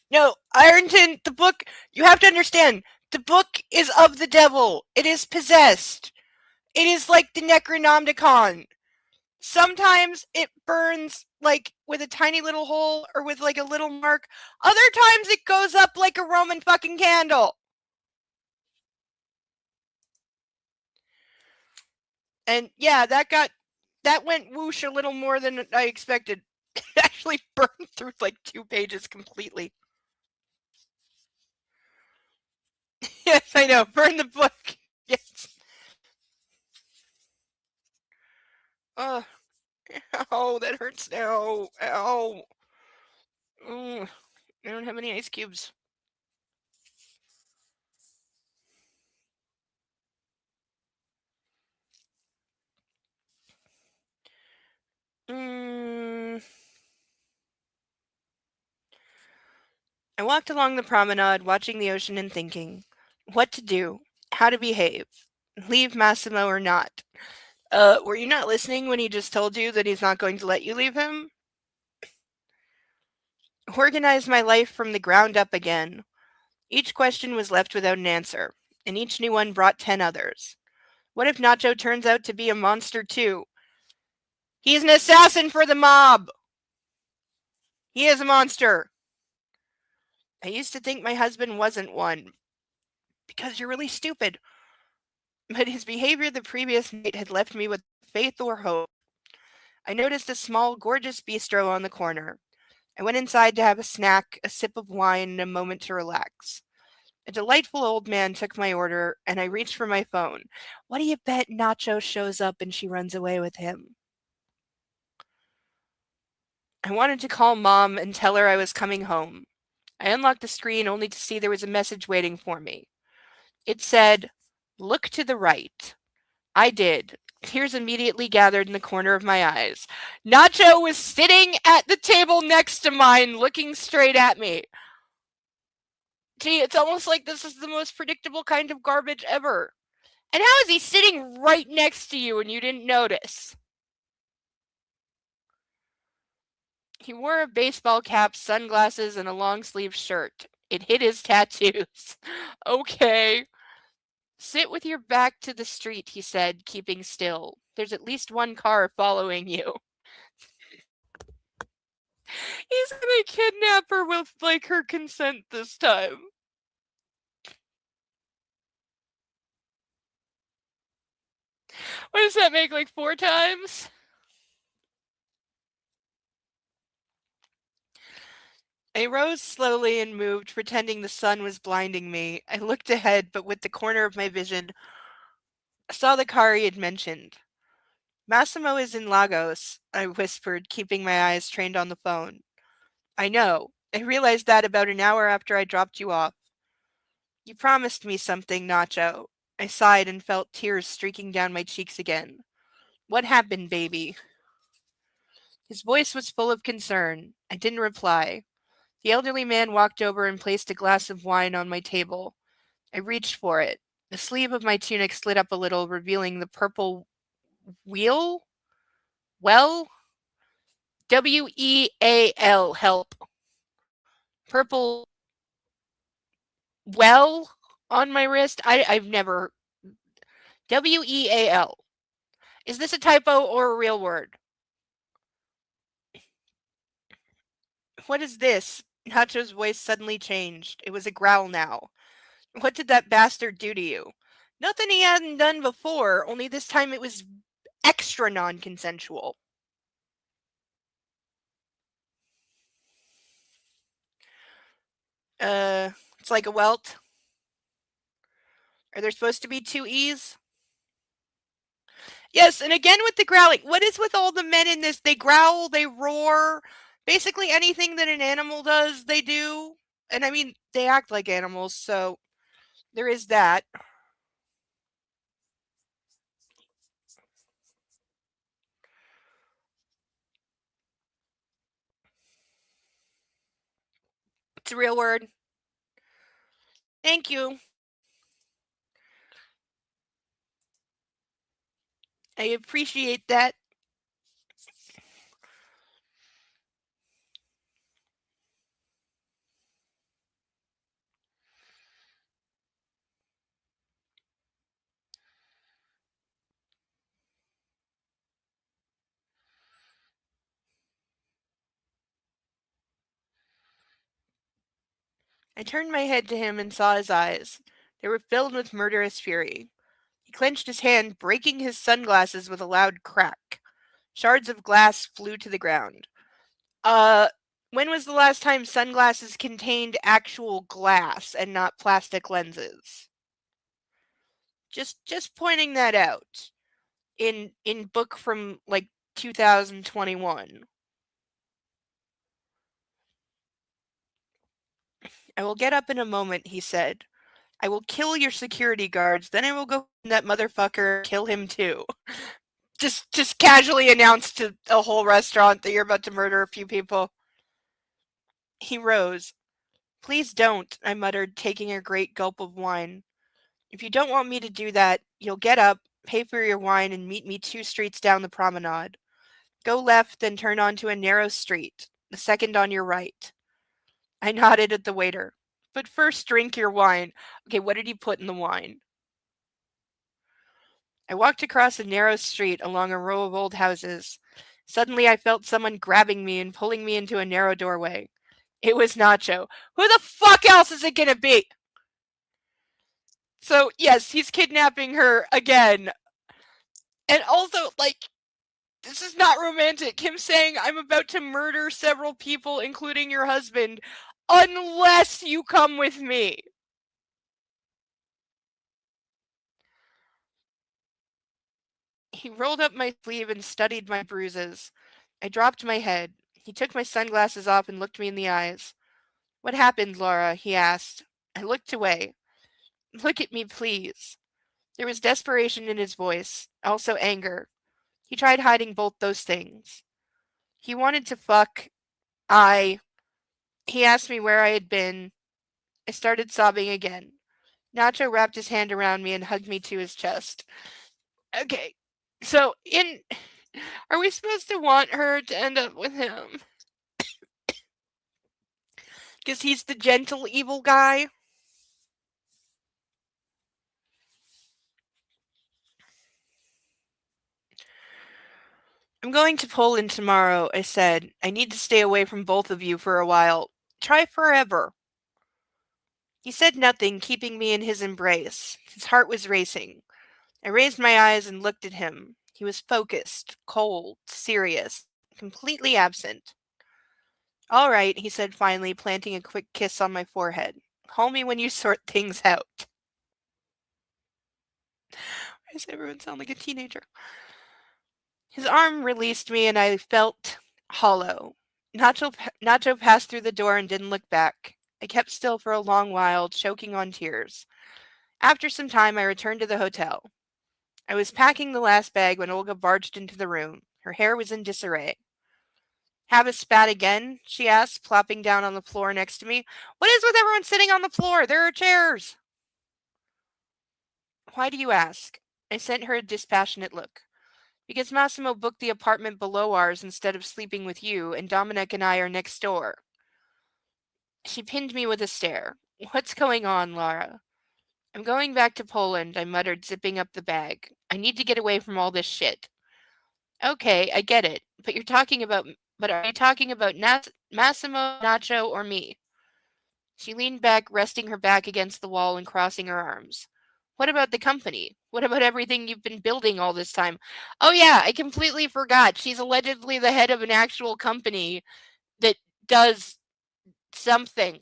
No, Ironton, the book, you have to understand, the book is of the devil. It is possessed. It is like the Necronomicon. Sometimes it burns like with a tiny little hole or with like a little mark. Other times it goes up like a Roman fucking candle. And yeah, that went whoosh a little more than I expected. It actually burned through like 2 pages completely. Yes, I know. Burn the book. Yes. Oh, ow, that hurts now. Ow. I don't have any ice cubes. I walked along the promenade, watching the ocean and thinking, what to do, how to behave, leave Massimo or not. Were you not listening when he just told you that he's not going to let you leave him? Organize my life from the ground up again. Each question was left without an answer, and each new one brought 10 others. What if Nacho turns out to be a monster too? He's an assassin for the mob! He is a monster! I used to think my husband wasn't one. Because you're really stupid. but his behavior the previous night had left me with faith or hope. I noticed a small, gorgeous bistro on the corner. I went inside to have a snack, a sip of wine, and a moment to relax. A delightful old man took my order, and I reached for my phone. What do you bet Nacho shows up and she runs away with him? I wanted to call Mom and tell her I was coming home. I unlocked the screen only to see there was a message waiting for me. It said, "Look to the right." I did. Tears immediately gathered in the corner of my eyes. Nacho was sitting at the table next to mine, looking straight at me. Gee, it's almost like this is the most predictable kind of garbage ever. And how is he sitting right next to you and you didn't notice? He wore a baseball cap, sunglasses, and a long-sleeved shirt. It hid his tattoos. Okay. Sit with your back to the street, he said, keeping still. There's at least one car following you. He's gonna kidnap her with, like, her consent this time. What does that make, like 4 times? I rose slowly and moved, pretending the sun was blinding me. I looked ahead, but with the corner of my vision, I saw the car he had mentioned. Massimo is in Lagos, I whispered, keeping my eyes trained on the phone. I know. I realized that about an hour after I dropped you off. You promised me something, Nacho. I sighed and felt tears streaking down my cheeks again. What happened, baby? His voice was full of concern. I didn't reply. The elderly man walked over and placed a glass of wine on my table. I reached for it. The sleeve of my tunic slid up a little, revealing the purple wheel? Well? WEAL, help. Purple well on my wrist? I've never. WEAL. Is this a typo or a real word? What is this? Nacho's voice suddenly changed. It was a growl now. What did that bastard do to you? Nothing he hadn't done before, only this time it was extra non-consensual. It's like a welt. Are there supposed to be 2 E's? Yes, and again with the growling. What is with all the men in this? They growl, they roar. Basically anything that an animal does, they do. And I mean, they act like animals, so there is that. It's a real word. Thank you. I appreciate that. I turned my head to him and saw his eyes. They were filled with murderous fury. He clenched his hand, breaking his sunglasses with a loud crack. Shards of glass flew to the ground. Uh, when was the last time sunglasses contained actual glass and not plastic lenses? Just pointing that out. In book from like 2021. I will get up in a moment, he said. I will kill your security guards, then I will go find that motherfucker, kill him too. Just casually announce to a whole restaurant that you're about to murder a few people. He rose. Please don't, I muttered, taking a great gulp of wine. If you don't want me to do that, you'll get up, pay for your wine, and meet me 2 streets down the promenade. Go left, then turn onto a narrow street, the second on your right. I nodded at the waiter. But first drink your wine. Okay, what did he put in the wine? I walked across a narrow street along a row of old houses. Suddenly I felt someone grabbing me and pulling me into a narrow doorway. It was Nacho. Who the fuck else is it gonna be? So, yes, he's kidnapping her again. And also, like, this is not romantic. Him saying, I'm about to murder several people, including your husband, unless you come with me. He rolled up my sleeve and studied my bruises. I dropped my head. He took my sunglasses off and looked me in the eyes. What happened, Laura? He asked. I looked away. Look at me, please. There was desperation in his voice, also anger. He tried hiding both those things. He wanted to fuck. I. He asked me where I had been. I started sobbing again. Nacho wrapped his hand around me and hugged me to his chest. Okay, so in. Are we supposed to want her to end up with him? Because he's the gentle, evil guy? I'm going to Poland tomorrow, I said. I need to stay away from both of you for a while. Try forever. He said nothing, keeping me in his embrace. His heart was racing. I raised my eyes and looked at him. He was focused, cold, serious, completely absent. All right, he said finally, planting a quick kiss on my forehead. Call me when you sort things out. Why does everyone sound like a teenager? His arm released me and I felt hollow. Nacho passed through the door and didn't look back. I kept still for a long while, choking on tears. After some time, I returned to the hotel. I was packing the last bag when Olga barged into the room. Her hair was in disarray. Have a spat again? She asked, plopping down on the floor next to me. What is with everyone sitting on the floor? There are chairs. Why do you ask? I sent her a dispassionate look. Because Massimo booked the apartment below ours instead of sleeping with you, and Dominic and I are next door. She pinned me with a stare. What's going on, Laura? I'm going back to Poland, I muttered, zipping up the bag. I need to get away from all this shit. Okay, I get it. But are you talking about Massimo, Nacho, or me? She leaned back, resting her back against the wall and crossing her arms. What about the company? What about everything you've been building all this time? Oh yeah, I completely forgot. She's allegedly the head of an actual company that does something.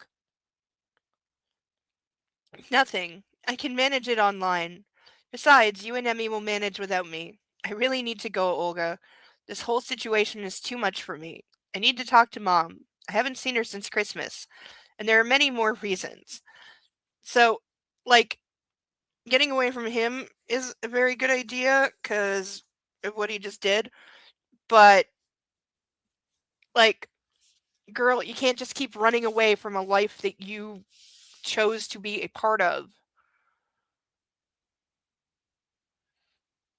Nothing. I can manage it online. Besides, you and Emmy will manage without me. I really need to go, Olga. This whole situation is too much for me. I need to talk to Mom. I haven't seen her since Christmas, and there are many more reasons. So, like, getting away from him is a very good idea because of what he just did. But, like, girl, you can't just keep running away from a life that you chose to be a part of.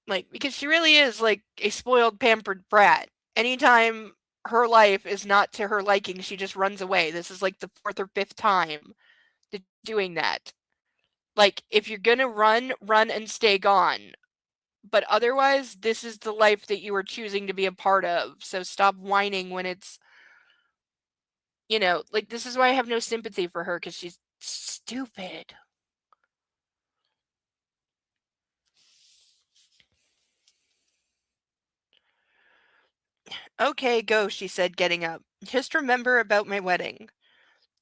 Like, because she really is like a spoiled, pampered brat. Anytime her life is not to her liking, she just runs away. This is like the fourth or fifth time doing that. Like, if you're gonna run, run and stay gone. But otherwise, this is the life that you are choosing to be a part of. So stop whining when it's, like, this is why I have no sympathy for her, because she's stupid. Okay, go, she said, getting up. Just remember about my wedding.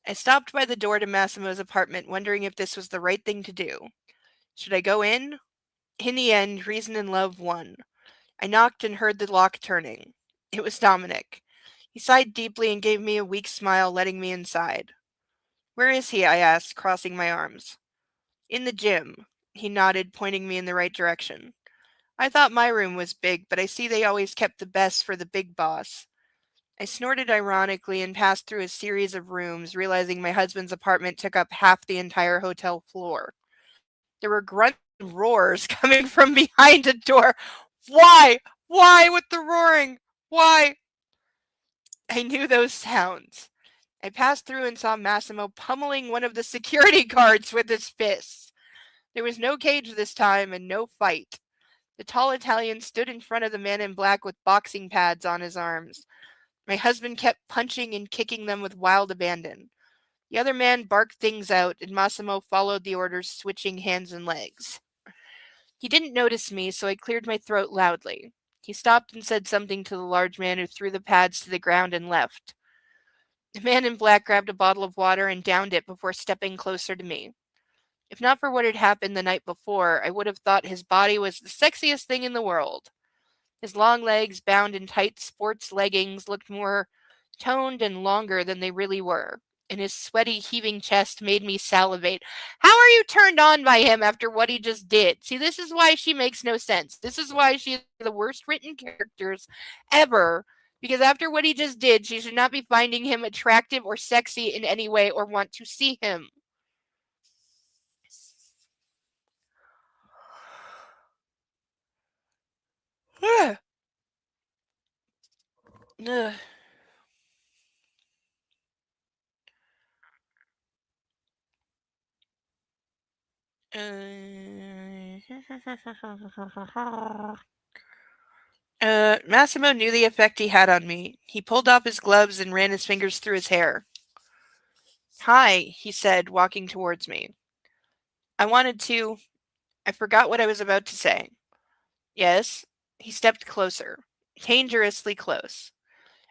I stopped by the door to Massimo's apartment, wondering if this was the right thing to do. Should I go in? In the end, reason and love won. I knocked and heard the lock turning. It was Dominic. He sighed deeply and gave me a weak smile, letting me inside. Where is he? I asked, crossing my arms. In the gym. He nodded, pointing me in the right direction. I thought my room was big, but I see they always kept the best for the big boss. I snorted ironically and passed through a series of rooms, realizing my husband's apartment took up half the entire hotel floor. There were grunts and roars coming from behind a door. Why? Why with the roaring? Why? I knew those sounds. I passed through and saw Massimo pummeling one of the security guards with his fists. There was no cage this time and no fight. The tall Italian stood in front of the man in black with boxing pads on his arms. My husband kept punching and kicking them with wild abandon. The other man barked things out, and Massimo followed the orders, switching hands and legs. He didn't notice me, so I cleared my throat loudly. He stopped and said something to the large man, who threw the pads to the ground and left. The man in black grabbed a bottle of water and downed it before stepping closer to me. If not for what had happened the night before, I would have thought his body was the sexiest thing in the world. His long legs, bound in tight sports leggings, looked more toned and longer than they really were, and his sweaty, heaving chest made me salivate. How are you turned on by him after what he just did? See, this is why she makes no sense. This is why she is the worst written characters ever, because after what he just did, she should not be finding him attractive or sexy in any way or want to see him. Ugh. Massimo knew the effect he had on me. He pulled off his gloves and ran his fingers through his hair. Hi, he said, walking towards me. I wanted to. I forgot what I was about to say. Yes, he stepped closer, dangerously close.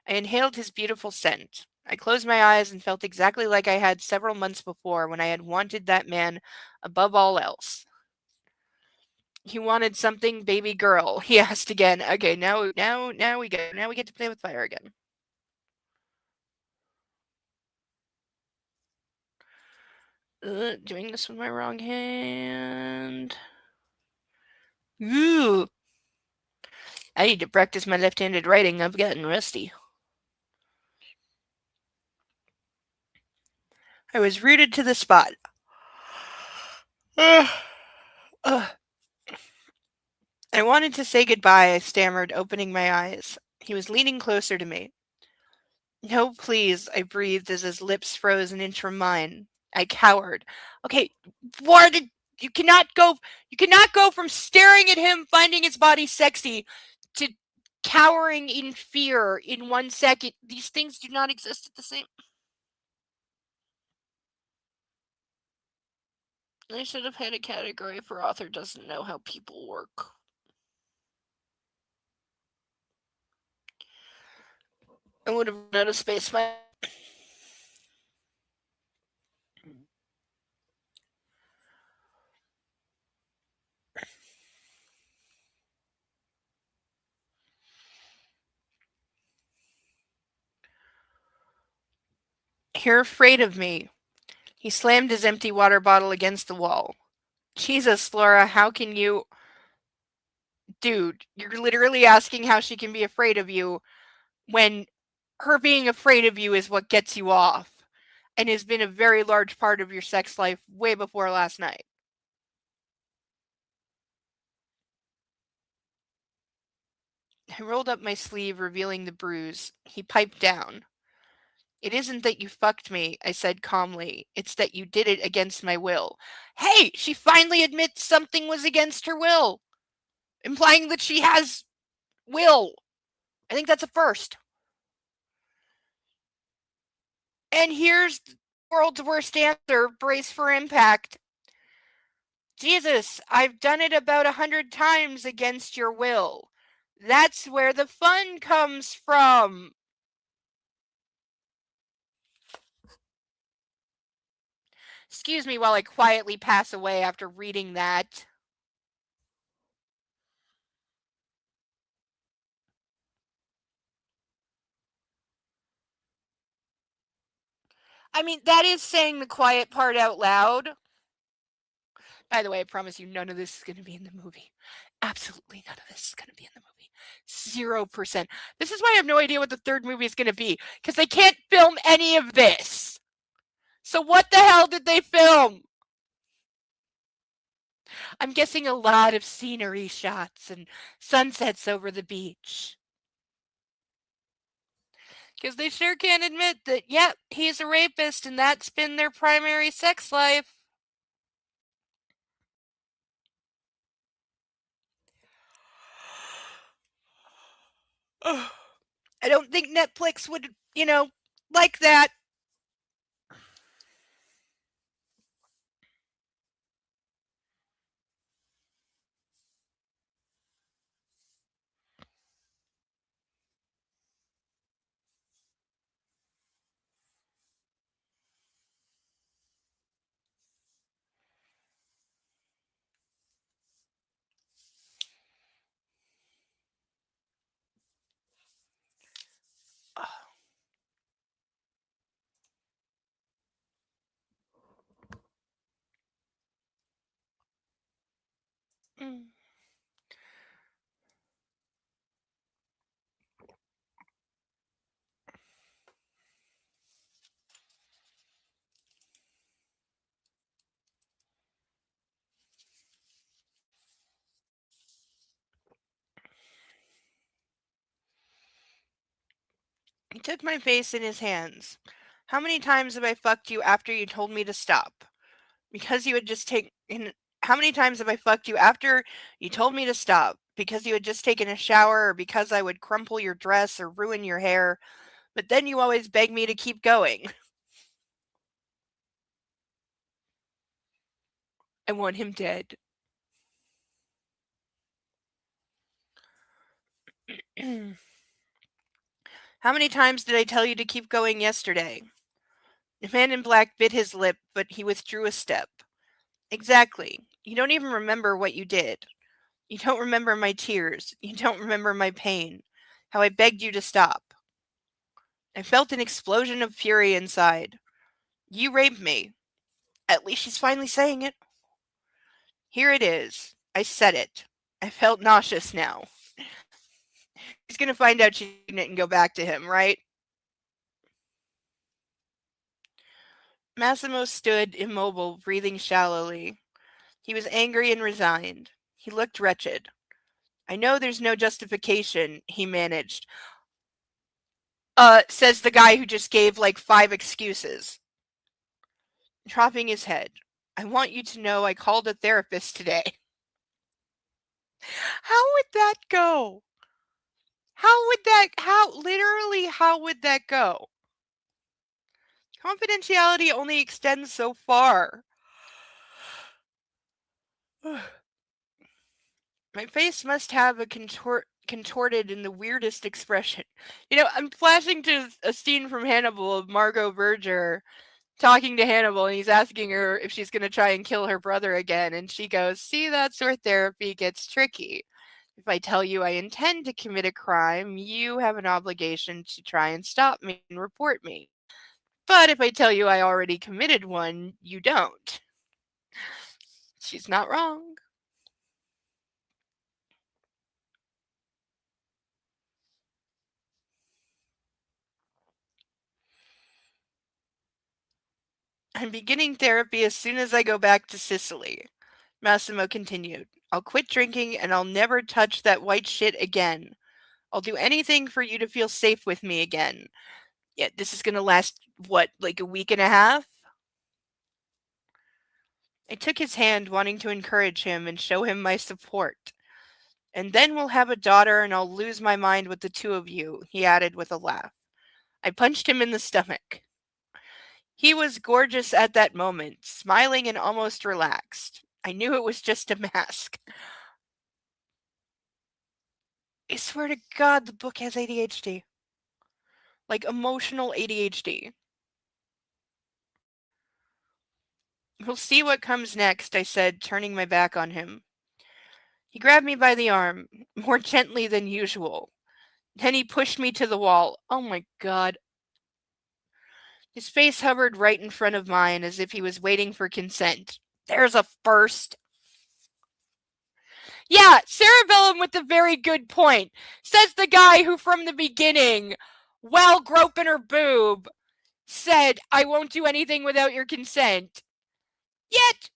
I inhaled his beautiful scent. I closed my eyes and felt exactly like I had several months before when I had wanted that man above all else. He wanted something, baby girl, he asked again. Okay, now we go. Now we get to play with fire again. Doing this with my wrong hand. Ooh. I need to practice my left-handed writing. I've gotten rusty. I was rooted to the spot. I wanted to say goodbye, I stammered, opening my eyes. He was leaning closer to me. No, please, I breathed as his lips froze an inch from mine. I cowered. Okay, what did you cannot go from staring at him, finding his body sexy, to cowering in fear in 1 second. These things do not exist at the same. I should have had a category for author doesn't know how people work. I would have run out of space. You're afraid of me. He slammed his empty water bottle against the wall. Jesus, Laura, how can you... Dude, you're literally asking how she can be afraid of you when her being afraid of you is what gets you off and has been a very large part of your sex life way before last night. I rolled up my sleeve, revealing the bruise. He piped down. It isn't that you fucked me, I said calmly. It's that you did it against my will. Hey, she finally admits something was against her will, implying that she has will. I think that's a first. And here's the world's worst answer. Brace for impact. Jesus, I've done it about 100 times against your will. That's where the fun comes from. Excuse me while I quietly pass away after reading that. I mean, that is saying the quiet part out loud. By the way, I promise you, none of this is going to be in the movie. Absolutely none of this is going to be in the movie. 0%. This is why I have no idea what the third movie is going to be, because they can't film any of this. So what the hell did they film? I'm guessing a lot of scenery shots and sunsets over the beach. Because they sure can't admit that, yep, he's a rapist and that's been their primary sex life. I don't think Netflix would, like that. Mm. He took my face in his hands. How many times have I fucked you after you told me to stop? Because you had just taken. How many times have I fucked you after you told me to stop? Because you had just taken a shower, or because I would crumple your dress or ruin your hair, but then you always beg me to keep going. I want him dead. How many times did I tell you to keep going yesterday? The man in black bit his lip, but he withdrew a step. Exactly. You don't even remember what you did. You don't remember my tears. You don't remember my pain. How I begged you to stop. I felt an explosion of fury inside. You raped me. At least she's finally saying it. Here it is. I said it. I felt nauseous now. She's gonna find out she didn't go back to him, right? Massimo stood immobile, breathing shallowly. He was angry and resigned. He looked wretched. I know there's no justification, he managed. Says the guy who just gave like 5 excuses. Dropping his head. I want you to know I called a therapist today. How would that go? How would that go? Confidentiality only extends so far. My face must have a contorted in the weirdest expression. You know, I'm flashing to a scene from Hannibal of Margot Berger talking to Hannibal, and he's asking her if she's going to try and kill her brother again, and she goes, "See, that's where therapy gets tricky. If I tell you I intend to commit a crime, you have an obligation to try and stop me and report me. But if I tell you I already committed one, you don't." She's not wrong. I'm beginning therapy as soon as I go back to Sicily. Massimo continued. I'll quit drinking and I'll never touch that white shit again. I'll do anything for you to feel safe with me again. Yeah, this is gonna last, what, like a week and a half? I took his hand, wanting to encourage him and show him my support. And then we'll have a daughter and I'll lose my mind with the two of you, he added with a laugh. I punched him in the stomach. He was gorgeous at that moment, smiling and almost relaxed. I knew it was just a mask. I swear to God, the book has ADHD. Like emotional ADHD. We'll see what comes next, I said, turning my back on him. He grabbed me by the arm, more gently than usual. Then he pushed me to the wall. Oh my God. His face hovered right in front of mine as if he was waiting for consent. There's a first. Yeah, cerebellum with a very good point. Says the guy who from the beginning, while groping her boob, said, I won't do anything without your consent. Yet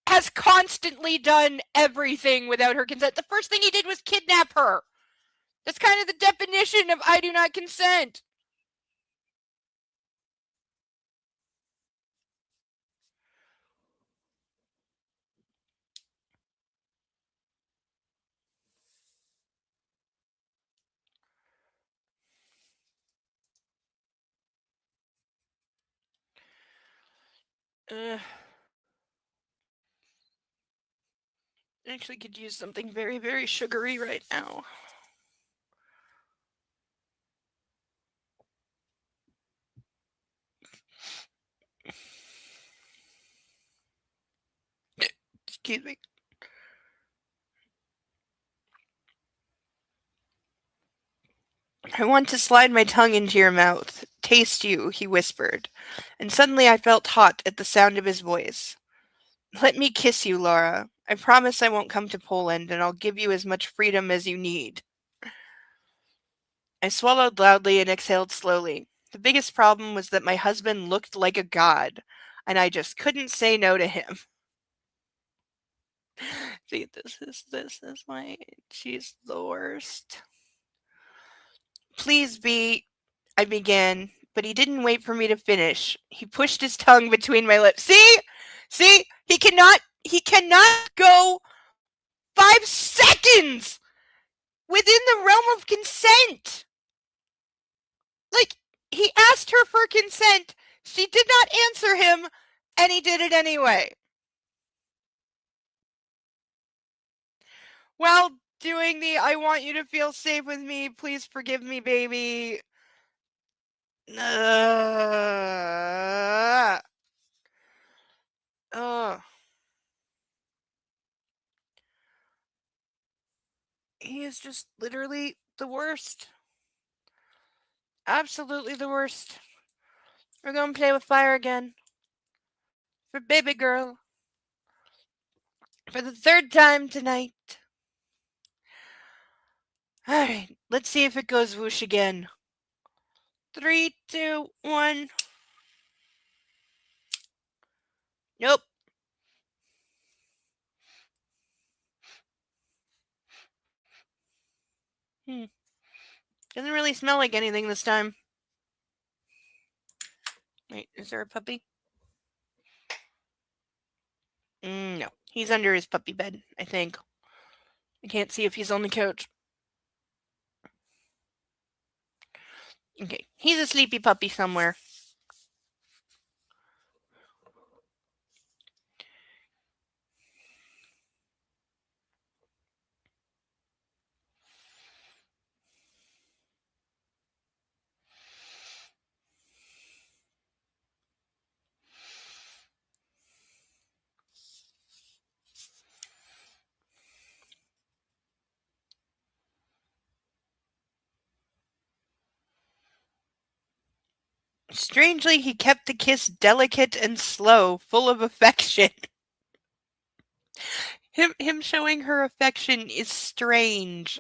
has constantly done everything without her consent. The first thing he did was kidnap her. That's kind of the definition of I do not consent. I actually could use something very, very sugary right now. Excuse me. I want to slide my tongue into your mouth. Taste you, he whispered. And suddenly I felt hot at the sound of his voice. Let me kiss you, Laura. I promise I won't come to Poland, and I'll give you as much freedom as you need. I swallowed loudly and exhaled slowly. The biggest problem was that my husband looked like a god, and I just couldn't say no to him. See, this is my she's the worst. Please be, I began, but he didn't wait for me to finish. He pushed his tongue between my lips. See, he cannot go 5 seconds within the realm of consent. Like, he asked her for consent, she did not answer him, and he did it anyway. While doing the I want you to feel safe with me, please forgive me, baby. Ugh. He is just literally the worst. Absolutely the worst. We're gonna play with fire again. For baby girl. For the 3rd time tonight. Alright, let's see if it goes whoosh again. 3, 2, 1. Nope. Doesn't really smell like anything this time. Wait, is there a puppy? No. He's under his puppy bed, I think. I can't see if he's on the couch. Okay, he's a sleepy puppy somewhere. Strangely, he kept the kiss delicate and slow, full of affection. Him showing her affection is strange.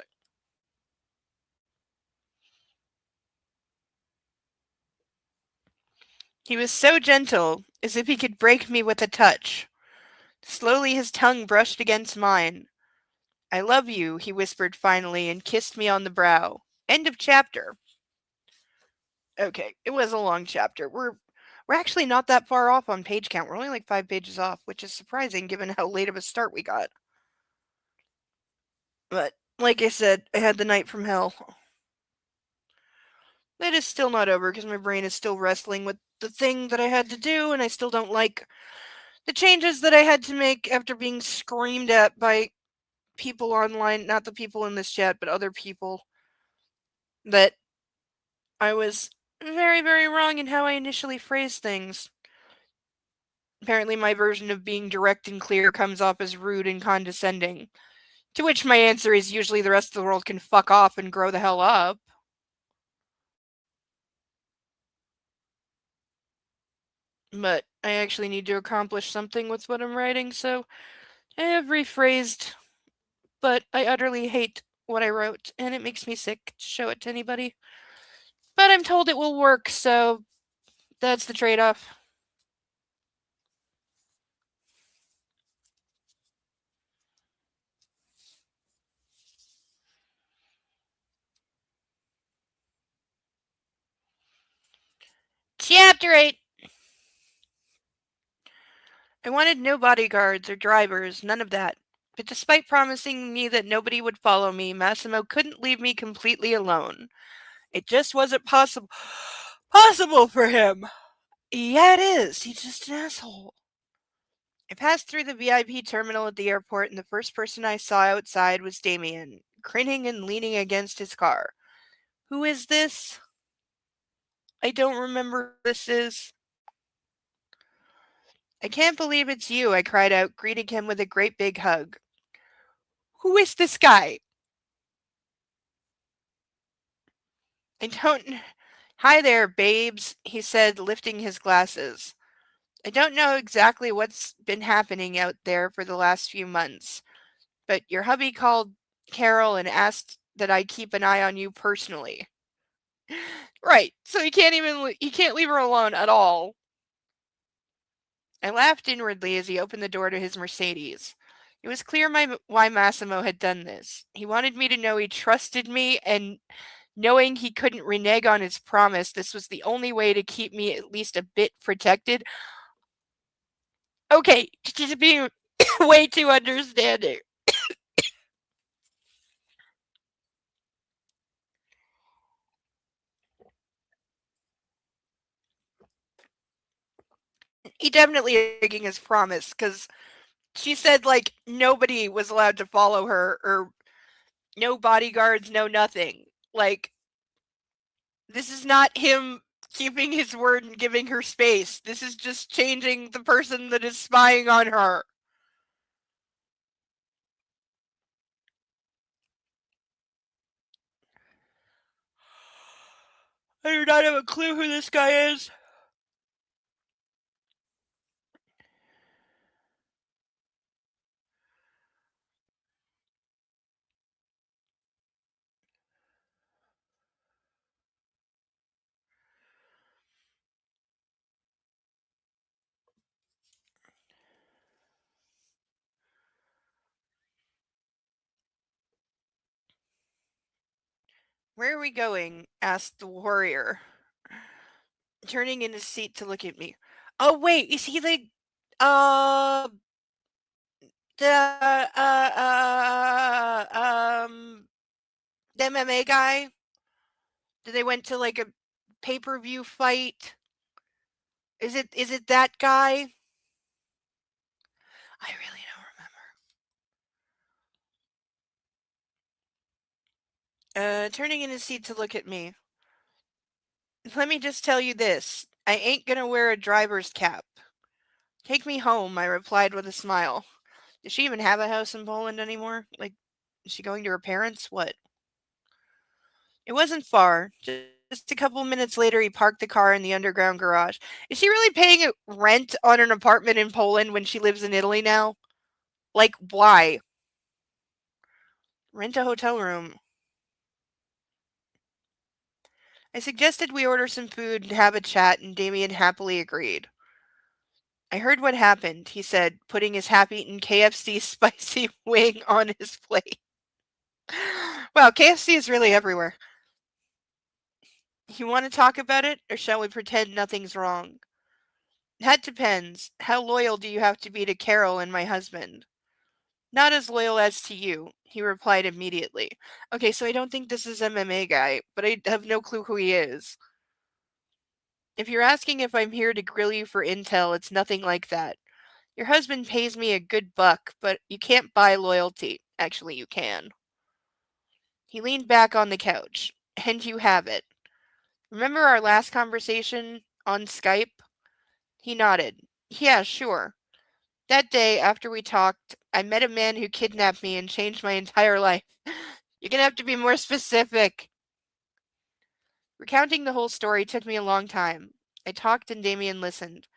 He was so gentle, as if he could break me with a touch. Slowly his tongue brushed against mine. I love you, he whispered finally, and kissed me on the brow. End of chapter. Okay, it was a long chapter. We're actually not that far off on page count. We're only like 5 pages off, which is surprising given how late of a start we got. But, like I said, I had the night from hell. It is still not over because my brain is still wrestling with the thing that I had to do, and I still don't like the changes that I had to make after being screamed at by people online, not the people in this chat, but other people, that I was very, very wrong in how I initially phrased things. Apparently my version of being direct and clear comes off as rude and condescending. To which my answer is usually the rest of the world can fuck off and grow the hell up. But I actually need to accomplish something with what I'm writing, so I have rephrased, but I utterly hate what I wrote, and it makes me sick to show it to anybody. But I'm told it will work, so that's the trade-off. Chapter 8. I wanted no bodyguards or drivers, none of that. But despite promising me that nobody would follow me, Massimo couldn't leave me completely alone. It just wasn't possible for him. Yeah, it is. He's just an asshole. I passed through the VIP terminal at the airport, and the first person I saw outside was Damien, grinning and leaning against his car. Who is this? I don't remember who this is. I can't believe it's you, I cried out, greeting him with a great big hug. Who is this guy? I don't. Hi there, babes, he said, lifting his glasses. I don't know exactly what's been happening out there for the last few months, but your hubby called Carol and asked that I keep an eye on you personally. Right, so he can't leave her alone at all. I laughed inwardly as he opened the door to his Mercedes. It was clear why Massimo had done this. He wanted me to know he trusted me, and knowing he couldn't renege on his promise, this was the only way to keep me at least a bit protected. Okay, just being way too understanding. He definitely is breaking his promise because she said like nobody was allowed to follow her or no bodyguards, no nothing. Like this is not him keeping his word and giving her space. This is just changing the person that is spying on her. I do not have a clue who this guy is. Where are we going? Asked the warrior, turning in his seat to look at me. Oh wait, is he uh the the MMA guy? Did they went to like a pay-per-view fight? Is it that guy? I really don't remember. Turning in his seat to look at me. Let me just tell you this. I ain't gonna wear a driver's cap. Take me home, I replied with a smile. Does she even have a house in Poland anymore? Like, is she going to her parents? What? It wasn't far. Just a couple minutes later, he parked the car in the underground garage. Is she really paying rent on an apartment in Poland when she lives in Italy now? Like, why? Rent a hotel room. I suggested we order some food and have a chat, and Damien happily agreed. I heard what happened, he said, putting his half-eaten KFC spicy wing on his plate. Wow, KFC is really everywhere. You want to talk about it, or shall we pretend nothing's wrong? That depends. How loyal do you have to be to Carol and my husband? Not as loyal as to you, he replied immediately. Okay, so I don't think this is MMA guy, but I have no clue who he is. If you're asking if I'm here to grill you for intel, it's nothing like that. Your husband pays me a good buck, but you can't buy loyalty. Actually, you can. He leaned back on the couch. And you have it. Remember our last conversation on Skype? He nodded. Yeah, sure. That day, after we talked, I met a man who kidnapped me and changed my entire life. You're gonna have to be more specific. Recounting the whole story took me a long time. I talked and Damien listened,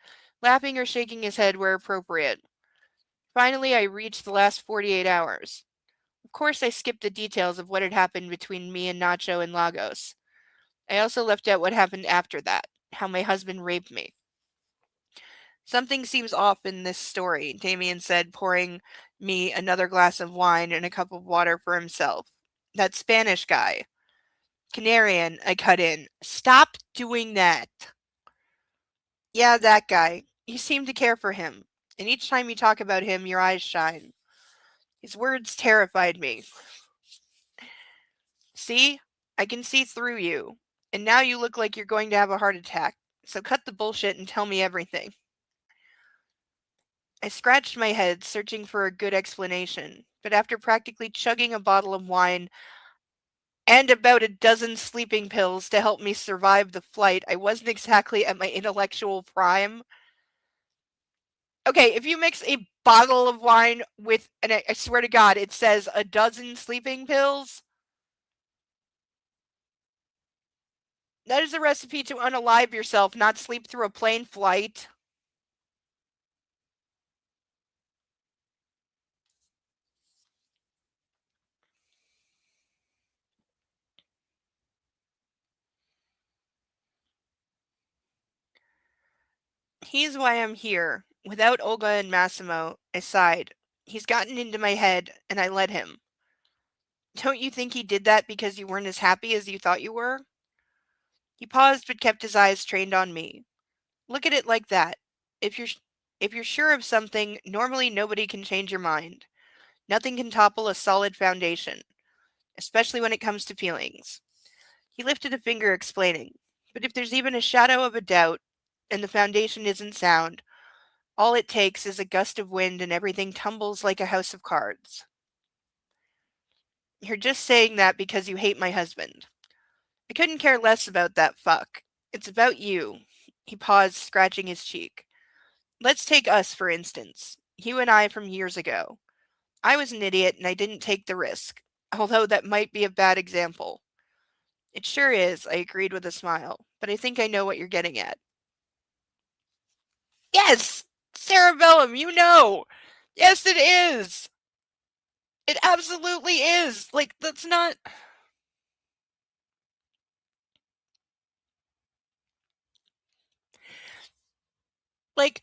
laughing or shaking his head where appropriate. Finally, I reached the last 48 hours. Of course, I skipped the details of what had happened between me and Nacho in Lagos. I also left out what happened after that, how my husband raped me. Something seems off in this story, Damien said, pouring me another glass of wine and a cup of water for himself. That Spanish guy. Canarian, I cut in. Stop doing that. Yeah, that guy. You seem to care for him. And each time you talk about him, your eyes shine. His words terrified me. See? I can see through you. And now you look like you're going to have a heart attack. So cut the bullshit and tell me everything. I scratched my head, searching for a good explanation, but after practically chugging a bottle of wine and about a dozen sleeping pills to help me survive the flight, I wasn't exactly at my intellectual prime. Okay, if you mix a bottle of wine with, and I swear to God, it says a dozen sleeping pills, that is a recipe to unalive yourself, not sleep through a plane flight. He's why I'm here. Without Olga and Massimo, I sighed. He's gotten into my head, and I let him. Don't you think he did that because you weren't as happy as you thought you were? He paused but kept his eyes trained on me. Look at it like that. If you're if you're sure of something, normally nobody can change your mind. Nothing can topple a solid foundation, especially when it comes to feelings. He lifted a finger explaining, but if there's even a shadow of a doubt and the foundation isn't sound, all it takes is a gust of wind and everything tumbles like a house of cards. You're just saying that because you hate my husband. I couldn't care less about that fuck. It's about you. He paused, scratching his cheek. Let's take us, for instance. You and I from years ago. I was an idiot and I didn't take the risk, although that might be a bad example. It sure is, I agreed with a smile, but I think I know what you're getting at. Yes! Cerebellum, you know! Yes, it is! It absolutely is! Like, that's not. Like,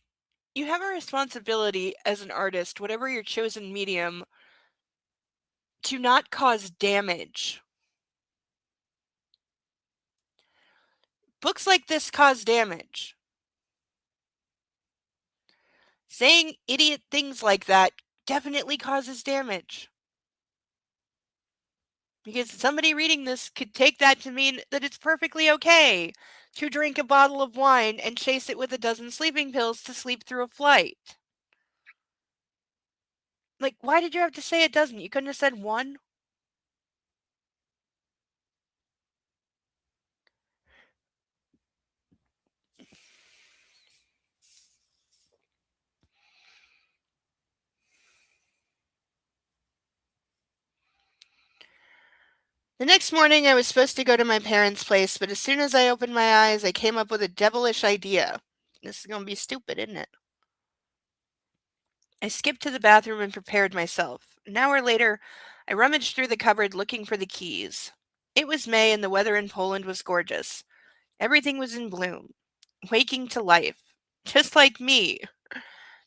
you have a responsibility as an artist, whatever your chosen medium, to not cause damage. Books like this cause damage. Saying idiot things like that definitely causes damage. Because somebody reading this could take that to mean that it's perfectly okay to drink a bottle of wine and chase it with a dozen sleeping pills to sleep through a flight. Like, why did you have to say it doesn't? You couldn't have said one? The next morning, I was supposed to go to my parents' place, but as soon as I opened my eyes, I came up with a devilish idea. This is going to be stupid, isn't it? I skipped to the bathroom and prepared myself. An hour later, I rummaged through the cupboard looking for the keys. It was May and the weather in Poland was gorgeous. Everything was in bloom, waking to life. Just like me.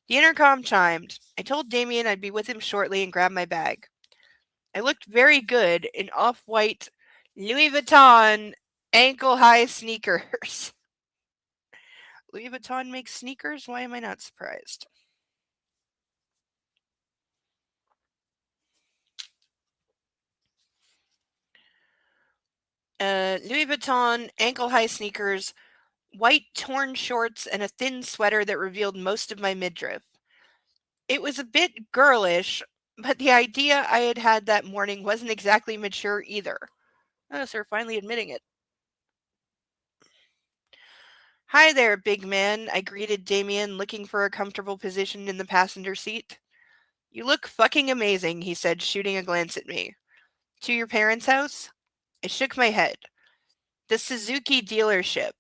The intercom chimed. I told Damien I'd be with him shortly and grabbed my bag. I looked very good in off-white Louis Vuitton ankle-high sneakers. Louis Vuitton makes sneakers? Why am I not surprised? Louis Vuitton ankle-high sneakers, white torn shorts, and a thin sweater that revealed most of my midriff. It was a bit girlish, but the idea I had had that morning wasn't exactly mature either. Oh, so we're finally admitting it. Hi there, big man, I greeted Damien, looking for a comfortable position in the passenger seat. You look fucking amazing, he said, shooting a glance at me. To your parents' house? I shook my head. The Suzuki dealership.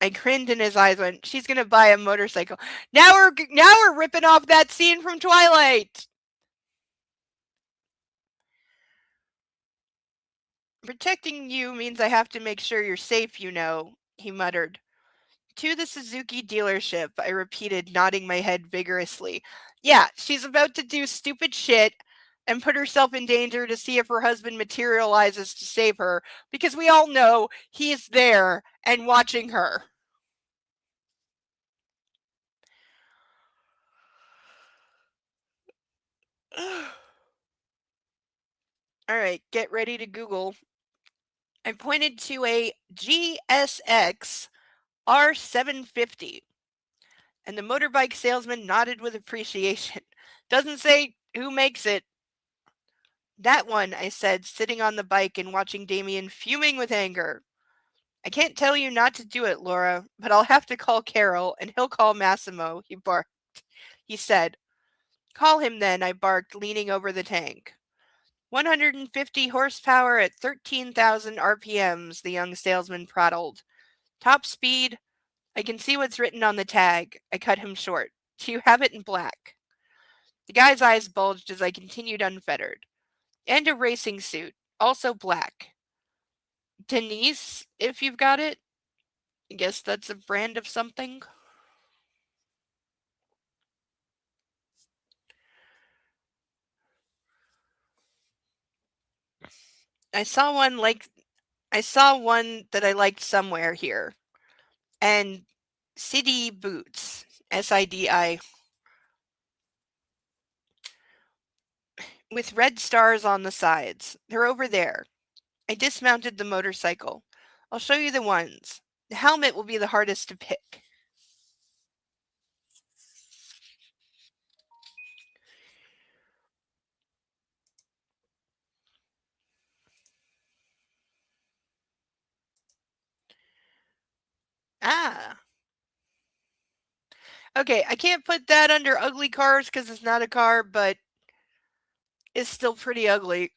I grinned and his eyes went, she's gonna buy a motorcycle. Now we're ripping off that scene from Twilight! Protecting you means I have to make sure you're safe, you know, he muttered. To the Suzuki dealership, I repeated, nodding my head vigorously. Yeah, she's about to do stupid shit and put herself in danger to see if her husband materializes to save her, because we all know he's there and watching her. All right, get ready to Google. I pointed to a GSX R750, and the motorbike salesman nodded with appreciation. Doesn't say who makes it. That one, I said, sitting on the bike and watching Damien fuming with anger. I can't tell you not to do it, Laura, but I'll have to call Carol, and he'll call Massimo, he barked. He said. Call him then, I barked, leaning over the tank. 150 horsepower at 13,000 RPMs, the young salesman prattled. Top speed? I can see what's written on the tag. I cut him short. Do you have it in black? The guy's eyes bulged as I continued unfettered. And a racing suit, also black. Denise, if you've got it. I guess that's a brand of something. I saw one like I saw one that I liked somewhere here. And City Boots, SIDI, with red stars on the sides. They're over there. I dismounted the motorcycle. I'll show you the ones. The helmet will be the hardest to pick. Ah. Okay, I can't put that under ugly cars because it's not a car, but it's still pretty ugly.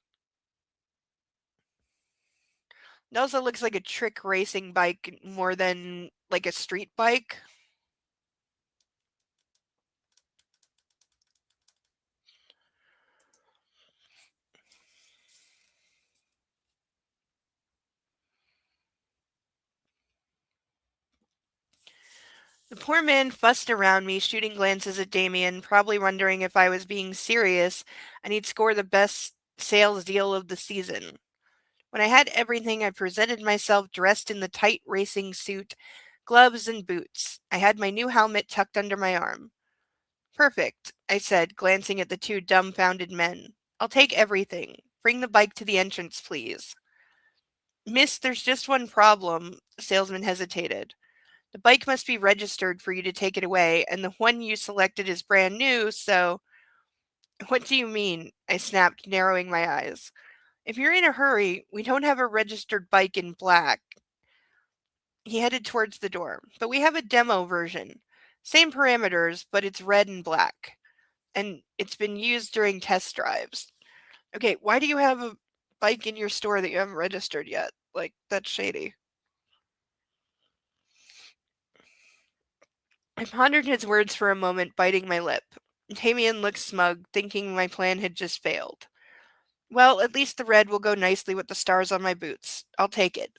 It also looks like a trick racing bike more than like a street bike. The poor man fussed around me, shooting glances at Damien, probably wondering if I was being serious and he'd score the best sales deal of the season. When I had everything, I presented myself dressed in the tight racing suit, gloves, and boots. I had my new helmet tucked under my arm. Perfect, I said, glancing at the two dumbfounded men. I'll take everything. Bring the bike to the entrance, please. Miss, there's just one problem. The salesman hesitated. The bike must be registered for you to take it away, and the one you selected is brand new, so. What do you mean? I snapped, narrowing my eyes. If you're in a hurry, we don't have a registered bike in black. He headed towards the door. But we have a demo version. Same parameters, but it's red and black. And it's been used during test drives. Okay, why do you have a bike in your store that you haven't registered yet? Like, that's shady. I pondered his words for a moment, biting my lip. Damien looked smug, thinking my plan had just failed. Well, at least the red will go nicely with the stars on my boots. I'll take it.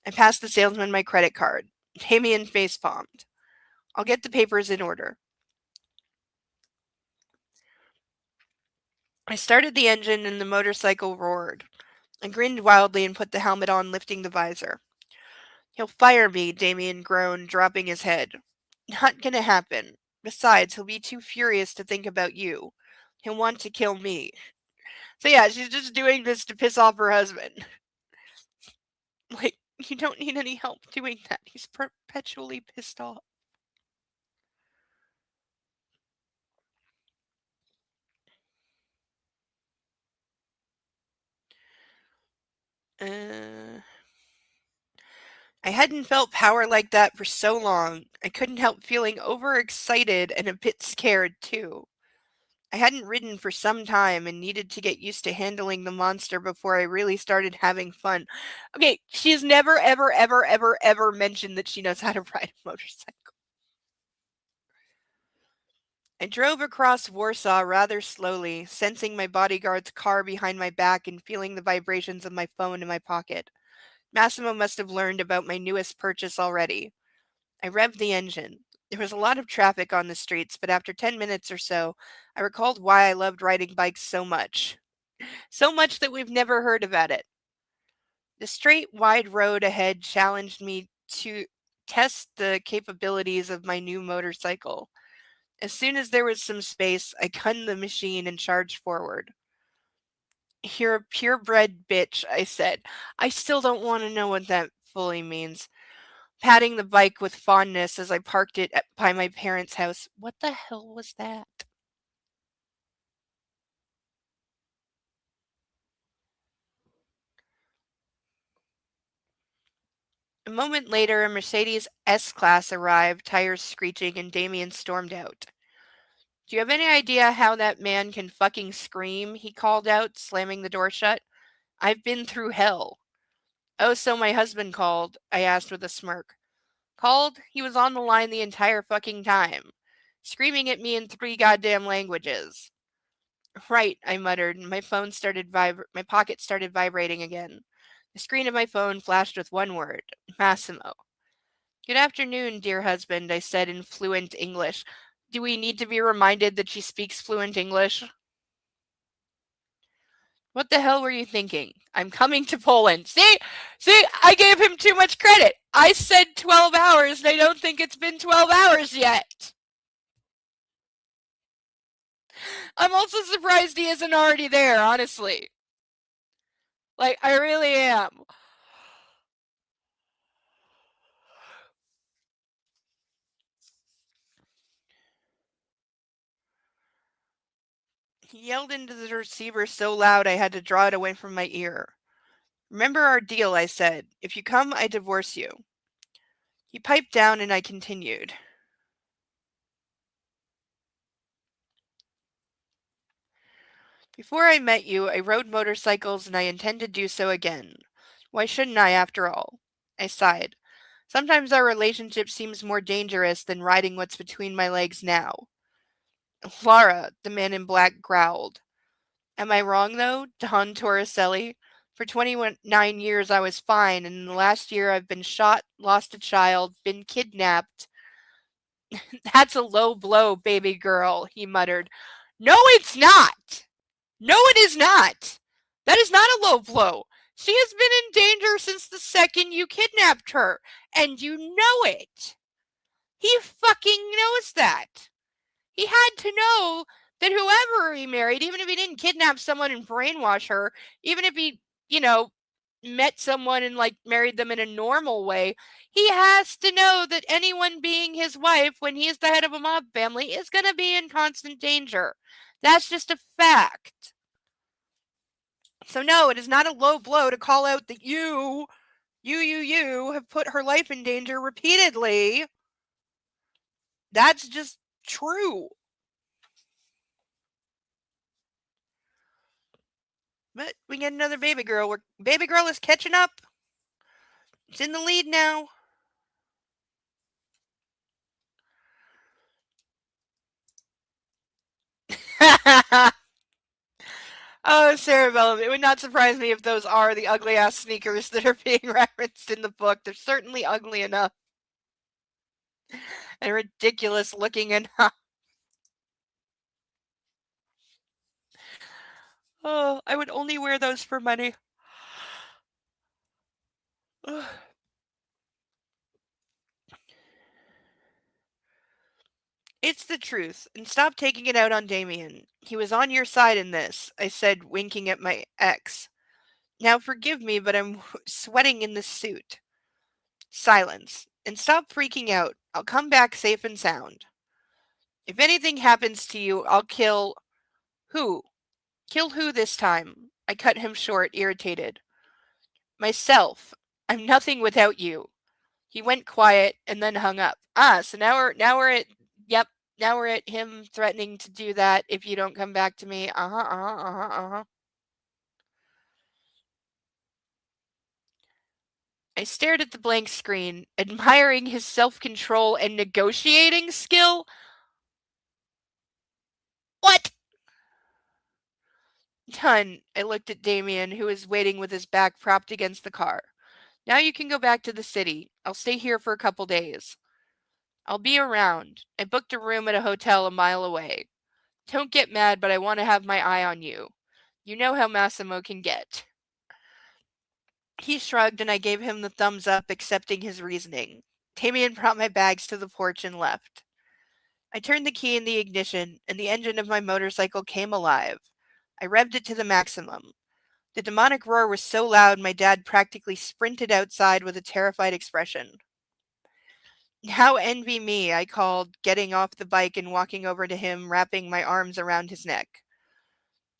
I passed the salesman my credit card. Damien face-palmed. I'll get the papers in order. I started the engine and the motorcycle roared. I grinned wildly and put the helmet on, lifting the visor. He'll fire me, Damien groaned, dropping his head. Not gonna happen. Besides, he'll be too furious to think about you. He'll want to kill me. So yeah, she's just doing this to piss off her husband. Like, you don't need any help doing that. He's perpetually pissed off. I hadn't felt power like that for so long. I couldn't help feeling overexcited and a bit scared, too. I hadn't ridden for some time and needed to get used to handling the monster before I really started having fun. Okay, she's never, ever, ever, ever, ever mentioned that she knows how to ride a motorcycle. I drove across Warsaw rather slowly, sensing my bodyguard's car behind my back and feeling the vibrations of my phone in my pocket. Massimo must have learned about my newest purchase already. I revved the engine. There was a lot of traffic on the streets, but after 10 minutes or so, I recalled why I loved riding bikes so much. So much that we've never heard about it. The straight, wide road ahead challenged me to test the capabilities of my new motorcycle. As soon as there was some space, I gunned the machine and charged forward. You're a purebred bitch, I said. I still don't want to know what that fully means. Patting the bike with fondness as I parked it by my parents' house. What the hell was that? A moment later, a Mercedes S-Class arrived, tires screeching, and Damien stormed out. Do you have any idea how that man can fucking scream? He called out, slamming the door shut. I've been through hell. Oh, so my husband called, I asked with a smirk. Called? He was on the line the entire fucking time, screaming at me in 3 goddamn languages. Right, I muttered, and my pocket started vibrating again. The screen of my phone flashed with one word, Massimo. Good afternoon, dear husband, I said in fluent English. Do we need to be reminded that she speaks fluent English? What the hell were you thinking? I'm coming to Poland. See, I gave him too much credit. I said 12 hours, and I don't think it's been 12 hours yet. I'm also surprised he isn't already there, honestly. Like, I really am. He yelled into the receiver so loud I had to draw it away from my ear. Remember our deal, I said. If you come, I divorce you. He piped down and I continued. Before I met you, I rode motorcycles and I intend to do so again. Why shouldn't I, after all? I sighed. Sometimes our relationship seems more dangerous than riding what's between my legs now. Lara, the man in black growled. Am I wrong, though, Don Torricelli? For 29 years I was fine, and in the last year I've been shot, lost a child, been kidnapped. That's a low blow, baby girl, he muttered. No, it's not! No, it is not! That is not a low blow. She has been in danger since the second you kidnapped her, and you know it. He fucking knows that. He had to know that whoever he married, even if he didn't kidnap someone and brainwash her, even if he, met someone and like married them in a normal way, he has to know that anyone being his wife when he's the head of a mob family is going to be in constant danger. That's just a fact. So no, it is not a low blow to call out that you have put her life in danger repeatedly. That's just true. But we get another baby girl. Baby girl is catching up. It's in the lead now. Oh, cerebellum. It would not surprise me if those are the ugly ass sneakers that are being referenced in the book. They're certainly ugly enough. And ridiculous looking enough. Oh, I would only wear those for money. It's the truth, and stop taking it out on Damien. He was on your side in this, I said, winking at my ex. Now forgive me, but I'm sweating in this suit. Silence. And stop freaking out. I'll come back safe and sound. If anything happens to you, I'll kill. Who? Kill who this time? I cut him short, irritated. Myself. I'm nothing without you. He went quiet and then hung up. So now we're at yep, now we're at him threatening to do that if you don't come back to me. I stared at the blank screen, admiring his self-control and negotiating skill. What? Done. I looked at Damien, who was waiting with his back propped against the car. Now you can go back to the city. I'll stay here for a couple days. I'll be around. I booked a room at a hotel a mile away. Don't get mad, but I want to have my eye on you. You know how Massimo can get. He shrugged and I gave him the thumbs up, accepting his reasoning. Damien brought my bags to the porch and left. I turned the key in the ignition, and the engine of my motorcycle came alive. I revved it to the maximum. The demonic roar was so loud my dad practically sprinted outside with a terrified expression. Now envy me, I called, getting off the bike and walking over to him, wrapping my arms around his neck.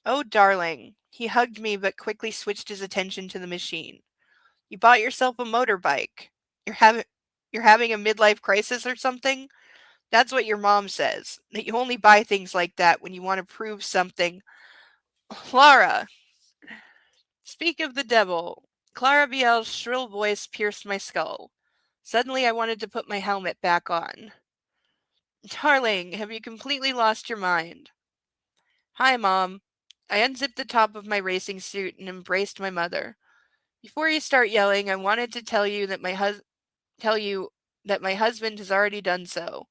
Oh, darling. He hugged me but quickly switched his attention to the machine. You bought yourself a motorbike. You're having you're having a midlife crisis or something? That's what your mom says. That you only buy things like that when you want to prove something. Lara. Speak of the devil. Clara Biel's shrill voice pierced my skull. Suddenly I wanted to put my helmet back on. Darling, have you completely lost your mind? Hi, Mom. I unzipped the top of my racing suit and embraced my mother. Before you start yelling, I wanted to tell you that my husband has already done so,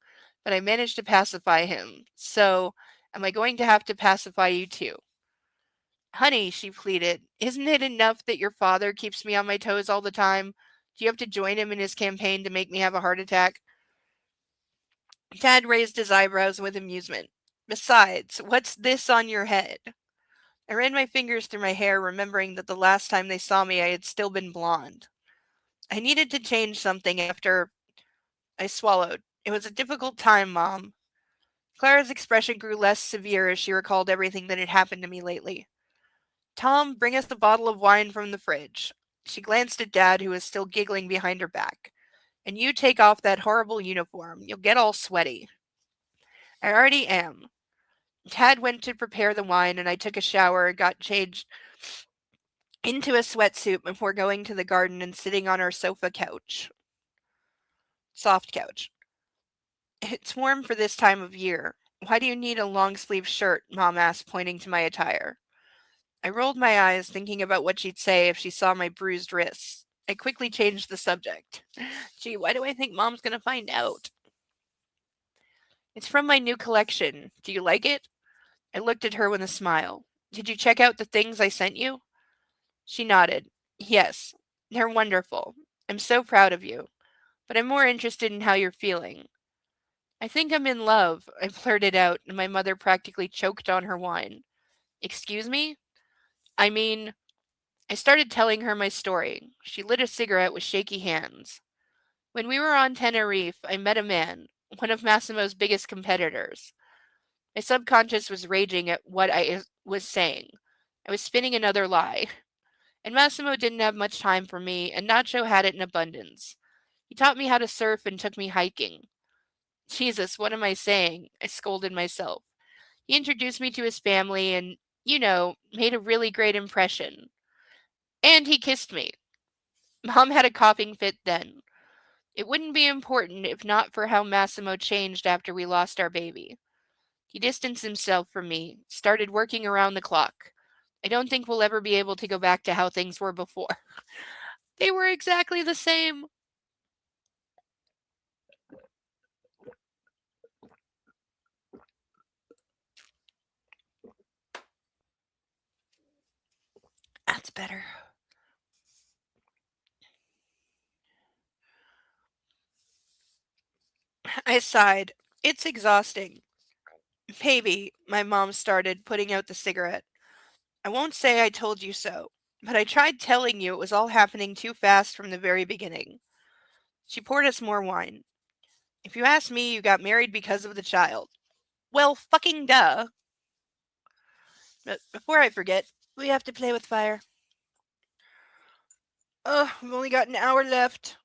but I managed to pacify him. So, am I going to have to pacify you too? Honey, she pleaded, isn't it enough that your father keeps me on my toes all the time? Do you have to join him in his campaign to make me have a heart attack? Tad raised his eyebrows with amusement. Besides, what's this on your head? I ran my fingers through my hair, remembering that the last time they saw me I had still been blonde. I needed to change something after I swallowed. It was a difficult time, Mom. Clara's expression grew less severe as she recalled everything that had happened to me lately. Tom, bring us a bottle of wine from the fridge. She glanced at Dad, who was still giggling behind her back. And you take off that horrible uniform. You'll get all sweaty. I already am. Dad went to prepare the wine, and I took a shower and got changed into a sweatsuit before going to the garden and sitting on our sofa couch. Soft couch. It's warm for this time of year. Why do you need a long-sleeved shirt? Mom asked, pointing to my attire. I rolled my eyes, thinking about what she'd say if she saw my bruised wrists. I quickly changed the subject. Gee, why do I think Mom's gonna find out? It's from my new collection. Do you like it? I looked at her with a smile. Did you check out the things I sent you? She nodded. Yes, they're wonderful. I'm so proud of you. But I'm more interested in how you're feeling. I think I'm in love, I blurted out, and my mother practically choked on her wine. Excuse me? I mean, I started telling her my story. She lit a cigarette with shaky hands. When we were on Tenerife, I met a man, one of Massimo's biggest competitors. My subconscious was raging at what I was saying. I was spinning another lie. And Massimo didn't have much time for me, and Nacho had it in abundance. He taught me how to surf and took me hiking. Jesus, what am I saying? I scolded myself. He introduced me to his family and, made a really great impression. And he kissed me. Mom had a coughing fit then. It wouldn't be important if not for how Massimo changed after we lost our baby. He distanced himself from me, started working around the clock. I don't think we'll ever be able to go back to how things were before. They were exactly the same. That's better. I sighed. It's exhausting. Baby, my mom started, putting out the cigarette. I won't say I told you so, but I tried telling you it was all happening too fast from the very beginning. She poured us more wine. If you ask me, you got married because of the child. Well, fucking duh. But before I forget, we have to play with fire. Ugh, we've only got an hour left.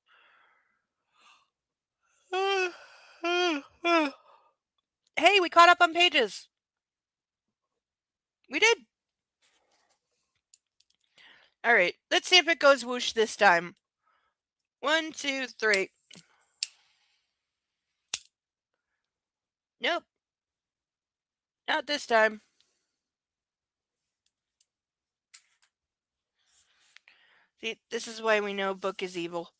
Hey, we caught up on pages. We did. All right, let's see if it goes whoosh this time. 1, 2, 3. Nope, not this time. See, this is why we know book is evil.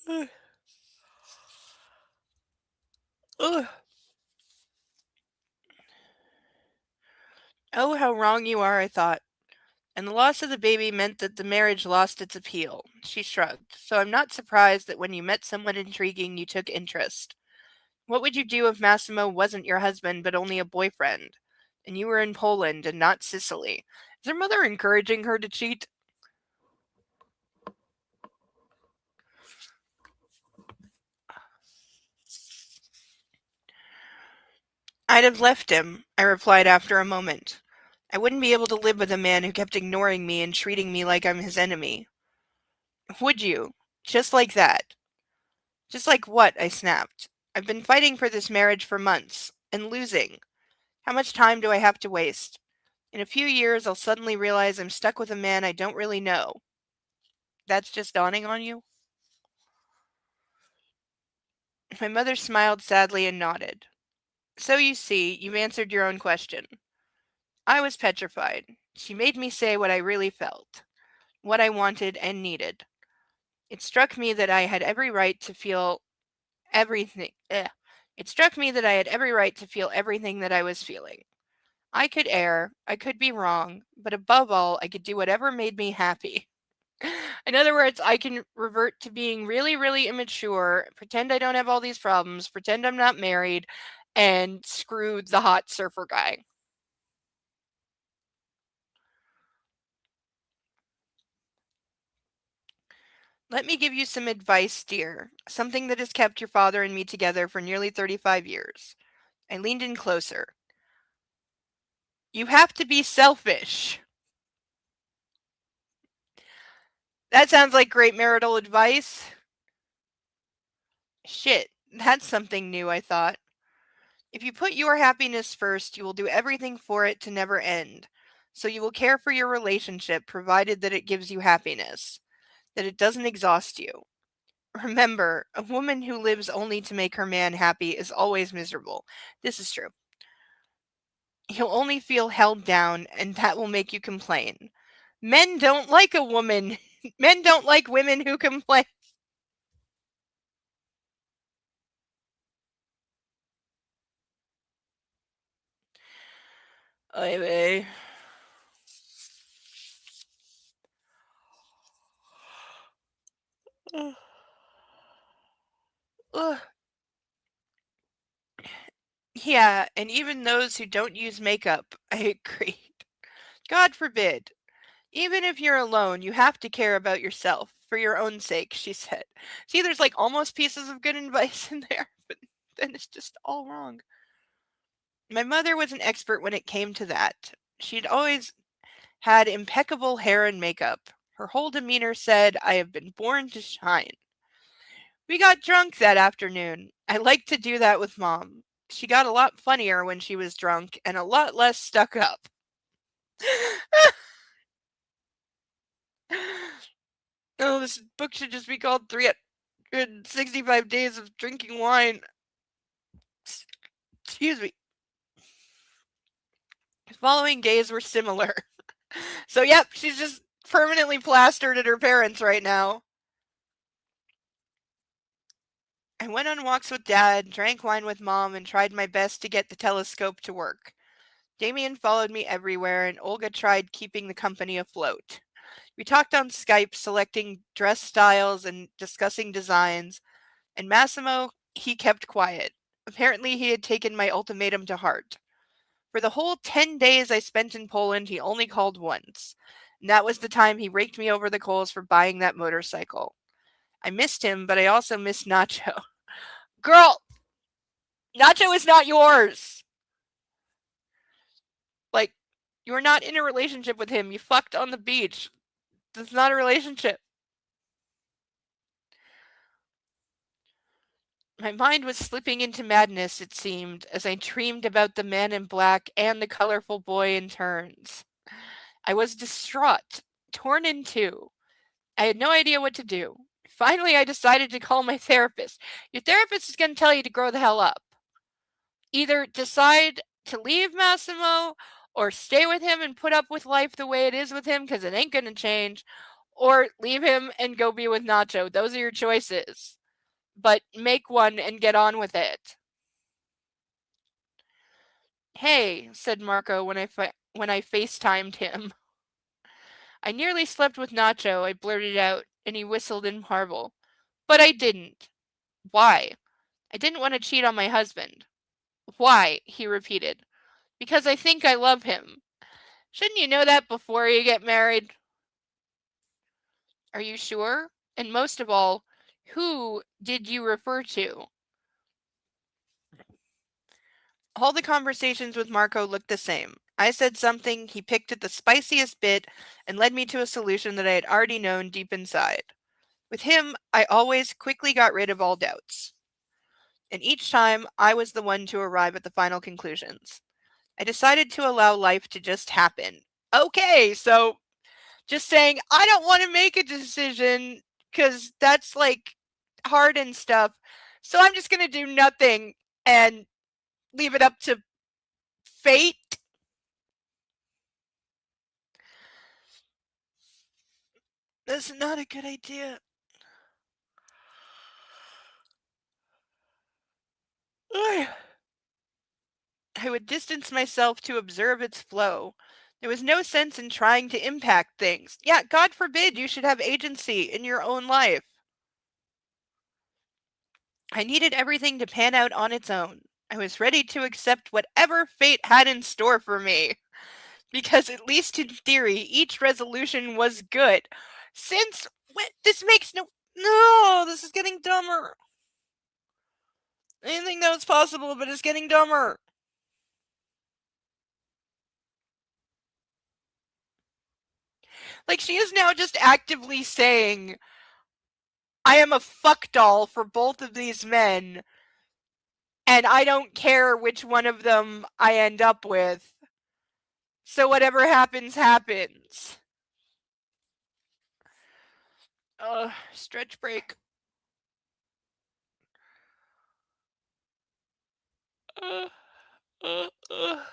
Ugh. Ugh. Oh, how wrong you are, I thought. And the loss of the baby meant that the marriage lost its appeal. She shrugged. So I'm not surprised that when you met someone intriguing, you took interest. What would you do if Massimo wasn't your husband, but only a boyfriend? And you were in Poland and not Sicily. Is her mother encouraging her to cheat? I'd have left him, I replied after a moment. I wouldn't be able to live with a man who kept ignoring me and treating me like I'm his enemy. Would you? Just like that? Just like what? I snapped. I've been fighting for this marriage for months, and losing. How much time do I have to waste? In a few years, I'll suddenly realize I'm stuck with a man I don't really know. That's just dawning on you? My mother smiled sadly and nodded. So you see, you've answered your own question. I was petrified. She made me say what I really felt, what I wanted and needed. It struck me that I had every right to feel everything. It struck me that I had every right to feel everything that I was feeling. I could err, I could be wrong, but above all, I could do whatever made me happy. In other words, I can revert to being really, really immature, pretend I don't have all these problems, pretend I'm not married, and screw the hot surfer guy. Let me give you some advice, dear, something that has kept your father and me together for nearly 35 years. I leaned in closer. You have to be selfish. That sounds like great marital advice. Shit, that's something new, I thought. If you put your happiness first, you will do everything for it to never end. So you will care for your relationship provided that it gives you happiness, that it doesn't exhaust you. Remember, a woman who lives only to make her man happy is always miserable. This is true. You'll only feel held down, and that will make you complain. Men don't like a woman. Men don't like women who complain. Ay, vey. Ugh. Ugh. Yeah, and even those who don't use makeup. I agree. God forbid. Even if you're alone, you have to care about yourself for your own sake, she said. See, there's like almost pieces of good advice in there, but then it's just all wrong. My mother was an expert when it came to that. She'd always had impeccable hair and makeup. Her whole demeanor said, I have been born to shine. We got drunk that afternoon. I liked to do that with Mom. She got a lot funnier when she was drunk and a lot less stuck up. Oh, this book should just be called 365 Days of Drinking Wine. Excuse me. The following days were similar. So, yep, she's just permanently plastered at her parents right now. I went on walks with Dad, drank wine with Mom, and tried my best to get the telescope to work. Damien followed me everywhere, and Olga tried keeping the company afloat. We talked on Skype, selecting dress styles and discussing designs, and Massimo, he kept quiet. Apparently, he had taken my ultimatum to heart. For the whole 10 days I spent in Poland, he only called once. And that was the time he raked me over the coals for buying that motorcycle. I missed him, but I also missed Nacho. Girl, Nacho is not yours. Like, you are not in a relationship with him. You fucked on the beach. That's not a relationship. My mind was slipping into madness, it seemed, as I dreamed about the man in black and the colorful boy in turns. I was distraught, torn in two. I had no idea what to do. Finally, I decided to call my therapist. Your therapist is going to tell you to grow the hell up. Either decide to leave Massimo or stay with him and put up with life the way it is with him because it ain't going to change, or leave him and go be with Nacho. Those are your choices. But make one and get on with it. Hey, said Marco when I FaceTimed him. I nearly slept with Nacho, I blurted out, and he whistled in marvel. But I didn't. Why? I didn't want to cheat on my husband. Why? He repeated. Because I think I love him. Shouldn't you know that before you get married? Are you sure? And most of all, who did you refer to? All the conversations with Marco looked the same. I said something, he picked at the spiciest bit, and led me to a solution that I had already known deep inside. With him, I always quickly got rid of all doubts. And each time, I was the one to arrive at the final conclusions. I decided to allow life to just happen. Okay, so just saying, I don't want to make a decision because that's like hard and stuff. So I'm just going to do nothing and leave it up to fate. That's not a good idea. I would distance myself to observe its flow. There was no sense in trying to impact things. Yeah, God forbid you should have agency in your own life. I needed everything to pan out on its own. I was ready to accept whatever fate had in store for me. Because at least in theory, each resolution was good. Since when? This makes no. No, this is getting dumber. I didn't think that was possible, but it's getting dumber. Like, she is now just actively saying, I am a fuck doll for both of these men, and I don't care which one of them I end up with. So whatever happens, happens. Stretch break. Uh, uh, uh.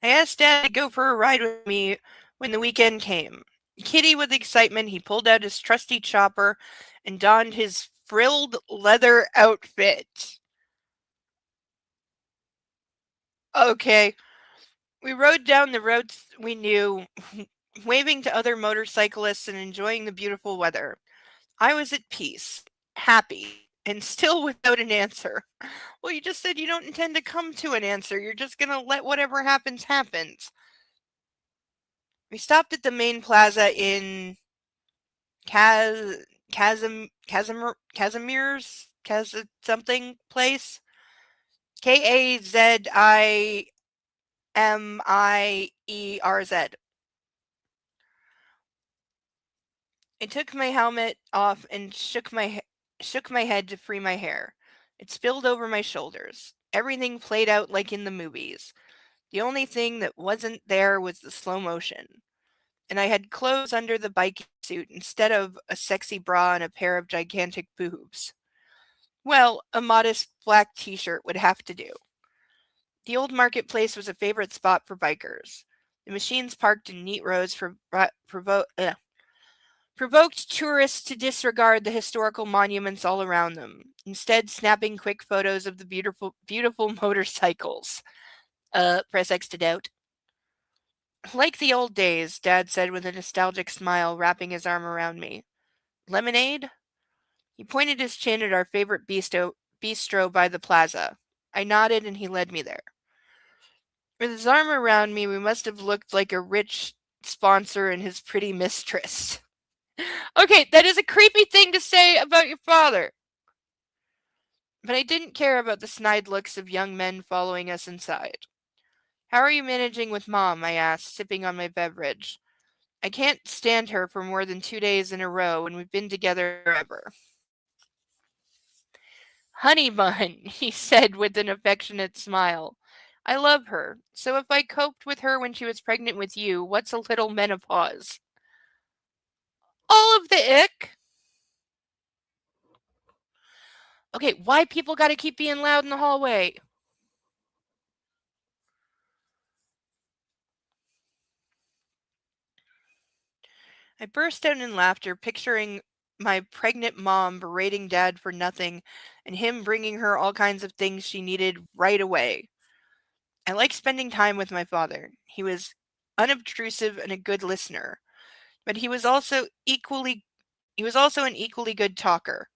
I asked Dad to go for a ride with me when the weekend came. Giddy with excitement, he pulled out his trusty chopper and donned his frilled leather outfit. Okay. We rode down the roads we knew, waving to other motorcyclists and enjoying the beautiful weather. I was at peace, happy, and still without an answer. Well, you just said you don't intend to come to an answer. You're just gonna let whatever happens happens. We stopped at the main plaza in Kaz Casimir's something place. Kazimierz. I took my helmet off and shook my head to free my hair. It spilled over my shoulders. Everything played out like in the movies. The only thing that wasn't there was the slow motion. And I had clothes under the biking suit instead of a sexy bra and a pair of gigantic boobs. Well, a modest black t-shirt would have to do. The old marketplace was a favorite spot for bikers. The machines parked in neat rows provoked tourists to disregard the historical monuments all around them, instead snapping quick photos of the beautiful motorcycles. Press X to doubt. Like the old days, Dad said with a nostalgic smile, wrapping his arm around me. Lemonade? He pointed his chin at our favorite bistro by the plaza. I nodded and he led me there. With his arm around me, we must have looked like a rich sponsor and his pretty mistress. Okay, that is a creepy thing to say about your father. But I didn't care about the snide looks of young men following us inside. How are you managing with Mom? I asked, sipping on my beverage. I can't stand her for more than 2 days in a row, and we've been together forever. Honey bun, he said with an affectionate smile. I love her, so if I coped with her when she was pregnant with you, what's a little menopause? All of the ick? Okay, why people gotta keep being loud in the hallway? I burst out in laughter, picturing my pregnant mom berating Dad for nothing and him bringing her all kinds of things she needed right away. I like spending time with my father. He was unobtrusive and a good listener. But he was also an equally good talker.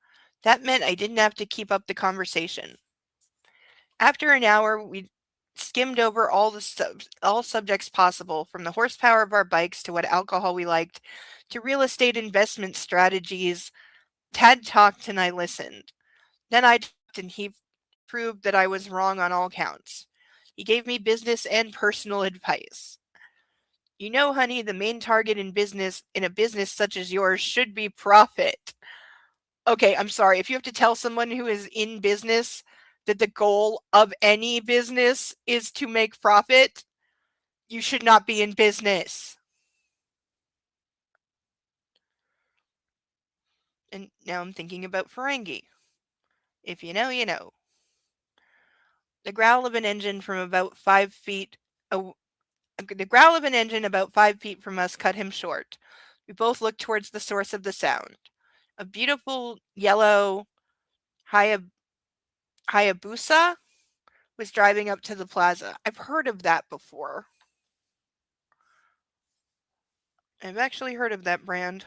That meant I didn't have to keep up the conversation. After an hour, we skimmed over all subjects possible, from the horsepower of our bikes to what alcohol we liked, to real estate investment strategies. Dad talked and I listened. Then I talked and he proved that I was wrong on all counts. He gave me business and personal advice. You know, honey, the main target in a business such as yours should be profit. Okay, I'm sorry. If you have to tell someone who is in business that the goal of any business is to make profit, you should not be in business. And now I'm thinking about Ferengi. If you know, you know. The growl of an engine from about 5 feet aw- The growl of an engine about 5 feet from us cut him short. We both looked towards the source of the sound. A beautiful yellow Hayabusa was driving up to the plaza. I've heard of that before. I've actually heard of that brand.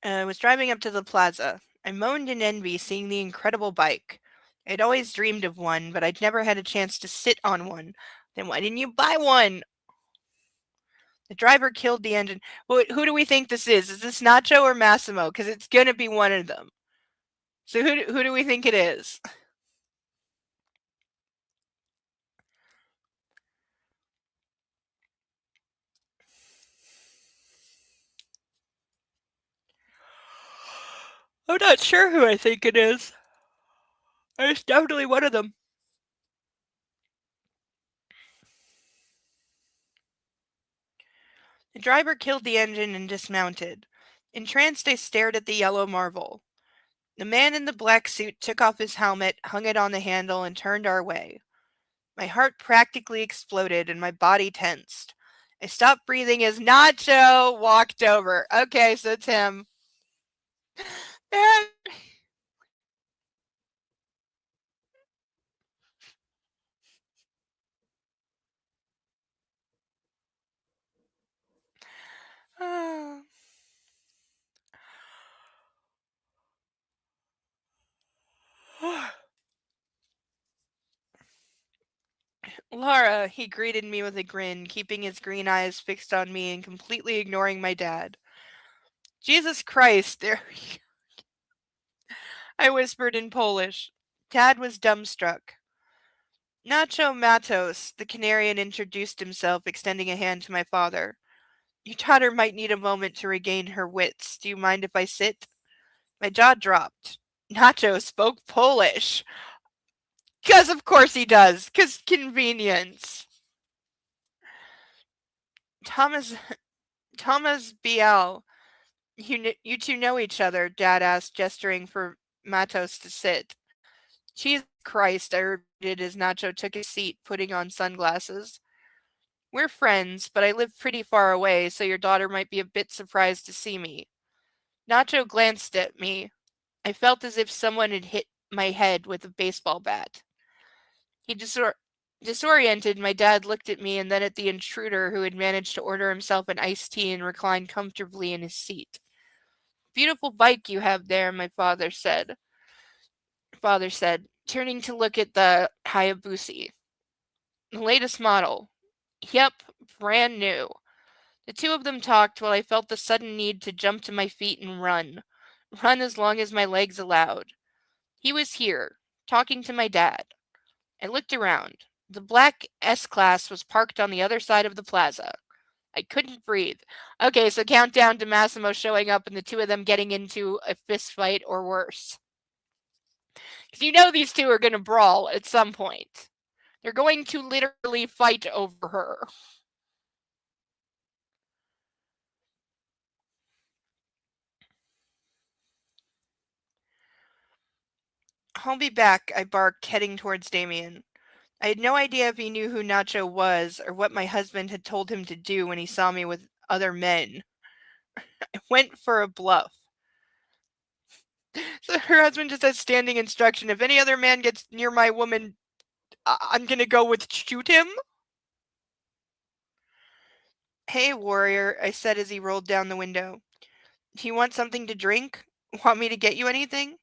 Was driving up to the plaza. I moaned in envy seeing the incredible bike. I'd always dreamed of one, but I'd never had a chance to sit on one. Then why didn't you buy one? The driver killed the engine. Who do we think this is? Is this Nacho or Massimo? Because it's gonna be one of them. So who do we think it is? I'm not sure who I think it is. It's definitely one of them. The driver killed the engine and dismounted. Entranced, I stared at the yellow marvel. The man in the black suit took off his helmet, hung it on the handle, and turned our way. My heart practically exploded and my body tensed. I stopped breathing as Nacho walked over. Okay, so it's him. Laura, he greeted me with a grin, keeping his green eyes fixed on me and completely ignoring my dad. Jesus Christ, there. I whispered in Polish. Dad was dumbstruck. Nacho Matos, the Canarian, introduced himself, extending a hand to my father. Your daughter might need a moment to regain her wits. Do you mind if I sit? My jaw dropped. Nacho spoke Polish. 'Cause of course he does. 'Cause convenience. Thomas Thomas Biel, you two know each other, Dad asked, gesturing for Matos to sit. Jesus Christ, I repeated as Nacho took his seat, putting on sunglasses. We're friends, but I live pretty far away, so your daughter might be a bit surprised to see me. Nacho glanced at me. I felt as if someone had hit my head with a baseball bat. He disoriented, my dad looked at me and then at the intruder who had managed to order himself an iced tea and recline comfortably in his seat. Beautiful bike you have there, my father said, turning to look at the Hayabusa. The latest model. Yep, brand new. The two of them talked while I felt the sudden need to jump to my feet and run. Run as long as my legs allowed. He was here, talking to my dad. I looked around. The black S Class was parked on the other side of the plaza. I couldn't breathe. Okay, so countdown to Massimo showing up and the two of them getting into a fist fight or worse. Because you know these two are going to brawl at some point. They're going to literally fight over her. I'll be back, I barked, heading towards Damien. I had no idea if he knew who Nacho was or what my husband had told him to do when he saw me with other men. I went for a bluff. So her husband just has standing instruction. If any other man gets near my woman, I'm gonna go with shoot him. Hey, warrior, I said as he rolled down the window. Do you want something to drink? Want me to get you anything?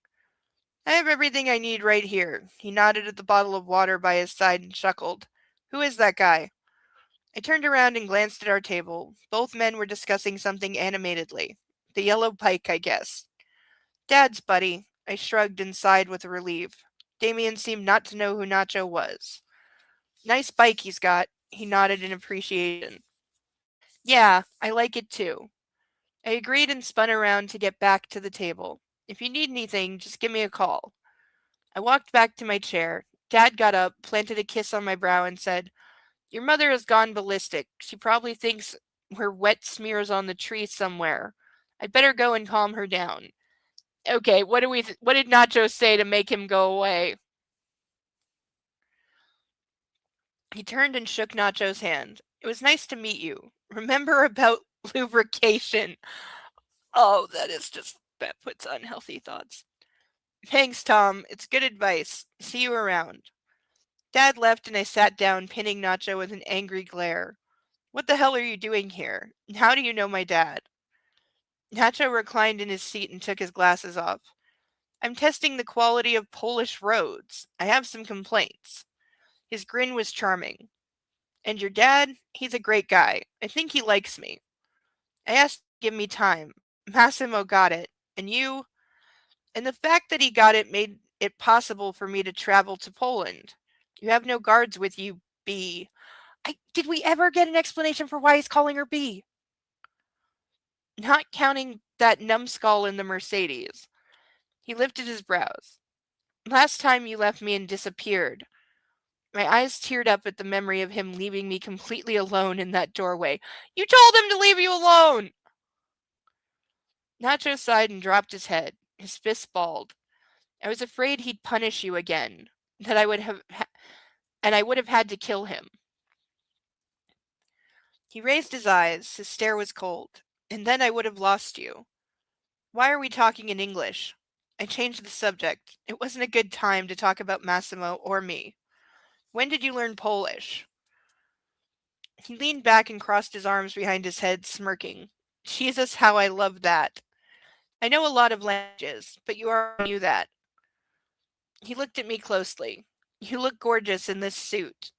I have everything I need right here. He nodded at the bottle of water by his side and chuckled. Who is that guy? I turned around and glanced at our table. Both men were discussing something animatedly. The yellow pike, I guess. Dad's buddy. I shrugged and sighed with relief. Damien seemed not to know who Nacho was. Nice bike he's got. He nodded in appreciation. Yeah, I like it too. I agreed and spun around to get back to the table. If you need anything, just give me a call. I walked back to my chair. Dad got up, planted a kiss on my brow, and said, Your mother has gone ballistic. She probably thinks we're wet smears on the tree somewhere. I'd better go and calm her down. Okay, what did Nacho say to make him go away? He turned and shook Nacho's hand. It was nice to meet you. Remember about lubrication. Oh, that puts unhealthy thoughts. Thanks, Tom. It's good advice. See you around. Dad left and I sat down, pinning Nacho with an angry glare. What the hell are you doing here? How do you know my dad? Nacho reclined in his seat and took his glasses off. I'm testing the quality of Polish roads. I have some complaints. His grin was charming. And your dad? He's a great guy. I think he likes me. I asked him to give me time. Massimo got it. And you? And the fact that he got it made it possible for me to travel to Poland. You have no guards with you, B. Did we ever get an explanation for why he's calling her B? Not counting that numbskull in the Mercedes. He lifted his brows. Last time you left me and disappeared. My eyes teared up at the memory of him leaving me completely alone in that doorway. You told him to leave you alone! Nacho sighed and dropped his head. His fists balled. I was afraid he'd punish you again. That I would have and I would have had to kill him. He raised his eyes. His stare was cold. And then I would have lost you. Why are we talking in English? I changed the subject. It wasn't a good time to talk about Massimo or me. When did you learn Polish? He leaned back and crossed his arms behind his head, smirking. Jesus, how I love that. I know a lot of languages, but you already knew that. He looked at me closely. You look gorgeous in this suit.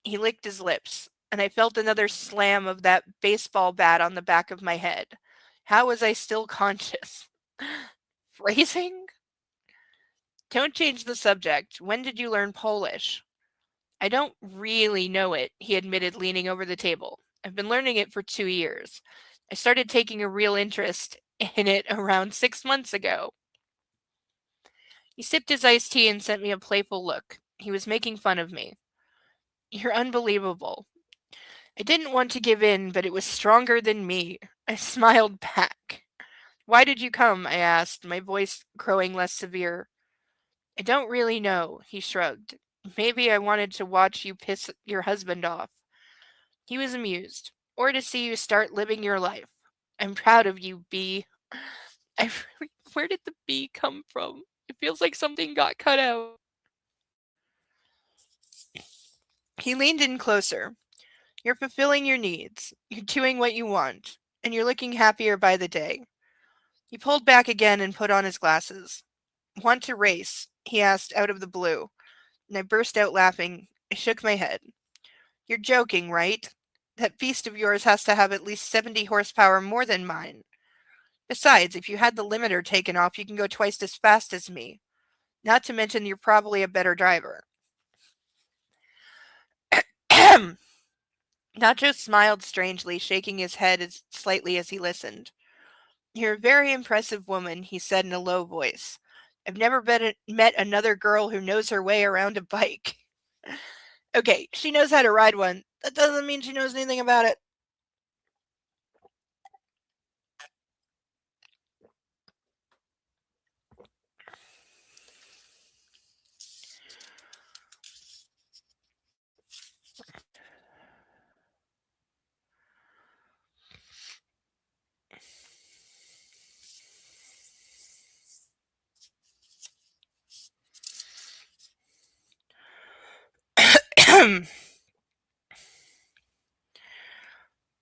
He licked his lips, and I felt another slam of that baseball bat on the back of my head. How was I still conscious? Phrasing? Don't change the subject. When did you learn Polish? I don't really know it, he admitted, leaning over the table. I've been learning it for 2 years. I started taking a real interest in it around 6 months ago. He sipped his iced tea and sent me a playful look. He was making fun of me. You're unbelievable. I didn't want to give in, but it was stronger than me. I smiled back. Why did you come? I asked, my voice growing less severe. I don't really know, he shrugged. Maybe I wanted to watch you piss your husband off. He was amused. Or to see you start living your life. I'm proud of you, B. I really, where did the B come from? It feels like something got cut out. He leaned in closer. You're fulfilling your needs. You're doing what you want. And you're looking happier by the day. He pulled back again and put on his glasses. Want to race? He asked out of the blue. And I burst out laughing. I shook my head. You're joking, right? That beast of yours has to have at least 70 horsepower more than mine. Besides, if you had the limiter taken off, you can go twice as fast as me. Not to mention you're probably a better driver. Nacho smiled strangely, shaking his head slightly as he listened. You're a very impressive woman, he said in a low voice. I've never met another girl who knows her way around a bike. Okay, she knows how to ride one. That doesn't mean she knows anything about it.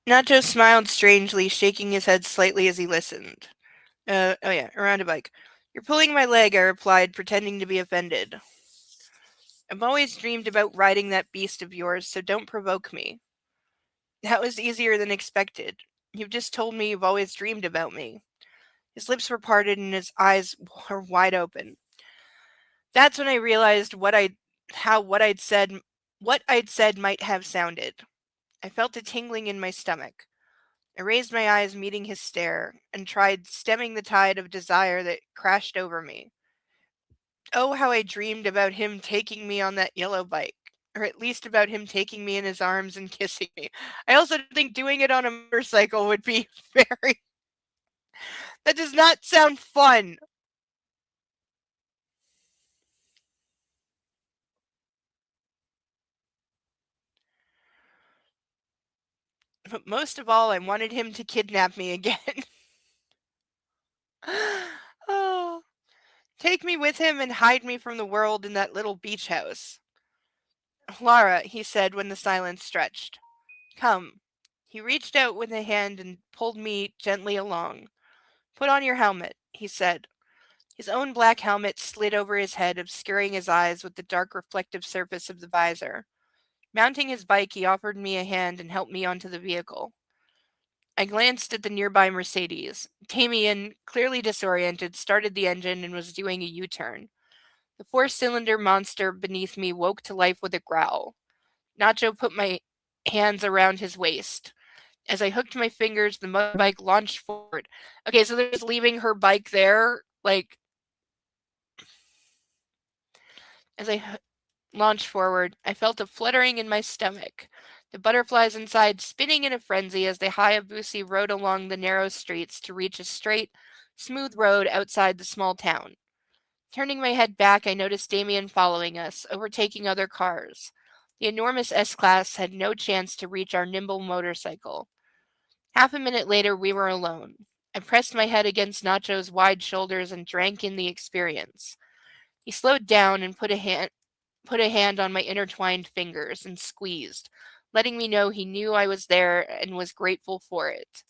Nacho smiled strangely, shaking his head slightly as he listened. Oh yeah, around a bike. You're pulling my leg, I replied, pretending to be offended. I've always dreamed about riding that beast of yours, so don't provoke me. That was easier than expected. You've just told me you've always dreamed about me. His lips were parted and his eyes were wide open. That's when I realized what I'd said might have sounded. I felt a tingling in my stomach. I raised my eyes, meeting his stare, and tried stemming the tide of desire that crashed over me. Oh, how I dreamed about him taking me on that yellow bike. Or at least about him taking me in his arms and kissing me. I also think doing it on a motorcycle would be very. That does not sound fun. But most of all, I wanted him to kidnap me again. Oh, take me with him and hide me from the world in that little beach house. Lara, he said when the silence stretched. Come. He reached out with a hand and pulled me gently along. Put on your helmet, he said. His own black helmet slid over his head, obscuring his eyes with the dark reflective surface of the visor. Mounting his bike, he offered me a hand and helped me onto the vehicle. I glanced at the nearby Mercedes. Damien, clearly disoriented, started the engine and was doing a U-turn. The four-cylinder monster beneath me woke to life with a growl. Nacho put my hands around his waist. As I hooked my fingers, the motorbike launched forward. Okay, so they're just leaving her bike there, like, as I launched forward, I felt a fluttering in my stomach. The butterflies inside spinning in a frenzy as the Hayabusa rode along the narrow streets to reach a straight, smooth road outside the small town. Turning my head back, I noticed Damien following us, overtaking other cars. The enormous S-Class had no chance to reach our nimble motorcycle. Half a minute later, we were alone. I pressed my head against Nacho's wide shoulders and drank in the experience. He slowed down and put a hand on my intertwined fingers and squeezed, letting me know he knew I was there and was grateful for it.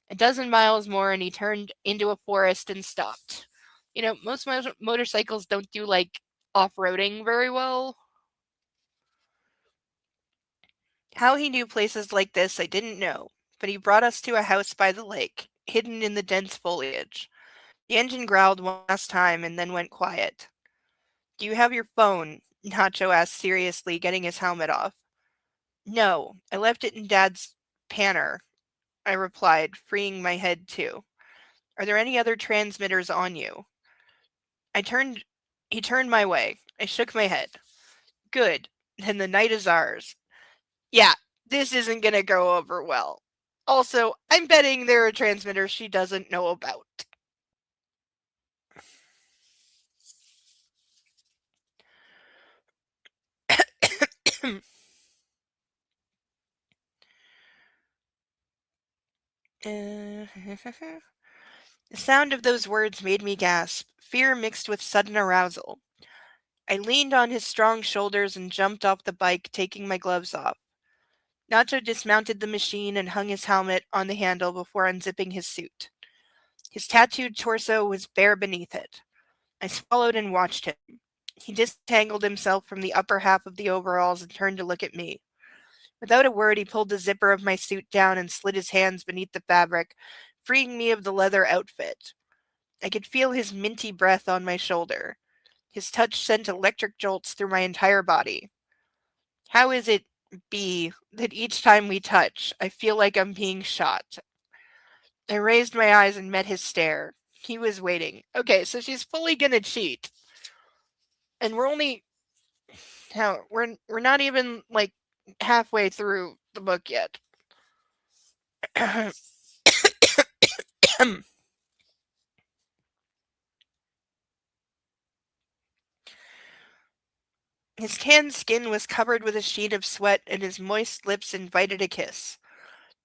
A dozen miles more and he turned into a forest and stopped. You know, most motorcycles don't do like off-roading very well. How he knew places like this, I didn't know, but he brought us to a house by the lake, hidden in the dense foliage. The engine growled one last time and then went quiet. Do you have your phone? Nacho asked seriously, getting his helmet off. No, I left it in Dad's panner, I replied, freeing my head too. Are there any other transmitters on you? I turned He turned my way. I shook my head. Good. Then the night is ours. Yeah, this isn't gonna go over well. Also, I'm betting there are transmitters she doesn't know about. The sound of those words made me gasp, fear mixed with sudden arousal. I leaned on his strong shoulders and jumped off the bike, taking my gloves off. Nacho dismounted the machine and hung his helmet on the handle before unzipping his suit. His tattooed torso was bare beneath it. I swallowed and watched him. He disentangled himself from the upper half of the overalls and turned to look at me. Without a word, he pulled the zipper of my suit down and slid his hands beneath the fabric, freeing me of the leather outfit. I could feel his minty breath on my shoulder. His touch sent electric jolts through my entire body. How is it, B, that each time we touch, I feel like I'm being shot? I raised my eyes and met his stare. He was waiting. Okay, so she's fully gonna cheat. And we're only how we're not even like halfway through the book yet. His tanned skin was covered with a sheet of sweat and his moist lips invited a kiss.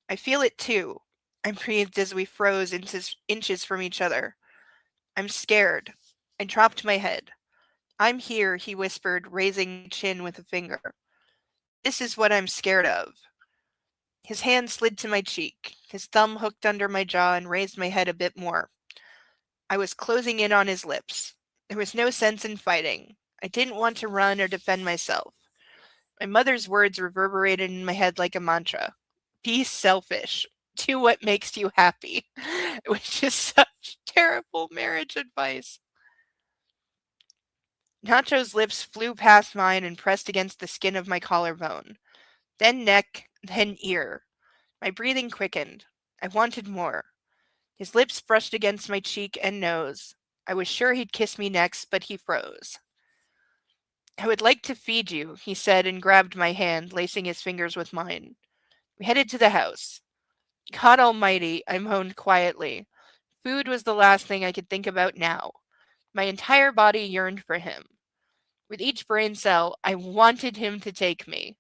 I feel it too. I breathed as we froze inches from each other. I'm scared. I dropped my head. I'm here, he whispered, raising my chin with a finger. This is what I'm scared of. His hand slid to my cheek. His thumb hooked under my jaw and raised my head a bit more. I was closing in on his lips. There was no sense in fighting. I didn't want to run or defend myself. My mother's words reverberated in my head like a mantra. Be selfish. Do what makes you happy. Which is such terrible marriage advice. Nacho's lips flew past mine and pressed against the skin of my collarbone. Then neck, then ear. My breathing quickened. I wanted more. His lips brushed against my cheek and nose. I was sure he'd kiss me next, but he froze. I would like to feed you, he said and grabbed my hand, lacing his fingers with mine. We headed to the house. God almighty, I moaned quietly. Food was the last thing I could think about now. My entire body yearned for him. With each brain cell, I wanted him to take me.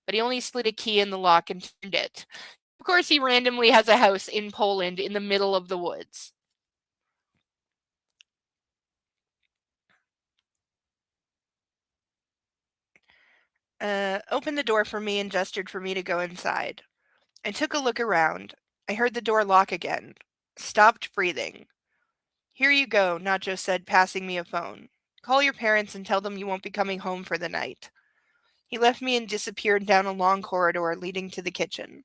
But he only slid a key in the lock and turned it. Of course, he randomly has a house in Poland in the middle of the woods. Opened the door for me and gestured for me to go inside. I took a look around. I heard the door lock again. Stopped breathing. Here you go, Nacho said, passing me a phone. Call your parents and tell them you won't be coming home for the night. He left me and disappeared down a long corridor leading to the kitchen.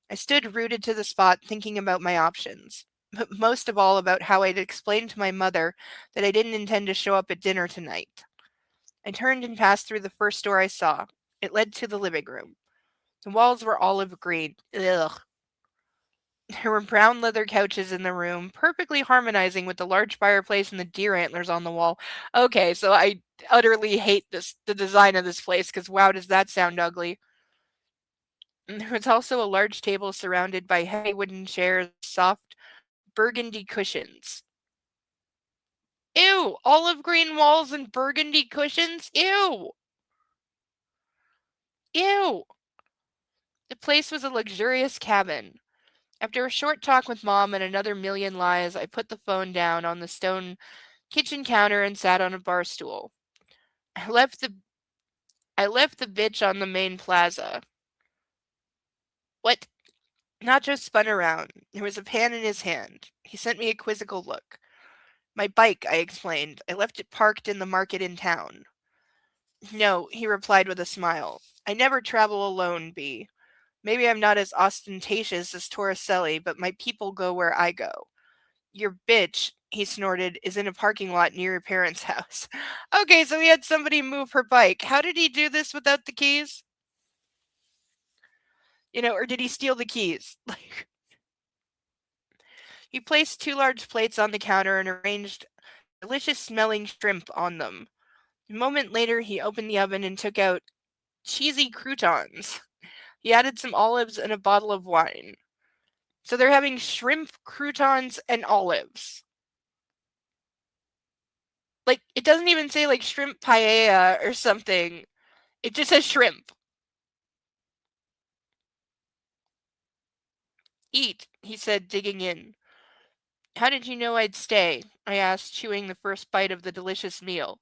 I stood rooted to the spot thinking about my options, but most of all about how I'd explained to my mother that I didn't intend to show up at dinner tonight. I turned and passed through the first door I saw. It led to the living room. The walls were olive green. Ugh. There were brown leather couches in the room, perfectly harmonizing with the large fireplace and the deer antlers on the wall. Okay, so I utterly hate the design of this place, because wow, does that sound ugly. And there was also a large table surrounded by heavy wooden chairs, soft burgundy cushions. Ew! Olive green walls and burgundy cushions? Ew! Ew! The place was a luxurious cabin. After a short talk with Mom and another million lies, I put the phone down on the stone kitchen counter and sat on a bar stool. I left the I left the bitch on the main plaza. What? Nacho spun around. There was a pan in his hand. He sent me a quizzical look. My bike, I explained. I left it parked in the market in town. No, he replied with a smile. I never travel alone, B. Maybe I'm not as ostentatious as Torricelli, but my people go where I go. Your bitch, he snorted, is in a parking lot near your parents' house. Okay, so he had somebody move her bike. How did he do this without the keys? Or did he steal the keys? He placed two large plates on the counter and arranged delicious smelling shrimp on them. A moment later, he opened the oven and took out cheesy croutons. He added some olives and a bottle of wine. So they're having shrimp, croutons, and olives. It doesn't even say, shrimp paella or something. It just says shrimp. Eat, he said, digging in. How did you know I'd stay? I asked, chewing the first bite of the delicious meal.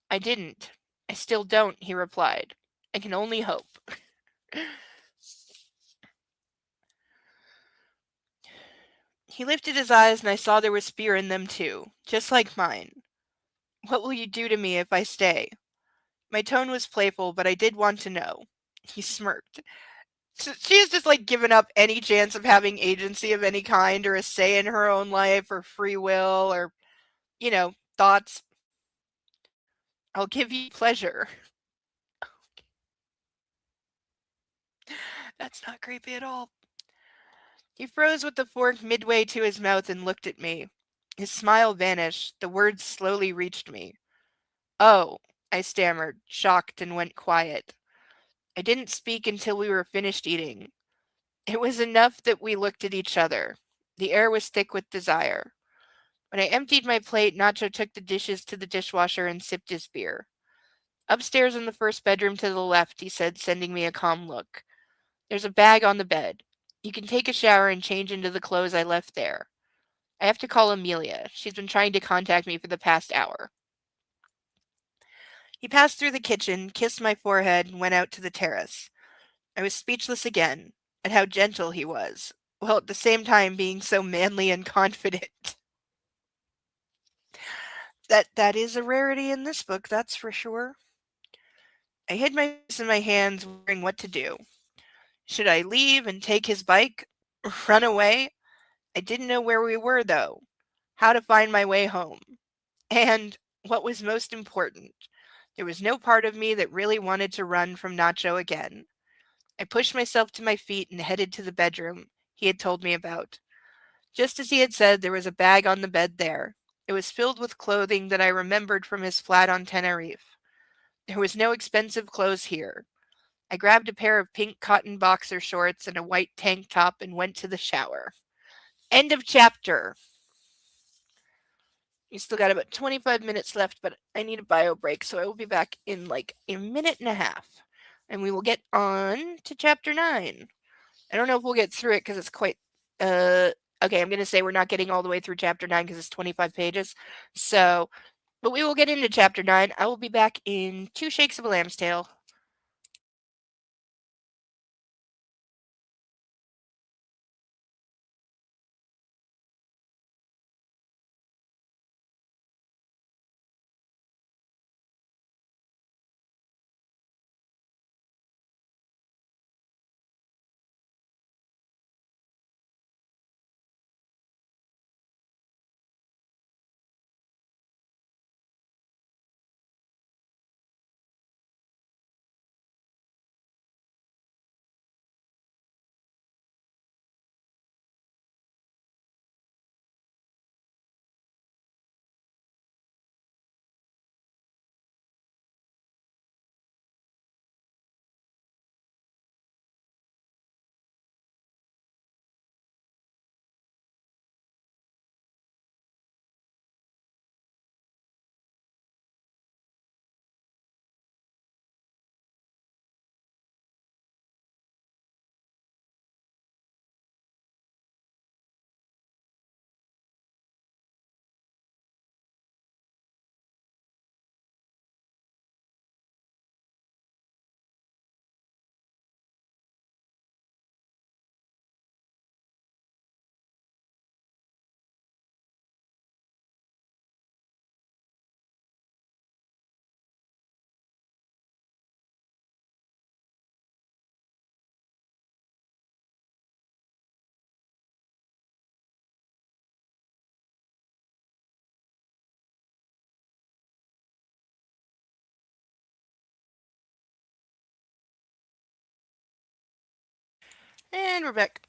I didn't. I still don't, he replied. I can only hope. He lifted his eyes and I saw there was fear in them too, just like mine. What will you do to me if I stay? My tone was playful, but I did want to know. He smirked. So she has just given up any chance of having agency of any kind or a say in her own life or free will or, thoughts. I'll give you pleasure. That's not creepy at all. He froze with the fork midway to his mouth and looked at me. His smile vanished. The words slowly reached me. Oh, I stammered, shocked, and went quiet. I didn't speak until we were finished eating. It was enough that we looked at each other. The air was thick with desire. When I emptied my plate, Nacho took the dishes to the dishwasher and sipped his beer. Upstairs in the first bedroom to the left, he said, sending me a calm look. There's a bag on the bed. You can take a shower and change into the clothes I left there. I have to call Amelia. She's been trying to contact me for the past hour. He passed through the kitchen, kissed my forehead, and went out to the terrace. I was speechless again at how gentle he was, while at the same time being so manly and confident. That is a rarity in this book, that's for sure. I hid my face in my hands, wondering what to do. Should I leave and take his bike? Run away? I didn't know where we were, though. How to find my way home. And what was most important, there was no part of me that really wanted to run from Nacho again. I pushed myself to my feet and headed to the bedroom he had told me about. Just as he had said, there was a bag on the bed there. It was filled with clothing that I remembered from his flat on Tenerife. There was no expensive clothes here. I grabbed a pair of pink cotton boxer shorts and a white tank top and went to the shower. End of chapter. We still got about 25 minutes left, but I need a bio break, so I will be back in like a minute and a half. And we will get on to chapter 9. I don't know if we'll get through it because it's quite. Okay, I'm going to say we're not getting all the way through chapter 9 because it's 25 pages. So, but we will get into chapter 9. I will be back in 2 shakes of a lamb's tail. And we're back.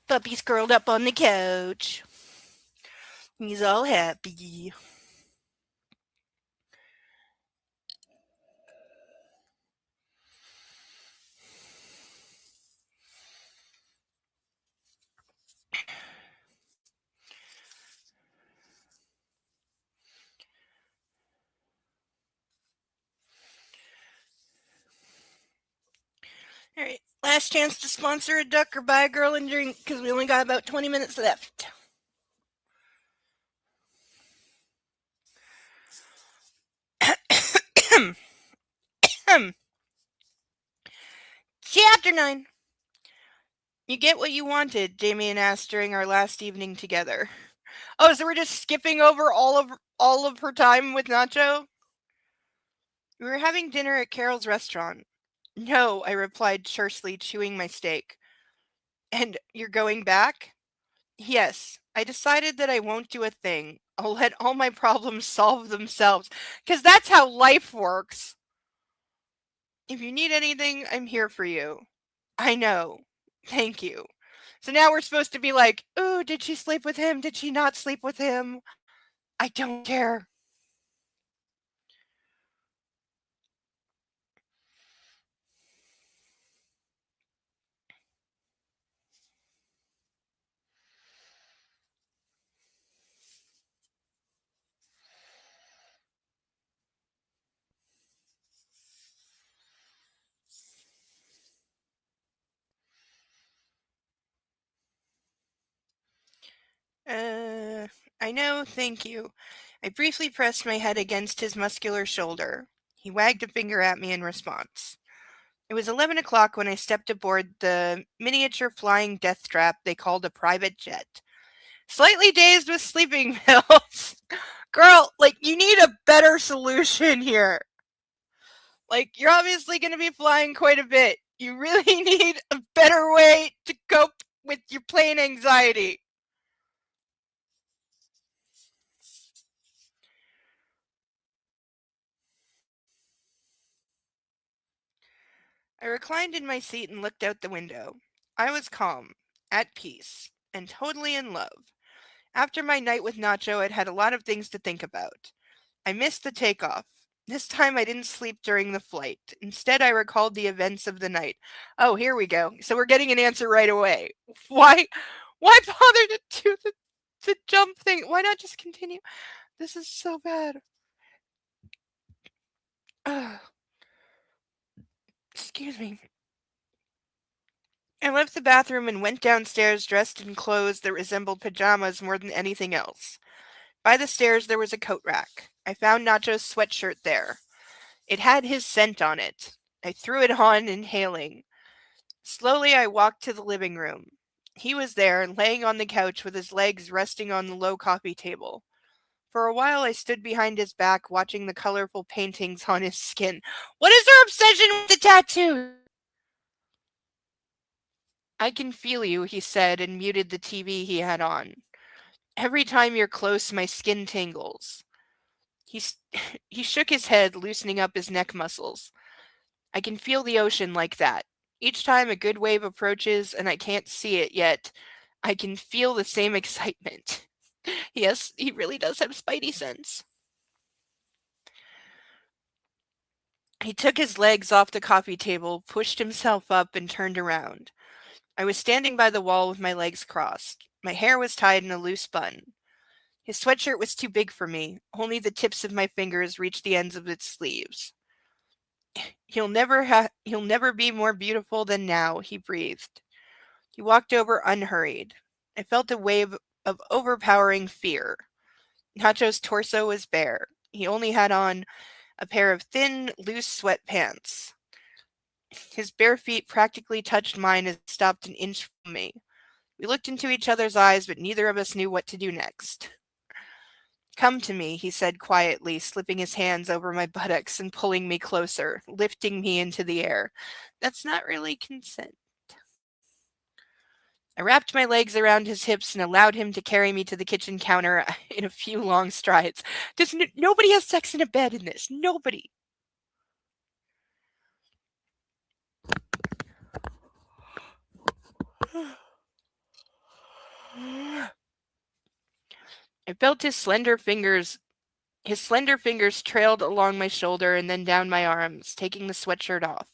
Puppy's curled up on the couch. He's all happy. All right, last chance to sponsor a duck or buy a girl and drink because we only got about 20 minutes left. Chapter 9. You get what you wanted, Damien asked during our last evening together. Oh, so we're just skipping over all of her time with Nacho? We were having dinner at Carol's restaurant. No, I replied tersely, chewing my steak. And you're going back? Yes. I decided that I won't do a thing. I'll let all my problems solve themselves. Because that's how life works. If you need anything, I'm here for you. I know. Thank you. So now we're supposed to be like, ooh, did she sleep with him? Did she not sleep with him? I don't care. Uh, I know, thank you. I briefly pressed my head against his muscular shoulder. He wagged a finger at me in response. It was 11 o'clock when I stepped aboard the miniature flying death trap they called a private jet. Slightly dazed with sleeping pills. Girl, you need a better solution here. You're obviously going to be flying quite a bit. You really need a better way to cope with your plane anxiety. I reclined in my seat and looked out the window. I was calm, at peace, and totally in love. After my night with Nacho, I'd had a lot of things to think about. I missed the takeoff. This time I didn't sleep during the flight. Instead, I recalled the events of the night. Oh, here we go. So we're getting an answer right away. Why bother to do the jump thing? Why not just continue? This is so bad. Excuse me. I left the bathroom and went downstairs dressed in clothes that resembled pajamas more than anything else. By the stairs there was a coat rack. I found Nacho's sweatshirt there. It had his scent on it. I threw it on, inhaling. Slowly I walked to the living room. He was there, laying on the couch with his legs resting on the low coffee table. For a while I stood behind his back, watching the colorful paintings on his skin. What is her obsession with the tattoo? I can feel you, he said, and muted the TV he had on. Every time you're close, my skin tingles. He, he shook his head, loosening up his neck muscles. I can feel the ocean like that. Each time a good wave approaches and I can't see it yet, I can feel the same excitement. Yes, he really does have spidey sense. He took his legs off the coffee table, pushed himself up, and turned around. I was standing by the wall with my legs crossed. My hair was tied in a loose bun. His sweatshirt was too big for me. Only the tips of my fingers reached the ends of its sleeves. He'll never be more beautiful than now, he breathed. He walked over unhurried. I felt a wave of overpowering fear. Nacho's torso was bare. He only had on a pair of thin, loose sweatpants. His bare feet practically touched mine as he stopped an inch from me. We looked into each other's eyes, but neither of us knew what to do next. Come to me, he said quietly, slipping his hands over my buttocks and pulling me closer, lifting me into the air. That's not really consent. I wrapped my legs around his hips and allowed him to carry me to the kitchen counter in a few long strides. Nobody has sex in a bed in this. Nobody. I felt his slender fingers trailed along my shoulder and then down my arms, taking the sweatshirt off.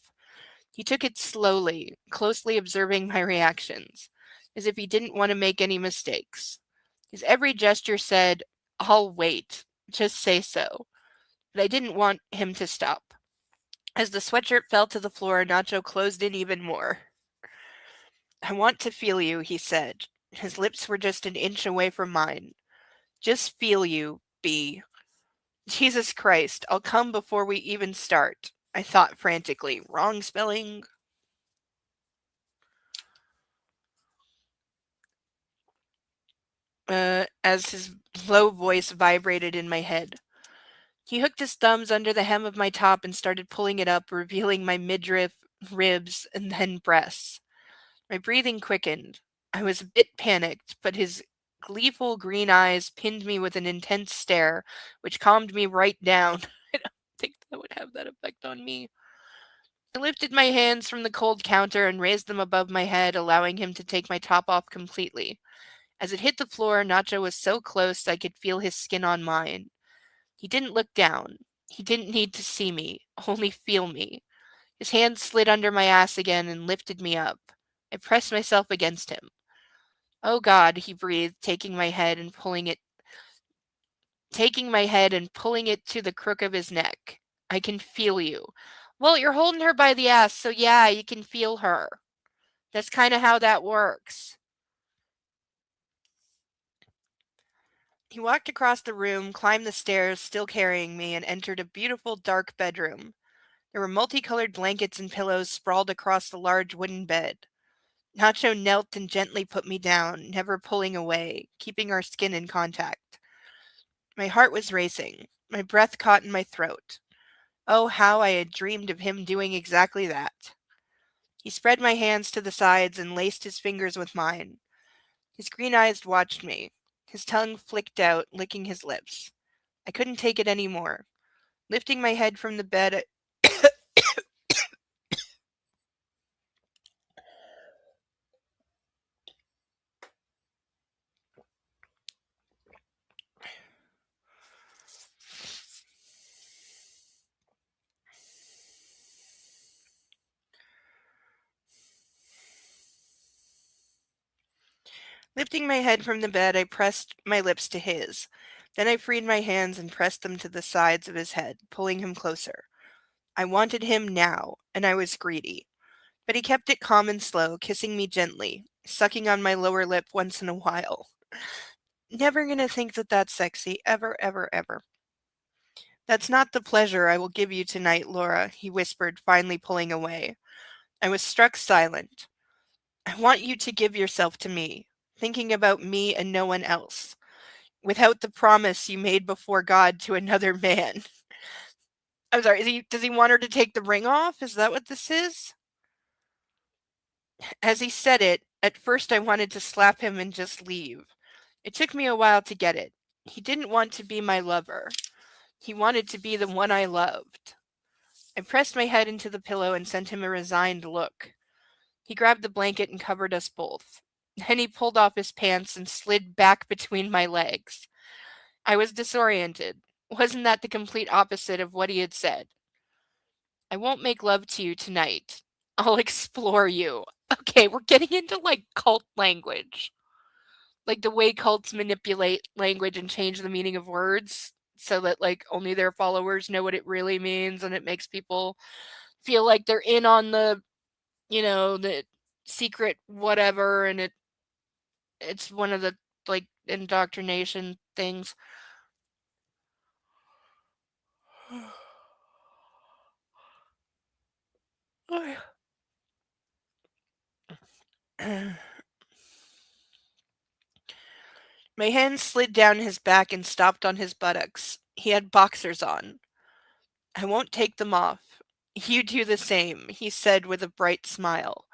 He took it slowly, closely observing my reactions, as if he didn't want to make any mistakes. His every gesture said, I'll wait, just say so. But I didn't want him to stop. As the sweatshirt fell to the floor, Nacho closed in even more. I want to feel you, he said. His lips were just an inch away from mine. Just feel you, B. Jesus Christ, I'll come before we even start. I thought frantically. Wrong spelling. As his low voice vibrated in my head. He hooked his thumbs under the hem of my top and started pulling it up, revealing my midriff, ribs, and then breasts. My breathing quickened. I was a bit panicked, but his gleeful green eyes pinned me with an intense stare, which calmed me right down. I don't think that would have that effect on me. I lifted my hands from the cold counter and raised them above my head, allowing him to take my top off completely. As it hit the floor, Nacho was so close I could feel his skin on mine. He didn't look down. He didn't need to see me, only feel me. His hand slid under my ass again and lifted me up. I pressed myself against him. Oh God, he breathed, taking my head and pulling it to the crook of his neck. I can feel you. Well, you're holding her by the ass, so yeah, you can feel her. That's kind of how that works. He walked across the room, climbed the stairs, still carrying me, and entered a beautiful dark bedroom. There were multicolored blankets and pillows sprawled across the large wooden bed. Nacho knelt and gently put me down, never pulling away, keeping our skin in contact. My heart was racing. My breath caught in my throat. Oh, how I had dreamed of him doing exactly that. He spread my hands to the sides and laced his fingers with mine. His green eyes watched me. His tongue flicked out, licking his lips. I couldn't take it any more. Lifting my head from the bed, I pressed my lips to his. Then I freed my hands and pressed them to the sides of his head, pulling him closer. I wanted him now, and I was greedy. But he kept it calm and slow, kissing me gently, sucking on my lower lip once in a while. Never gonna think that that's sexy, ever, ever, ever. That's not the pleasure I will give you tonight, Laura, he whispered, finally pulling away. I was struck silent. I want you to give yourself to me, thinking about me and no one else, without the promise you made before God to another man. I'm sorry, does he want her to take the ring off? Is that what this is? As he said it, at first I wanted to slap him and just leave. It took me a while to get it. He didn't want to be my lover. He wanted to be the one I loved. I pressed my head into the pillow and sent him a resigned look. He grabbed the blanket and covered us both. Then he pulled off his pants and slid back between my legs. I was disoriented. Wasn't that the complete opposite of what he had said? I won't make love to you tonight. I'll explore you. Okay, we're getting into like cult language. Like the way cults manipulate language and change the meaning of words so that like only their followers know what it really means, and it makes people feel like they're in on the secret whatever, and it's one of the like indoctrination things. My hand slid down his back and stopped on his buttocks. He had boxers on. I won't take them off. You do the same, he said with a bright smile.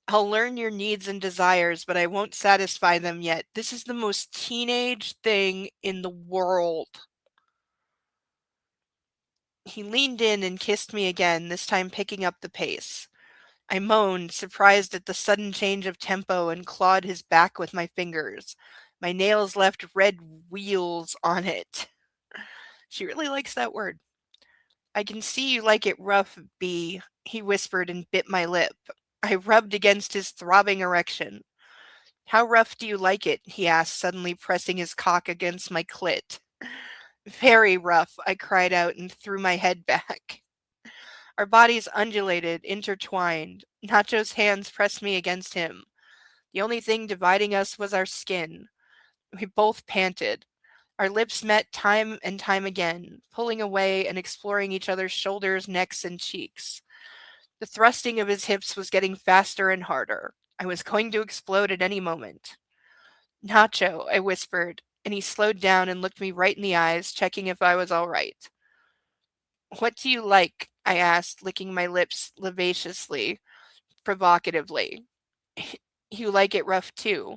I'll learn your needs and desires, but I won't satisfy them yet. This is the most teenage thing in the world. He leaned in and kissed me again, this time picking up the pace. I moaned, surprised at the sudden change of tempo, and clawed his back with my fingers. My nails left red wheels on it. She really likes that word. I can see you like it rough, B, he whispered and bit my lip. I rubbed against his throbbing erection. How rough do you like it? He asked, suddenly pressing his cock against my clit. Very rough, I cried out and threw my head back. Our bodies undulated, intertwined. Nacho's hands pressed me against him. The only thing dividing us was our skin. We both panted. Our lips met time and time again, pulling away and exploring each other's shoulders, necks, and cheeks. The thrusting of his hips was getting faster and harder. I was going to explode at any moment. Nacho, I whispered, and he slowed down and looked me right in the eyes, checking if I was all right. What do you like? I asked, licking my lips lasciviously, provocatively. You like it rough too.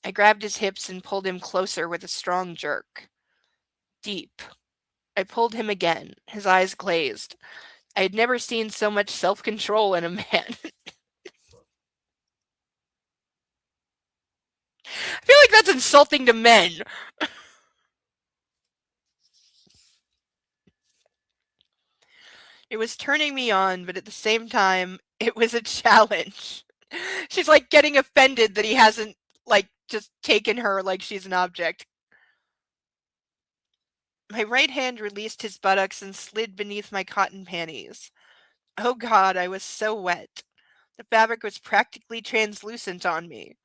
I grabbed his hips and pulled him closer with a strong jerk. Deep. I pulled him again, his eyes glazed. I had never seen so much self-control in a man. I feel like that's insulting to men. It was turning me on, but at the same time, it was a challenge. She's like getting offended that he hasn't like just taken her like she's an object. My right hand released his buttocks and slid beneath my cotton panties. Oh God, I was so wet. The fabric was practically translucent on me.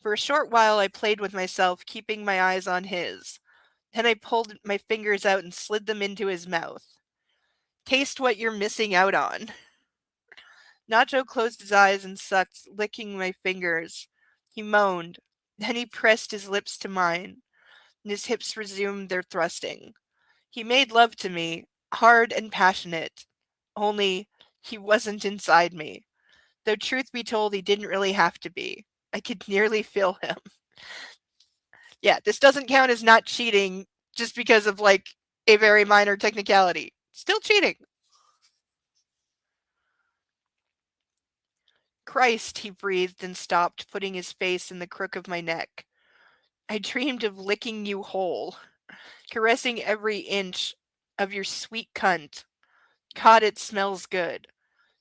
For a short while, I played with myself, keeping my eyes on his. Then I pulled my fingers out and slid them into his mouth. Taste what you're missing out on. Nacho closed his eyes and sucked, licking my fingers. He moaned. Then he pressed his lips to mine, and his hips resumed their thrusting. He made love to me, hard and passionate. Only, he wasn't inside me. Though truth be told, he didn't really have to be. I could nearly feel him. Yeah, this doesn't count as not cheating just because of, like, a very minor technicality. Still cheating. Christ, he breathed and stopped, putting his face in the crook of my neck. I dreamed of licking you whole, caressing every inch of your sweet cunt. God, it smells good.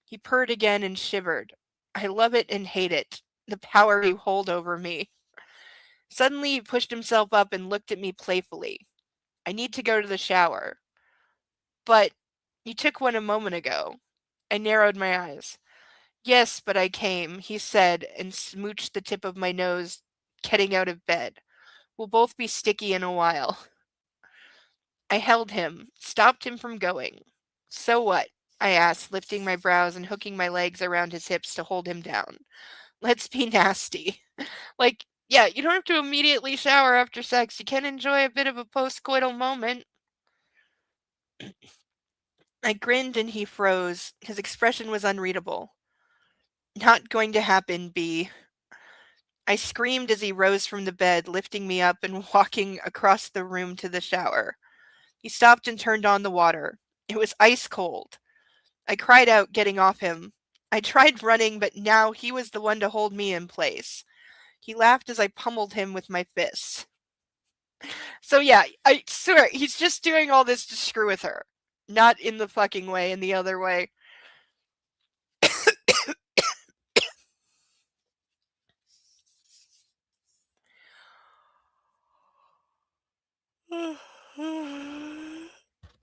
He purred again and shivered. I love it and hate it, the power you hold over me. Suddenly he pushed himself up and looked at me playfully. I need to go to the shower. But you took one a moment ago. I narrowed my eyes. Yes, but I came, he said, and smooched the tip of my nose, getting out of bed. We'll both be sticky in a while. I held him, stopped him from going. So what? I asked, lifting my brows and hooking my legs around his hips to hold him down. Let's be nasty. Like, yeah, you don't have to immediately shower after sex. You can enjoy a bit of a postcoital moment. I grinned and he froze. His expression was unreadable. Not going to happen, B. I screamed as he rose from the bed, lifting me up and walking across the room to the shower. He stopped and turned on the water. It was ice cold. I cried out, getting off him. I tried running, but now he was the one to hold me in place. He laughed as I pummeled him with my fists. So yeah, I swear, he's just doing all this to screw with her. Not in the fucking way, in the other way.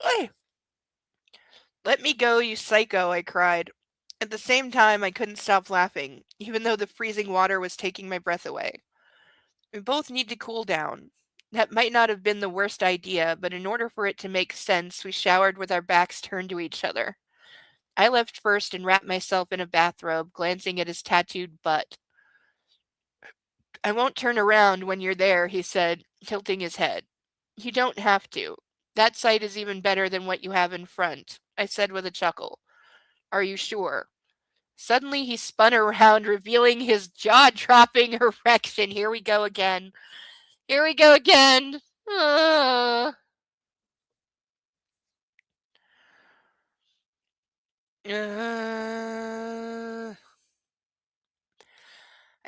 Hey, let me go, you psycho, I cried. At the same time, I couldn't stop laughing, even though the freezing water was taking my breath away. We both need to cool down. That might not have been the worst idea, but in order for it to make sense, we showered with our backs turned to each other. I left first and wrapped myself in a bathrobe, glancing at his tattooed butt. I won't turn around when you're there, he said, tilting his head. You don't have to. That sight is even better than what you have in front, I said with a chuckle. Are you sure? Suddenly he spun around, revealing his jaw-dropping erection. Here we go again. Here we go again. I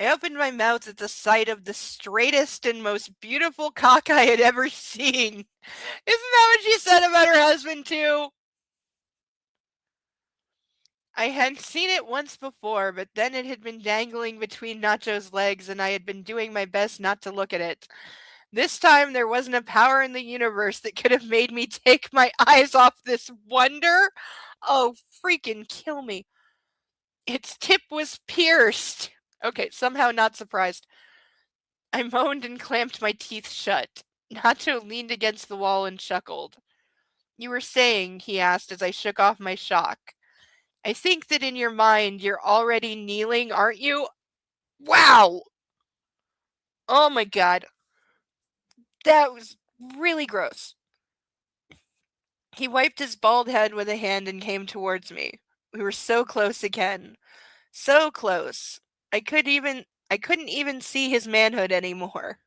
opened my mouth at the sight of the straightest and most beautiful cock I had ever seen. Isn't that what she said about her husband, too? I had seen it once before, but then it had been dangling between Nacho's legs, and I had been doing my best not to look at it. This time, there wasn't a power in the universe that could have made me take my eyes off this wonder. Oh, freaking kill me. Its tip was pierced. Okay, somehow not surprised. I moaned and clamped my teeth shut. Nacho leaned against the wall and chuckled. You were saying, he asked as I shook off my shock. I think that in your mind you're already kneeling, aren't you? Wow! Oh my god. That was really gross. He wiped his bald head with a hand and came towards me. We were so close again. So close. I couldn't even see his manhood anymore.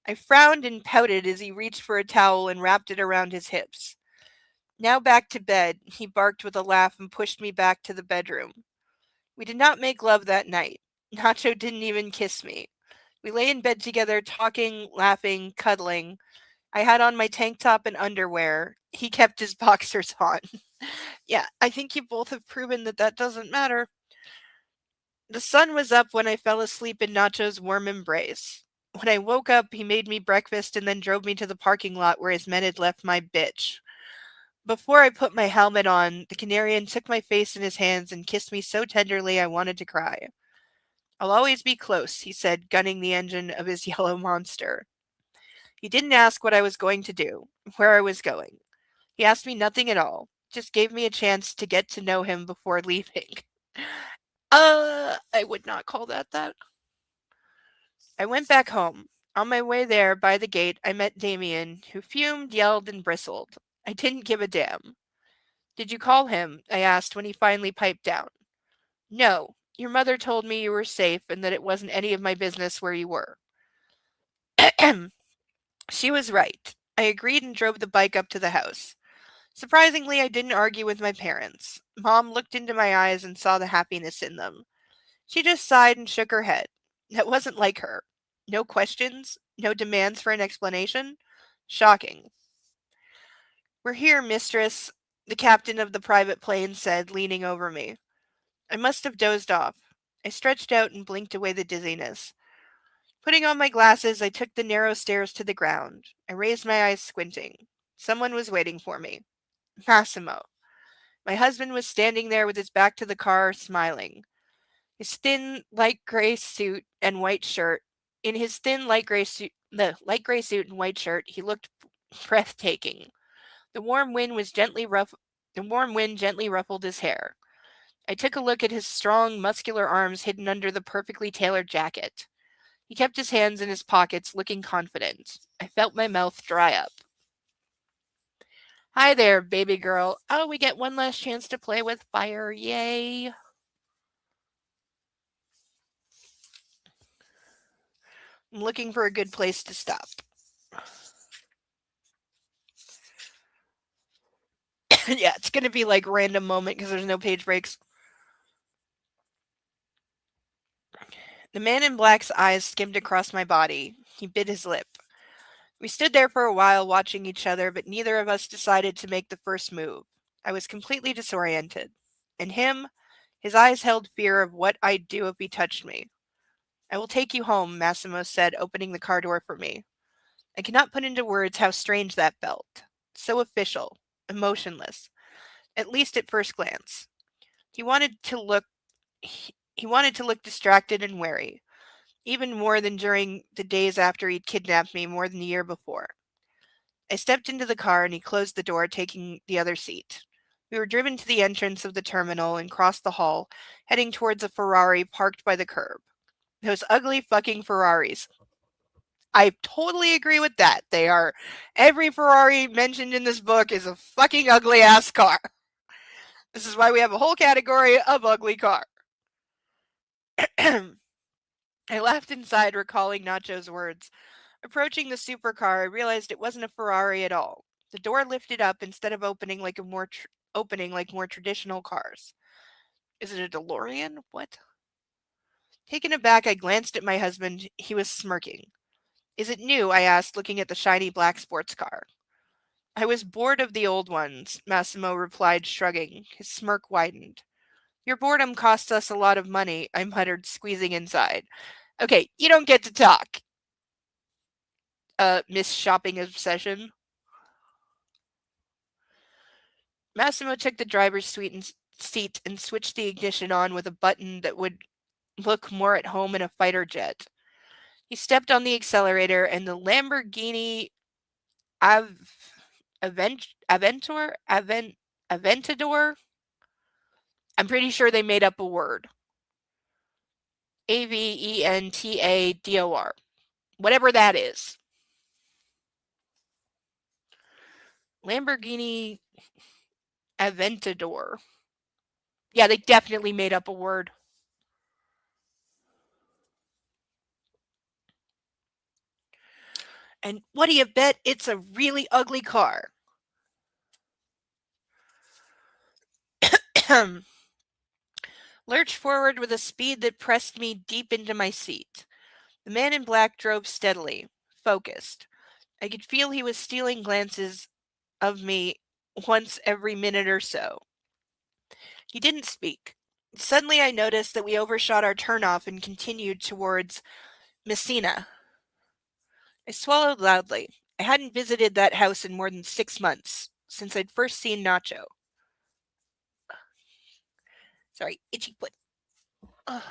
I frowned and pouted as he reached for a towel and wrapped it around his hips. Now back to bed, he barked with a laugh and pushed me back to the bedroom. We did not make love that night. Nacho didn't even kiss me. We lay in bed together, talking, laughing, cuddling. I had on my tank top and underwear. He kept his boxers on. Yeah, I think you both have proven that that doesn't matter. The sun was up when I fell asleep in Nacho's warm embrace. When I woke up, he made me breakfast and then drove me to the parking lot where his men had left my bitch. Before I put my helmet on, the Canarian took my face in his hands and kissed me so tenderly I wanted to cry. I'll always be close, he said, gunning the engine of his yellow monster. He didn't ask what I was going to do, where I was going. He asked me nothing at all, just gave me a chance to get to know him before leaving. I would not call that that. I went back home. On my way there, by the gate, I met Damien, who fumed, yelled, and bristled. I didn't give a damn. Did you call him? I asked when he finally piped down. No. Your mother told me you were safe and that it wasn't any of my business where you were. She was right. I agreed and drove the bike up to the house. Surprisingly, I didn't argue with my parents. Mom looked into my eyes and saw the happiness in them. She just sighed and shook her head. That wasn't like her. No questions, no demands for an explanation. Shocking. We're here, mistress, the captain of the private plane said, leaning over me. I must have dozed off. I stretched out and blinked away the dizziness. Putting on my glasses, I took the narrow stairs to the ground. I raised my eyes, squinting. Someone was waiting for me. Massimo. My husband was standing there with his back to the car, smiling. His thin, light gray suit and white shirt. In his thin, the light gray suit and white shirt, he looked breathtaking. The warm wind gently ruffled his hair. I took a look at his strong, muscular arms hidden under the perfectly tailored jacket. He kept his hands in his pockets, looking confident. I felt my mouth dry up. Hi there, baby girl. Oh, we get one last chance to play with fire. Yay. I'm looking for a good place to stop. Yeah, it's going to be like random moment because there's no page breaks. The man in black's eyes skimmed across my body. He bit his lip. We stood there for a while watching each other, but neither of us decided to make the first move. I was completely disoriented. And him, his eyes held fear of what I'd do if he touched me. I will take you home, Massimo said, opening the car door for me. I cannot put into words how strange that felt. So official, emotionless, at least at first glance. He wanted to look he wanted to look distracted and wary, even more than during the days after he'd kidnapped me more than a year before. I stepped into the car and he closed the door, taking the other seat. We were driven to the entrance of the terminal and crossed the hall, heading towards a Ferrari parked by the curb. Those ugly fucking Ferraris. I totally agree with that. They are. Every Ferrari mentioned in this book is a fucking ugly ass car. This is why we have a whole category of ugly car. I laughed inside, recalling Nacho's words. Approaching the supercar, I realized it wasn't a Ferrari at all. The door lifted up instead of opening like more traditional cars. Is it a DeLorean? What? Taken aback, I glanced at my husband. He was smirking. Is it new? I asked, looking at the shiny black sports car. I was bored of the old ones, Massimo replied, shrugging. His smirk widened. Your boredom costs us a lot of money, I muttered, squeezing inside. Okay, you don't get to talk. Miss Shopping Obsession. Massimo took the driver's seat and switched the ignition on with a button that would look more at home in a fighter jet. He stepped on the accelerator and the Lamborghini Aventador? I'm pretty sure they made up a word. Aventador. Whatever that is. Lamborghini Aventador. Yeah, they definitely made up a word. And what do you bet? It's a really ugly car. Lurched forward with a speed that pressed me deep into my seat. The man in black drove steadily, focused. I could feel he was stealing glances of me once every minute or so. He didn't speak. Suddenly I noticed that we overshot our turnoff and continued towards Messina. I swallowed loudly. I hadn't visited that house in more than 6 months, since I'd first seen Nacho. Sorry, itchy foot. Ugh.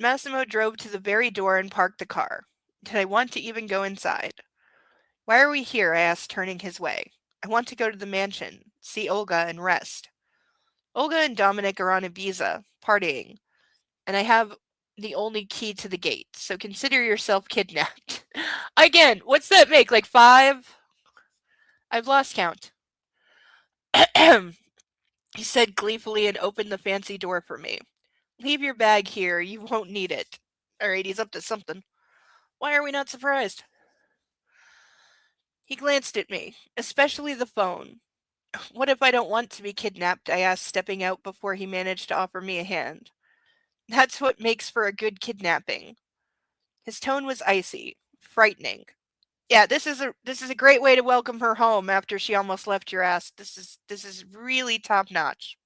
Massimo drove to the very door and parked the car. Did I want to even go inside? Why are we here? I asked, turning his way. I want to go to the mansion, see Olga, and rest. Olga and Dominic are on Ibiza, partying, and I have the only key to the gate, so consider yourself kidnapped. Again, what's that make? Like 5? I've lost count. He said gleefully and opened the fancy door for me. Leave your bag here, you won't need it. Alright, he's up to something. Why are we not surprised? He glanced at me, especially the phone. What if I don't want to be kidnapped? I asked, stepping out before he managed to offer me a hand. That's what makes for a good kidnapping. His tone was icy, frightening. Yeah, this is a great way to welcome her home after she almost left your ass. This is really top notch.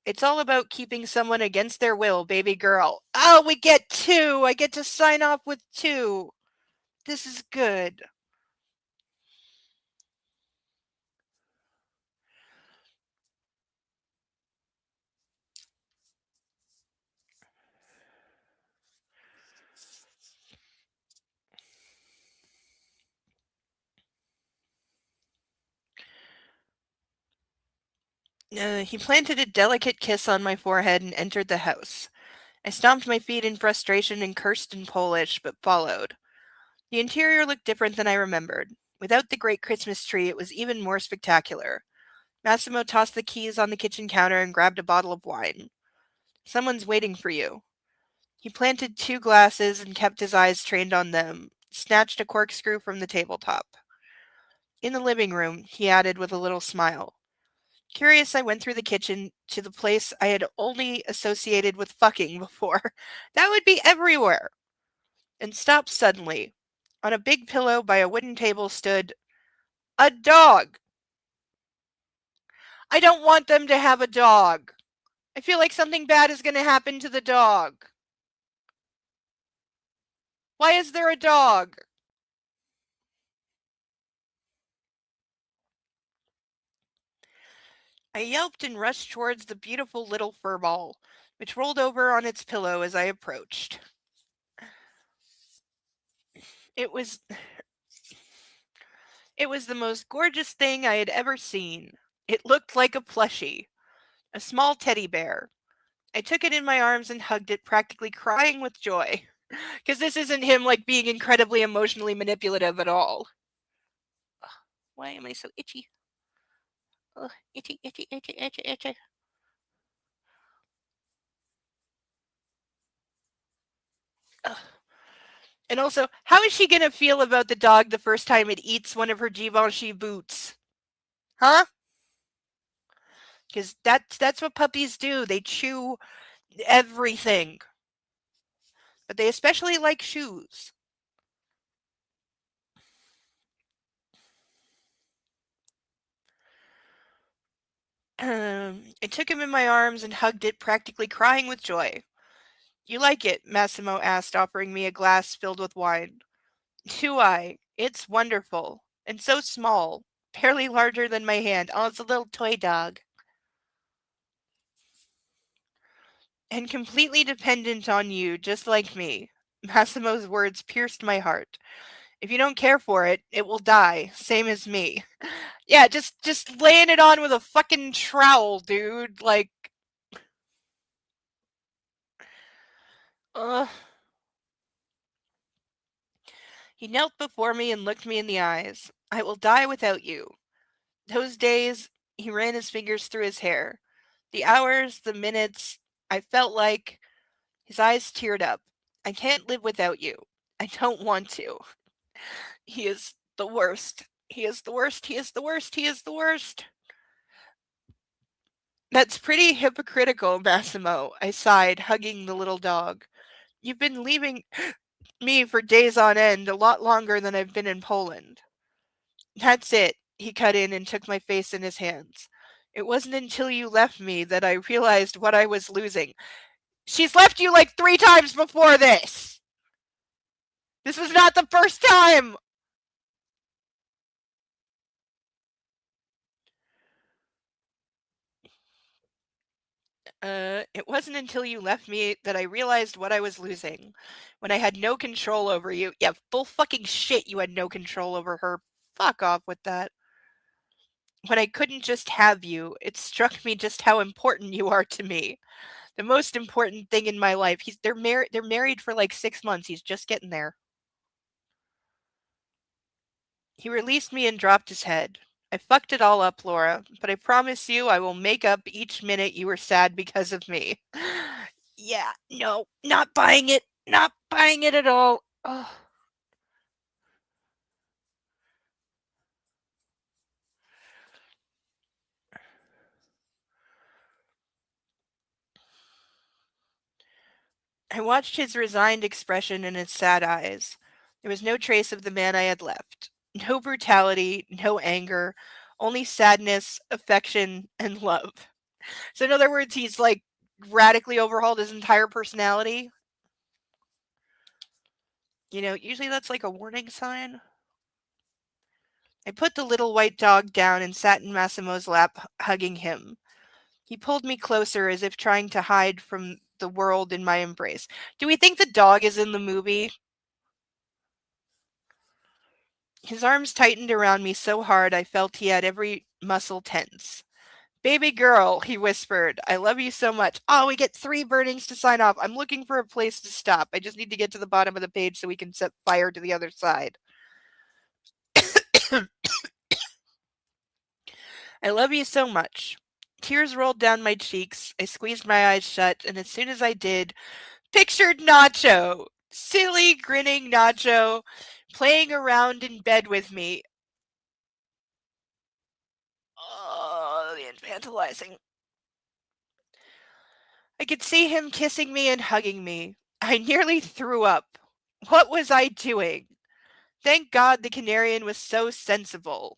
It's all about keeping someone against their will, baby girl. Oh, we get 2. I get to sign off with 2. This is good. He planted a delicate kiss on my forehead and entered the house. I stomped my feet in frustration and cursed in Polish, but followed. The interior looked different than I remembered. Without the great Christmas tree, it was even more spectacular. Massimo tossed the keys on the kitchen counter and grabbed a bottle of wine. Someone's waiting for you. He planted 2 glasses and kept his eyes trained on them, snatched a corkscrew from the tabletop. In the living room, he added with a little smile. Curious, I went through the kitchen to the place I had only associated with fucking before. That would be everywhere. And stopped suddenly. On a big pillow by a wooden table stood a dog. I don't want them to have a dog. I feel like something bad is going to happen to the dog. Why is there a dog? I yelped and rushed towards the beautiful little fur ball, which rolled over on its pillow as I approached. It was it was the most gorgeous thing I had ever seen. It looked like a plushie, a small teddy bear. I took it in my arms and hugged it, practically crying with joy. Because this isn't him like being incredibly emotionally manipulative at all. Ugh, why am I so itchy? Ugh, itchy, itchy, itchy, itchy, itchy. Ugh. And also, how is she gonna feel about the dog the first time it eats one of her Givenchy boots? Huh? Because that's what puppies do. They chew everything. But they especially like shoes. I took him in my arms and hugged it, practically crying with joy. You like it? Massimo asked, offering me a glass filled with wine. Do I? It's wonderful. And so small. Barely larger than my hand. Oh, it's a little toy dog. And completely dependent on you, just like me. Massimo's words pierced my heart. If you don't care for it, it will die, same as me. Yeah, just laying it on with a fucking trowel, dude. Like, ugh. He knelt before me and looked me in the eyes. I will die without you. Those days, he ran his fingers through his hair. The hours, the minutes, I felt like his eyes teared up. I can't live without you. I don't want to. He is the worst. He is the worst. He is the worst. He is the worst. That's pretty hypocritical, Massimo, I sighed, hugging the little dog. You've been leaving me for days on end, a lot longer than I've been in Poland. That's it, he cut in and took my face in his hands. It wasn't until you left me that I realized what I was losing. She's left you like 3 times before this! This was not the first time! It wasn't until you left me that I realized what I was losing. When I had no control over you. Yeah, full fucking shit you had no control over her. Fuck off with that. When I couldn't just have you, it struck me just how important you are to me. The most important thing in my life. They're married for like 6 months. He's just getting there. He released me and dropped his head. I fucked it all up, Laura, but I promise you I will make up each minute you were sad because of me. Yeah, no, not buying it. Not buying it at all. Ugh. I watched his resigned expression in his sad eyes. There was no trace of the man I had left. No brutality, no anger, only sadness, affection, and love. So, in other words, he's like radically overhauled his entire personality. Usually that's like a warning sign. I put the little white dog down and sat in Massimo's lap, hugging him. He pulled me closer as if trying to hide from the world in my embrace. Do we think the dog is in the movie? His arms tightened around me so hard I felt he had every muscle tense. Baby girl, he whispered, I love you so much. Oh, we get 3 burnings to sign off. I'm looking for a place to stop. I just need to get to the bottom of the page so we can set fire to the other side. I love you so much. Tears rolled down my cheeks. I squeezed my eyes shut, and as soon as I did, pictured Nacho, silly, grinning Nacho, playing around in bed with me. Oh, the infantilizing. I could see him kissing me and hugging me. I nearly threw up. What was I doing? Thank God the Canarian was so sensible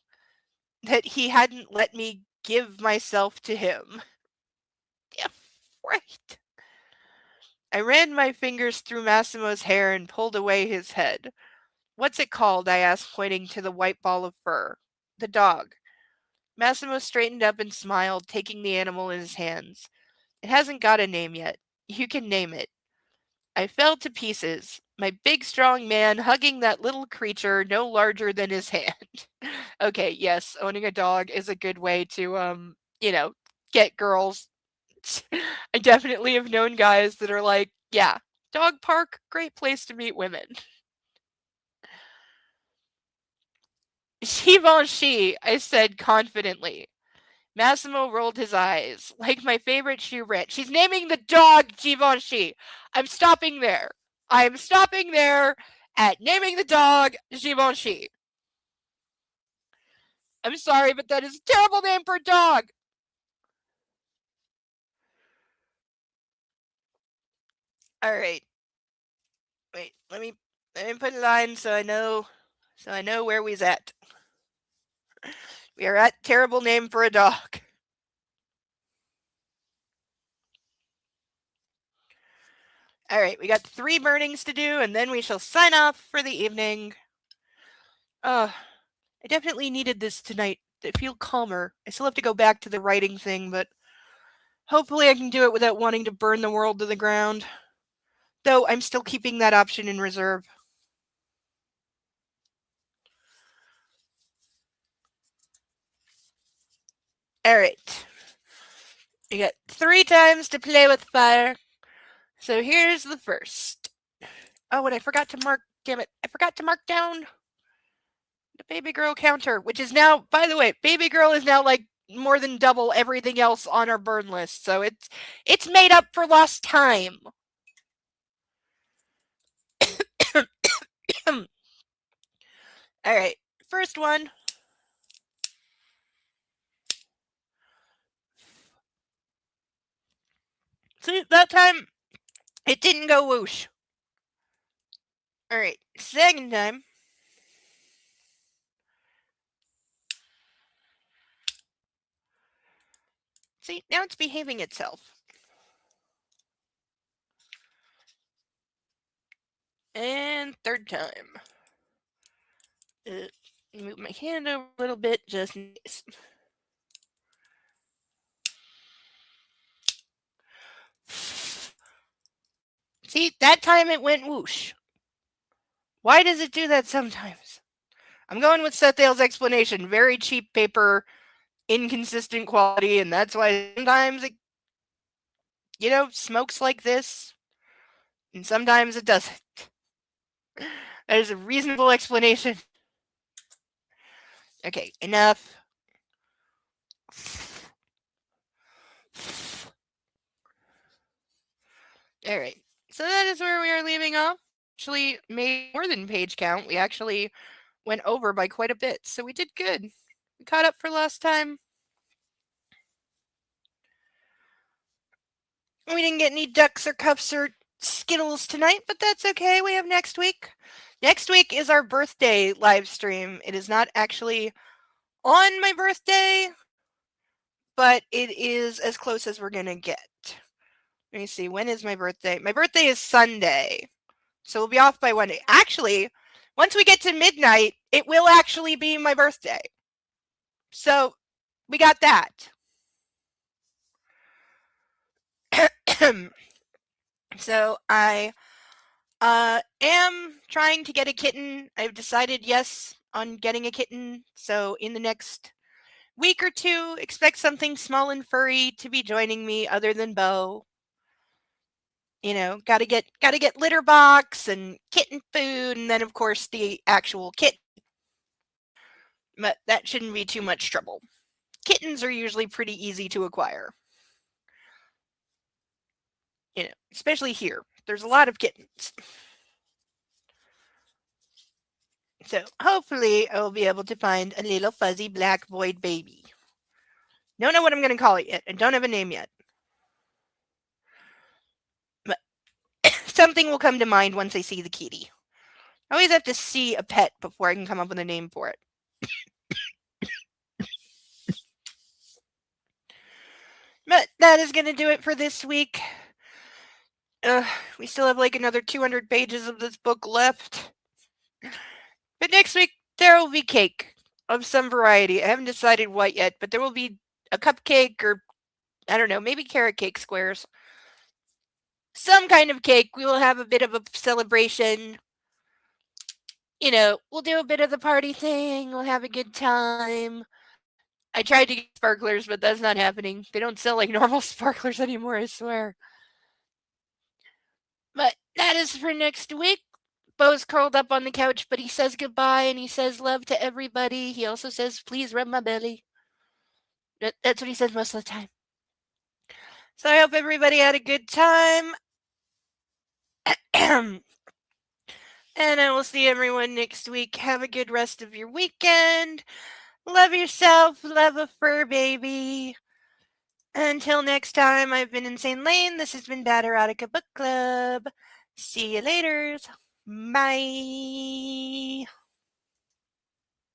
that he hadn't let me give myself to him. Yeah, right. I ran my fingers through Massimo's hair and pulled away his head. What's it called? I asked, pointing to the white ball of fur. The dog. Massimo straightened up and smiled, taking the animal in his hands. It hasn't got a name yet. You can name it. I fell to pieces, my big strong man hugging that little creature no larger than his hand. Okay, yes, owning a dog is a good way to get girls. I definitely have known guys that are like, yeah, dog park, great place to meet women. Givenchy, I said confidently. Massimo rolled his eyes, like my favorite shoe brand. She's naming the dog Givenchy. I'm stopping there. I'm stopping there at naming the dog Givenchy. I'm sorry, but that is a terrible name for a dog. All right. Wait, let me put a line so I know where we's at. We are at terrible name for a dog. All right, we got 3 burnings to do, and then we shall sign off for the evening. I definitely needed this tonight to feel calmer. I still have to go back to the writing thing, but hopefully I can do it without wanting to burn the world to the ground. Though I'm still keeping that option in reserve. Alright. You got 3 times to play with fire. So here's the first. Oh, and I forgot to mark. Damn it. I forgot to mark down the baby girl counter, which is now, by the way, baby girl is now like more than double everything else on our burn list. So it's made up for lost time. Alright. First one. See, that time it didn't go whoosh. Alright, second time. See, now it's behaving itself. And third time. Move my hand over a little bit just in case. See, that time it went whoosh. Why does it do that sometimes? I'm going with Seth Dale's explanation. Very cheap paper, inconsistent quality, and that's why sometimes it, smokes like this, and sometimes it doesn't. That is a reasonable explanation. Okay, enough. All right. So that is where we are leaving off. Actually made more than page count. We actually went over by quite a bit. So we did good. We caught up for last time. We didn't get any ducks or cups or Skittles tonight, but that's okay. We have next week. Next week is our birthday live stream. It is not actually on my birthday, but it is as close as we're going to get. Let me see. When is my birthday? My birthday is Sunday. So we'll be off by one day. Actually, once we get to midnight, it will actually be my birthday. So we got that. So I am trying to get a kitten. I've decided yes on getting a kitten. So in the next week or two, expect something small and furry to be joining me other than Bo. Gotta get litter box and kitten food, and then of course the actual kitten. But that shouldn't be too much trouble. Kittens are usually pretty easy to acquire. Especially here. There's a lot of kittens. So hopefully I will be able to find a little fuzzy black void baby. Don't know what I'm going to call it yet. I don't have a name yet. But something will come to mind once I see the kitty. I always have to see a pet before I can come up with a name for it. But that is going to do it for this week. We still have like another 200 pages of this book left. But next week, there will be cake of some variety. I haven't decided what yet, but there will be a cupcake or, I don't know, maybe carrot cake squares. Some kind of cake. We will have a bit of a celebration. We'll do a bit of the party thing. We'll have a good time. I tried to get sparklers, but that's not happening. They don't sell like normal sparklers anymore, I swear. But that is for next week. Bo's curled up on the couch, but he says goodbye and he says love to everybody. He also says, please rub my belly. That's what he says most of the time. So I hope everybody had a good time. And I will see everyone next week. Have a good rest of your weekend. Love yourself. Love a fur baby. Until next time, I've been Insane Lane. This has been Bad Erotica Book Club. See you later. Bye.